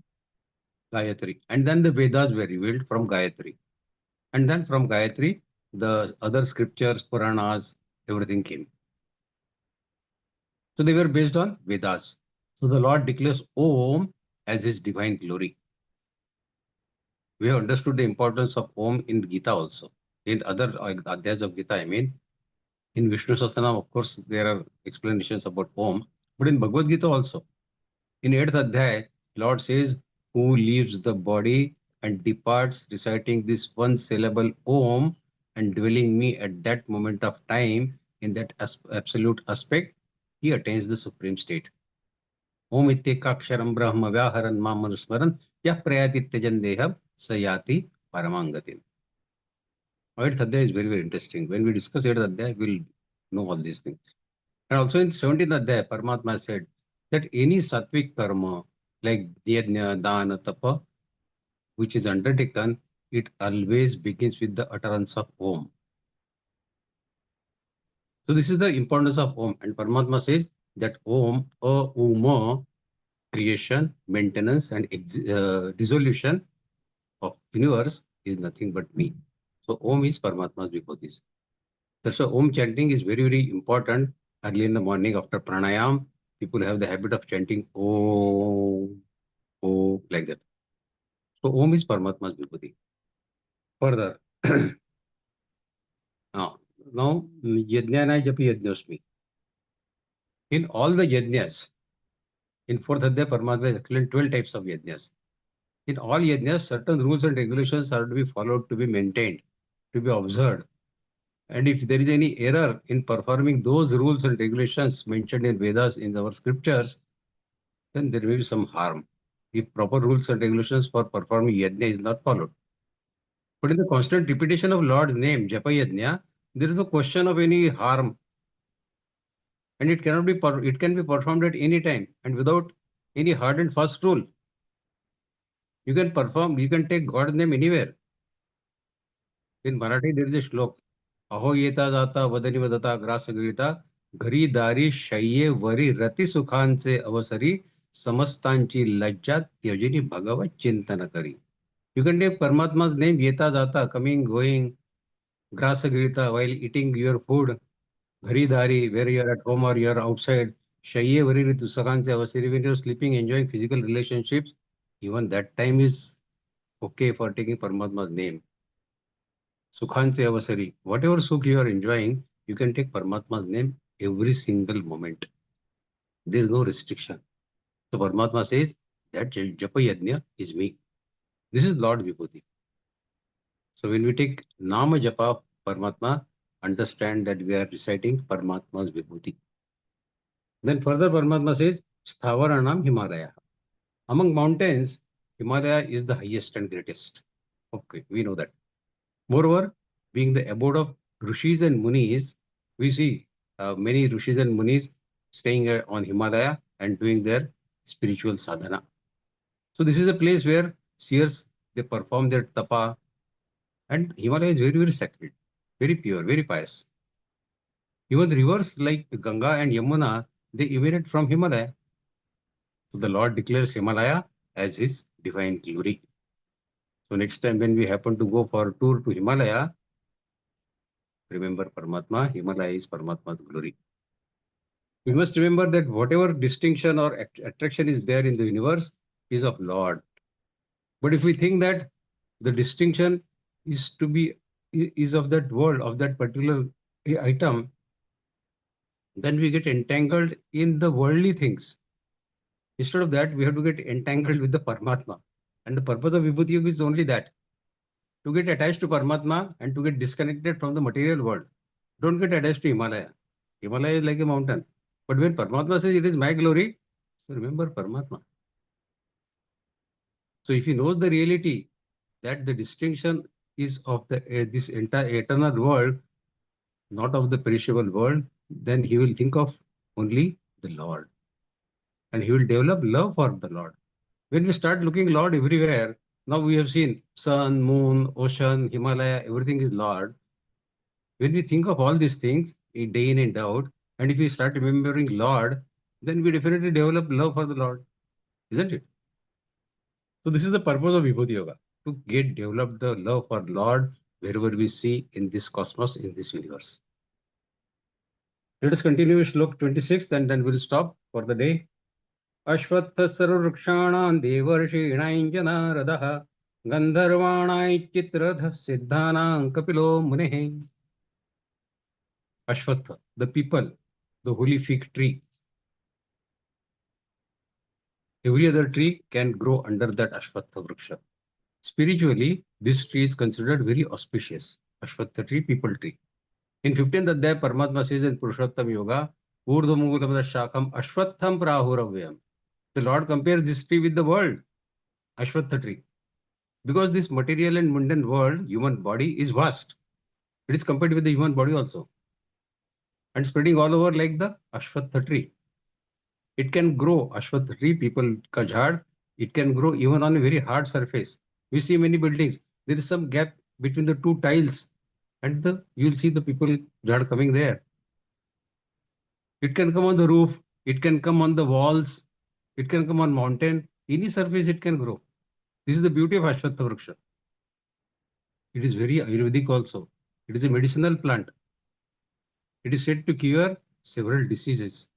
Gayatri. And then the Vedas were revealed from Gayatri. And then from Gayatri, the other scriptures, Puranas, everything came. So they were based on Vedas. So the Lord declares Om as his divine glory. We have understood the importance of Om in Geeta also. In other adhyas of Geeta, I mean, in Vishnu Sahasranam, of course, there are explanations about Om, but in Bhagavad Gita also. In 8th Adhyay, Lord says, who leaves the body and departs reciting this one syllable Om and dwelling me at that moment of time in that absolute aspect, he attains the supreme state. Om ityekaksharam brahma vyaharan mamanusmaran yah prayati tyajan deham sayati paramangatin. 8th Adhyay is very, very interesting. When we discuss 8th Adhyay, we will know all these things. And also in 17th Adhyay, Paramatma said that any sattvic karma like Yajna, Dana, Tapa, which is undertaken, it always begins with the utterance of Om. So this is the importance of Om. And Paramatma says that Om, Uma, creation, maintenance, and dissolution of universe is nothing but me. So Om is Paramatma's Vibhutis. That's why Om chanting is very, very important. Early in the morning after pranayam, people have the habit of chanting Om, Om, like that. So Om is Paramatma's Vibhuti. Further, now Yajnana Japi Yajñosmi. In all the Yajñas, in 4th Adhyaya, Paramatma has explained 12 types of Yajñas. In all yajnas, certain rules and regulations are to be followed, to be maintained, to be observed. And if there is any error in performing those rules and regulations mentioned in Vedas, in our scriptures, then there may be some harm if proper rules and regulations for performing yajna is not followed. But in the constant repetition of Lord's name, Japa Yajna, there is no question of any harm. And it cannot be it can be performed at any time and without any hard and fast rule. You can take God's name anywhere. In Marathi, there is a shlok. Aho yeta jata vadani vadata grasa grita घरी दारी शय्ये वरी रति सुखांचे अवसरी समस्तांची लज्जा त्यजनी भगवत चिंतन करी. You can take Paramatma's name yeta jata, coming, going, grasa grita, while eating your food, घरी दारी, where you are at home or you are outside, शय्ये वरी रति सुखांचे अवसरी, when you are sleeping, enjoying physical relationships, even that time is okay for taking Paramatma's name. Sukhanse avasari, whatever sukh you are enjoying, you can take Paramatma's name every single moment. There is no restriction. So Paramatma says that Japa Yajna is me. This is Lord Vibhuti. So when we take Nama Japa Paramatma, understand that we are reciting Paramatma's Vibhuti. Then further Paramatma says, Sthavaranam Himalaya. Among mountains, Himalaya is the highest and greatest. Okay, we know that. Moreover, being the abode of Rishis and Munis, we see many Rishis and Munis staying on Himalaya and doing their spiritual sadhana. So this is a place where seers, they perform their tapa, and Himalaya is very, very sacred, very pure, very pious. Even the rivers like Ganga and Yamuna, they emanate from Himalaya. So the Lord declares Himalaya as his divine glory. So next time when we happen to go for a tour to Himalaya, remember Paramatma, Himalaya is Paramatma's glory. We must remember that whatever distinction or attraction is there in the universe is of Lord. But if we think that the distinction is of that world, of that particular item, then we get entangled in the worldly things. Instead of that, we have to get entangled with the Paramatma. And the purpose of Vibhuti Yoga is only that, to get attached to Paramatma and to get disconnected from the material world. Don't get attached to Himalaya. Himalaya is like a mountain. But when Paramatma says it is my glory, remember Paramatma. So if he knows the reality that the distinction is of the this entire eternal world, not of the perishable world, then he will think of only the Lord. And he will develop love for the Lord. When we start looking Lord everywhere, now we have seen sun, moon, ocean, Himalaya, everything is Lord. When we think of all these things, day in and out, and if we start remembering Lord, then we definitely develop love for the Lord, isn't it? So this is the purpose of Vibhuti Yoga, to develop the love for Lord wherever we see in this cosmos, in this universe. Let us continue with Shlok 26 and then we'll stop for the day. Ashvatha sarvrkshanam devarshinaim janaradah gandharvanai chitradha siddhanam kapilo munehe. Ashvatha, the people, the holy fig tree. Every other tree can grow under that Ashvatha vriksha. Spiritually, this tree is considered very auspicious. Ashvatha tree, people tree. In 15th Adhyay, Paramatma says in Purushottam Yoga, Urdhvamulam Shakam Ashvatham Prahuravyam. The Lord compares this tree with the world, Ashvatha tree. Because this material and mundane world, human body, is vast. It is compared with the human body also. And spreading all over like the Ashvatha tree. It can grow, Ashvatha tree, people ka jhad, it can grow even on a very hard surface. We see many buildings, there is some gap between the two tiles and you will see the people jhad coming there. It can come on the roof, it can come on the walls, it can come on mountain, any surface it can grow. This is the beauty of Ashvatha Vriksha. It is very Ayurvedic also. It is a medicinal plant. It is said to cure several diseases.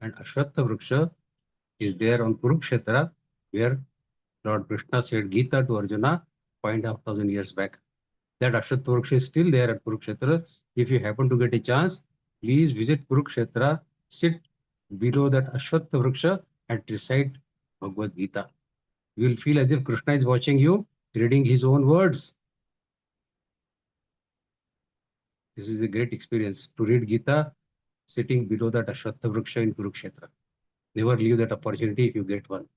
And Ashvatha Vriksha is there on Kurukshetra, where Lord Krishna said Geeta to Arjuna 5,500 years back. That Ashvatha Vriksha is still there at Kurukshetra. If you happen to get a chance, please visit Kurukshetra, sit below that Ashvatha Vriksha and recite Bhagavad Gita. You will feel as if Krishna is watching you, reading his own words. This is a great experience to read Geeta sitting below that Ashwatha Vriksha in Kurukshetra. Never leave that opportunity if you get one.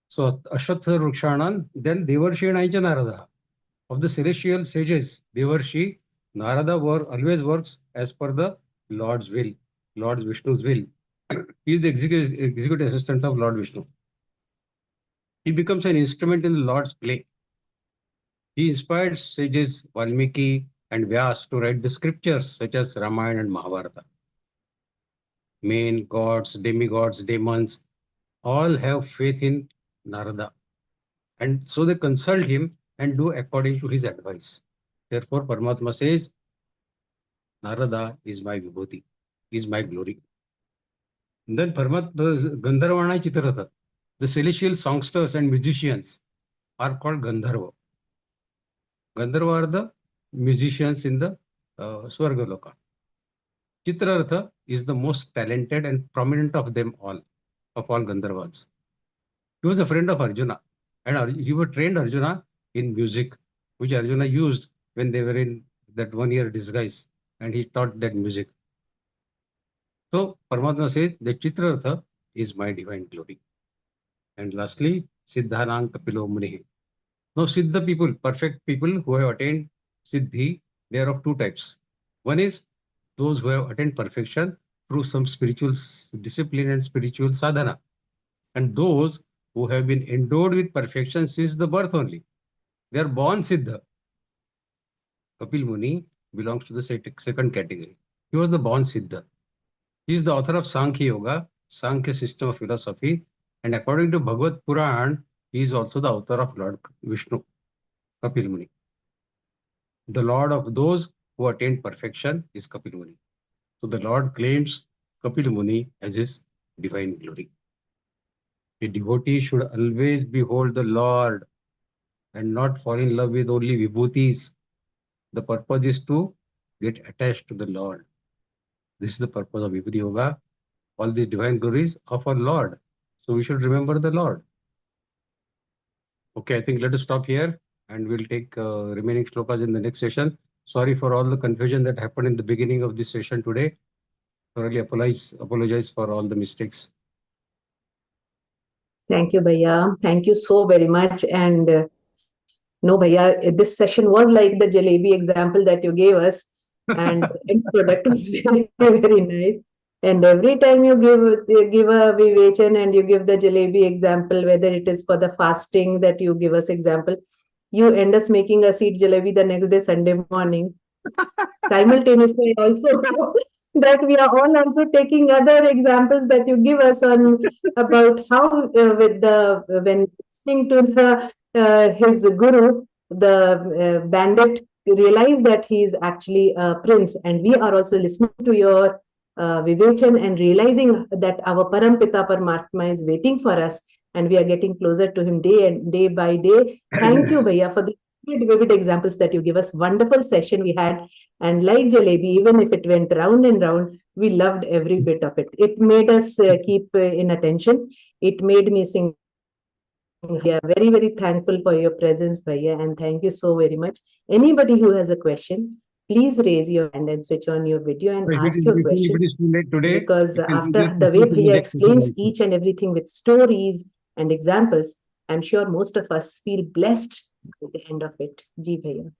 So Ashwatha Vrikshanan, then Devarshi and Aija Narada. Of the celestial sages, Devarshi, Narada always works as per the Lord's will, Lord Vishnu's will. He is the executive assistant of Lord Vishnu. He becomes an instrument in the Lord's play. He inspired sages Valmiki and Vyas to write the scriptures such as Ramayana and Mahabharata. Men, gods, demigods, demons, all have faith in Narada. And so they consult him and do according to his advice. Therefore, Paramatma says, Narada is my vibhuti, is my glory. And then the Gandharvana Chitarata, the celestial songsters and musicians are called Gandharva. Gandharva are the musicians in the Swarga Loka. Chitrartha is the most talented and prominent of them all, of all Gandharvas. He was a friend of Arjuna, and he was trained Arjuna in music, which Arjuna used when they were in that 1 year disguise, and he taught that music. So Paramatma says that Chitrartha is my divine glory. And lastly, Siddhanang Kapilo Munihi. Now, Siddha people, perfect people who have attained Siddhi, they are of two types. One is those who have attained perfection through some spiritual discipline and spiritual sadhana. And those who have been endowed with perfection since the birth only. They are born Siddha. Kapil Muni belongs to the second category. He was the born Siddha. He is the author of Sankhya Yoga, Sankhya system of philosophy, and according to Bhagavad Puran, he is also the author of Lord Vishnu, Kapil Muni. The Lord of those who attained perfection is Kapil Muni. So the Lord claims Kapil Muni as his divine glory. A devotee should always behold the Lord and not fall in love with only vibhutis. The purpose is to get attached to the Lord. This is the purpose of Vibhuti Yoga. All these divine glories of our Lord. So we should remember the Lord. Okay, I think let us stop here and we'll take remaining slokas in the next session. Sorry for all the confusion that happened in the beginning of this session today. Thoroughly apologize for all the mistakes. Thank you, Bhaiya. Thank you so very much. And no, Bhaiya, this session was like the jalebi example that you gave us. And the end product was very, very nice. And every time you give a vivechan and you give the jalebi example, whether it is for the fasting that you give us example, you end us making us eat jalebi the next day, Sunday morning. Simultaneously, also that we are all also taking other examples that you give us on about how when listening to his guru, the bandit realized that he is actually a prince, and we are also listening to your vivechan and realizing that our Parampita Paramatma is waiting for us, and we are getting closer to him day by day. Thank you, Bhaiya, for the vivid examples that you give us. Wonderful session we had, and like jalebi, even if it went round and round, we loved every bit of it. It made us keep in attention. It made me sing. We are very, very thankful for your presence, Bhaiya, and thank you so very much. Anybody who has a question, please raise your hand and switch on your video and ask your questions. Because after the way Bhaiya explains each and everything with stories and examples, I'm sure most of us feel blessed at the end of it. Ji Bhaiya.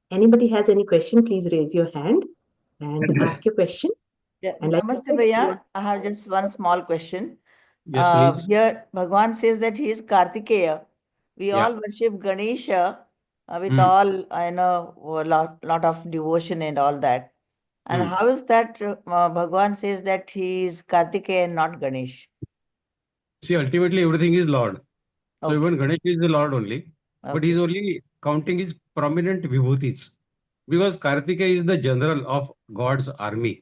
Anybody has any question, please raise your hand and ask your question. Yeah. And like Namaste, I said, Bhaiya. I have just one small question. Yes, please. Here, Bhagwan says that he is Kartikeya. We Yeah. all worship Ganesha with Hmm. all, I know, a lot of devotion and all that. And how is that Bhagwan says that he is Kartikeya and not Ganesh? See, ultimately everything is Lord. So Okay. even Ganesh is the Lord only. But Okay. he's only counting his prominent vibhutis. Because Kartikeya is the general of God's army.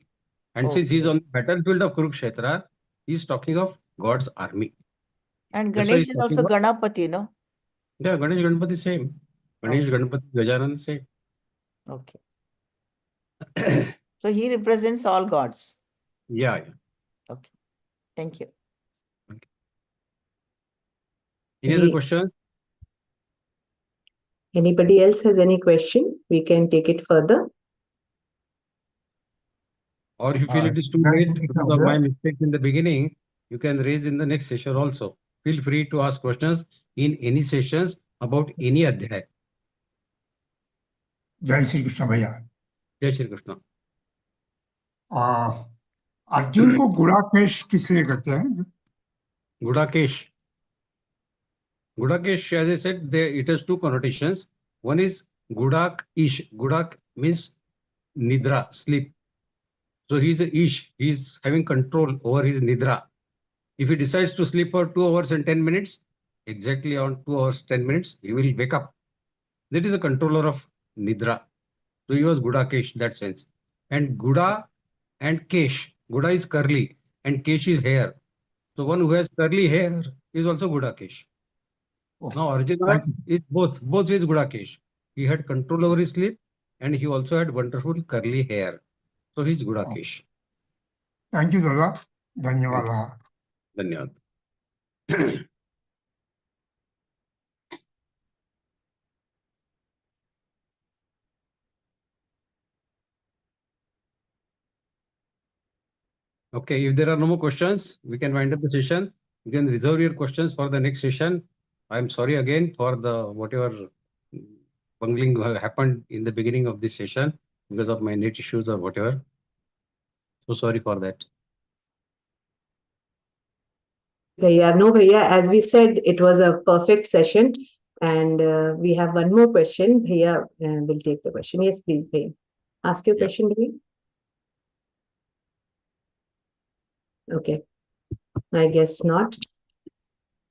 And since he's Okay. on the battlefield of Kurukshetra, he's talking of God's army. And That's why Ganesh he's is talking also about, Ganapati, no? yeah, Ganesh Ganpati same. Ganesh Ganpati Gajanan same. Okay. So he represents all gods. Yeah, yeah. Okay. Thank you. Any other Ji. question? Anybody else has any question? We can take it further. Or if you feel it is too late because of my mistake in the beginning, you can raise in the next session also. Feel free to ask questions in any sessions about any adhyay. जय श्री कृष्ण भैया। Jai Shri Krishna. Arjun को गुड़ाकेश किस लिए कहते हैं? Gudakesh. Gudakesh, as I said, it has two connotations. One is Gudak Ish. Gudak means Nidra, sleep. So he is a Ish. He is having control over his Nidra. If he decides to sleep for 2 hours and 10 minutes, exactly on 2 hours 10 minutes, he will wake up. That is a controller of Nidra. So he was Gudakesh, that sense. And Guda and Kesh. Guda is curly and Kesh is hair. So one who has curly hair is also Gudakesh. Now Arjuna is both is Gudakesh. He had control over his sleep and he also had wonderful curly hair. So he is Gudakesh. Thank you दादा, धन्यवाद। धन्यवाद. Okay, if there are no more questions, we can wind up the session. You can reserve your questions for the next session. I'm sorry again for the whatever bungling happened in the beginning of this session because of my net issues or whatever. So sorry for that. Bhaiya, no Bhaiya, as we said, it was a perfect session. And we have one more question. Bhaiya will take the question. Yes, please, Bhaiya. Ask your question, Bhaiya. Okay. I guess not.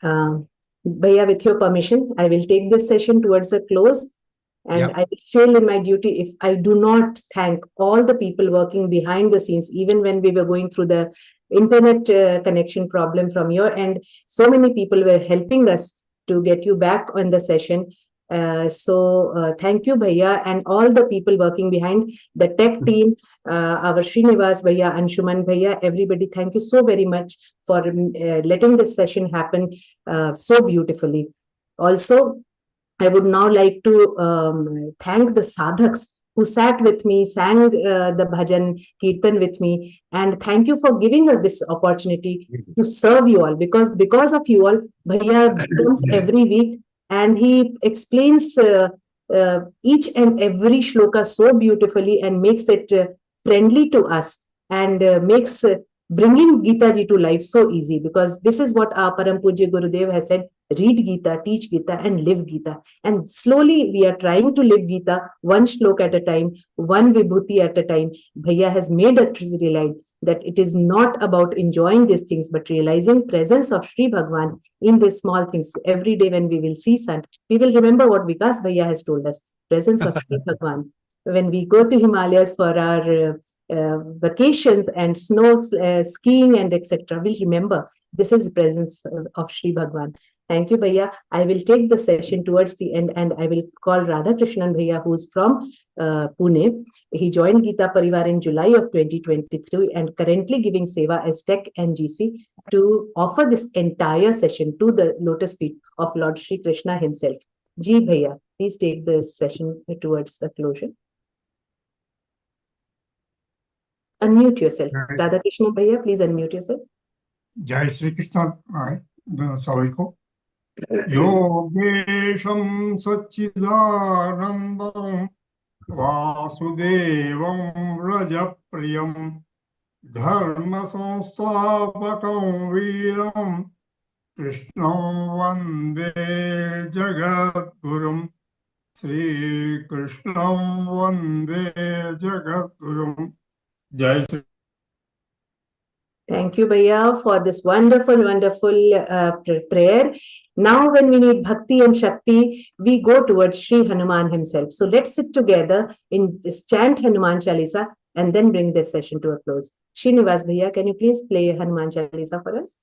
Bhaiya, with your permission, I will take this session towards a close. And I will feel in my duty if I do not thank all the people working behind the scenes, even when we were going through the internet connection problem from your end. So many people were helping us to get you back on the session. So thank you, Bhaiya, and all the people working behind the tech team, our Srinivas Bhaiya, Anshuman Bhaiya, everybody, thank you so very much for letting this session happen so beautifully. Also, I would now like to thank the sadhaks who sat with me, sang the bhajan, kirtan with me, and thank you for giving us this opportunity to serve you all, because of you all, Bhaiya comes every week and he explains each and every shloka so beautifully and makes it friendly to us and makes bringing Geeta ji to life so easy, because this is what our Param Pujya Gurudev has said: read Geeta, teach Geeta, and live Geeta. And slowly we are trying to live Geeta, one shlok at a time, one vibhuti at a time. Bhaiya has made us realize that it is not about enjoying these things, but realizing presence of Shri Bhagwan in these small things. Every day when we will see sun, we will remember what Vikas Bhaiya has told us, presence of Shri Bhagwan. When we go to Himalayas for our vacations and snow skiing and etc., we'll remember this is the presence of Shri Bhagwan. Thank you, Bhaiya. I will take the session towards the end and I will call Radhakrishnan Bhaiya, who's from Pune. He joined Geeta Pariwar in July of 2023 and currently giving seva as Tech and GC to offer this entire session to the lotus feet of Lord Shri Krishna himself. Ji Bhaiya, please take this session towards the closure. Unmute yourself. Radhakrishnan Bhaiya, please unmute yourself. जय श्री कृष्ण सभी को। योगेशं सच्चिदानन्दं वासुदेवं व्रजप्रियं धर्मसंस्थापकं वीरं कृष्णं वन्दे जगद्गुरुं श्रीकृष्णं वन्दे जगद्गुरुं। जय Shri. Thank you, Bhaiya, for this wonderful prayer. Now, when we need Bhakti and Shakti, we go towards Sri Hanuman himself. So let's sit together in this chant Hanuman Chalisa and then bring this session to a close. Srinivas Bhaiya, can you please play Hanuman Chalisa for us?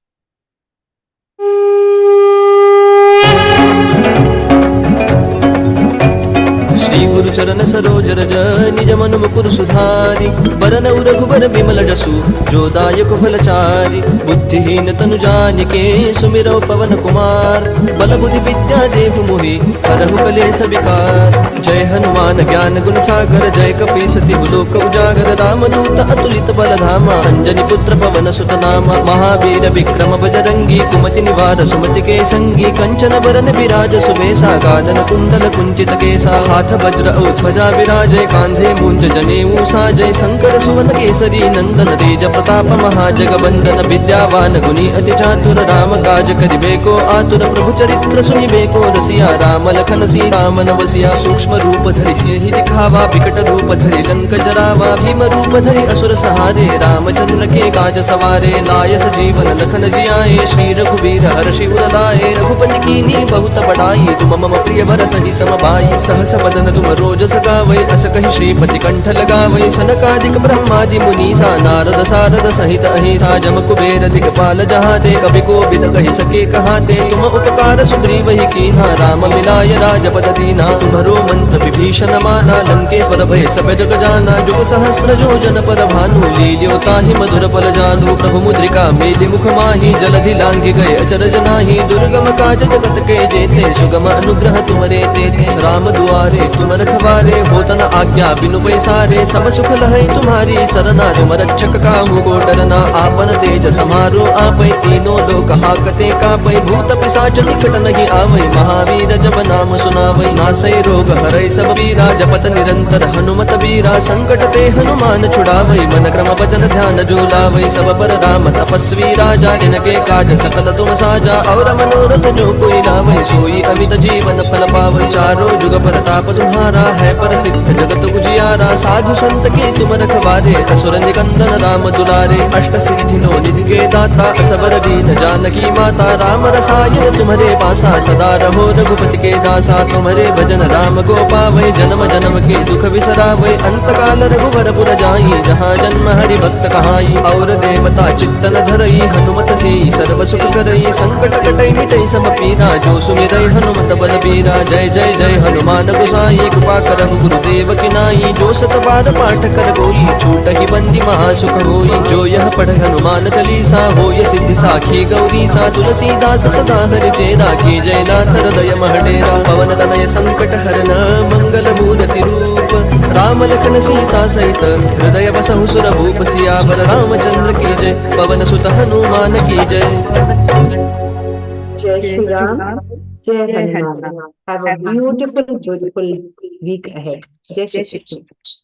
Shri गुरु चरण सरोज रज निज मन मुकुर सुधारि बरनउ रघुबर बिमल जसु जो दायक फलचारि बुद्धिहीन तनु जानिके सुमिरौ पवन कुमार बल बुद्धि विद्या देहु मोहि हरहु कलेश विकार जय हनुमान ज्ञान गुण सागर जय कपीस तिहु लोक उजागर रामदूत अतुलित बल धामा अंजनी पुत्र पवन सुत नामा महावीर विक्रम बजरंगी कुमति निवार सुमति के संगी कंचन बरन विराज सुबेसा गानन कुंडल कुंचित केसा हाथ वज्र औ ध्वजा विराजय कांधे मूंज जनेऊ साजय शंकर सुवन केसरी नंदन तेज प्रताप महाजगवंदन विद्यावान गुणी अति चातुर राम काज करिबे को आतुर प्रभु चरित्र सुनिबे को रसिया राम लखन सीता मन बसिया सूक्ष्म रूप धरि सियहि दिखावा विकट रूप धरि लंक जरावा भीम रूप धरि असुर सहारे रामचंद्र के काज सवारे लाय सजीवन लखन जियाए श्री रघुवीर हर्षि उर लाए रघुपति कीन्ही बहुत बड़ाई तुम मम प्रिय भरत ही सम भाई सहस बदन तुम रोजस गावै अस कहि श्रीपति कंठ लगावै सनकादिक ब्रह्मादि मुनीसा नारद सारद सहित अहिसा जम कुबेर दिगपाल जहाते कवि कोविद कहि सके कहाते तुम उपकार सुग्रीव ही कीन्हा राम मिलाय राजपद दीना तुम्हरो मंत्र विभीषण माना लंकेश्वर भय सब जग जाना जुग सहस्र योजन पर भानु लील्यो ताहि मधुर पल जानु प्रभु मुद्रिका मेलि मुख माहि जलधि लांघि गए अचरज नाहि दुर्गम काज जगत के जेते सुगम अनुग्रह तुमरे तेते राम दुआरे तुम रखवारे होतन आज्ञा बिनु पैसारे सब सुख लहै तुम्हारी सरना तुम रक्षक काहू को डरना आपन तेज समारो आपै तीनों लोक हाकते कापै भूत पिशाच निकट नहीं आवै महावीर जब नाम सुनावै नासै रोग हरै सब पीरा जपत निरंतर हनुमत बीरा संकट ते हनुमान छुड़ावै मन क्रम वचन ध्यान जो लावै सब पर राम तपस्वी राजा जिनके काज सकल तुम साजा और मनोरथ जो कोई लावै सोई अमित जीवन फल पावै चारों जुग प्रताप तुम्हारा है प्रसिद्ध जगत उजियारा साधु संत के तुम रखवारे असुर निकंदन राम दुलारे अष्ट सिद्धि नो निधि के दाता असबर दीन जानकी माता राम रसायन तुम्हारे पासा सदा रहो रघुपति के दासा तुम्हारे भजन राम को पावै जन्म जन्म के दुख बिसरावै अंत काल रघुवर पुर जाई जहाँ जन्म हरि भक्त कहाई और देवता चित्तन धरई हनुमत से सर्व सुख करई संकट कटई मिटई सब पीरा जो सुमिरई हनुमत बल बीरा जय जय जय हनुमान गोसाई कृपा करहु गुरुदेव की नाई जो सत बार पाठ कर बोई छूट ही बंदी महासुख होई जो यह पढ़ हनुमान चालीसा होय सिद्धि साखी गौरी सा तुलसीदास सदा हरि चेरा की जय नाथ हृदय महडेरा पवन तनय संकट हरन मंगल मूर्ति रूप राम लखन सीता सहित हृदय बसहु सुर भूप सियावर रामचंद्र की जय पवन सुत हनुमान की जय Jai Shri Ram, Jai Hanuman. Have a beautiful, beautiful week ahead. Jai Shri Krishna.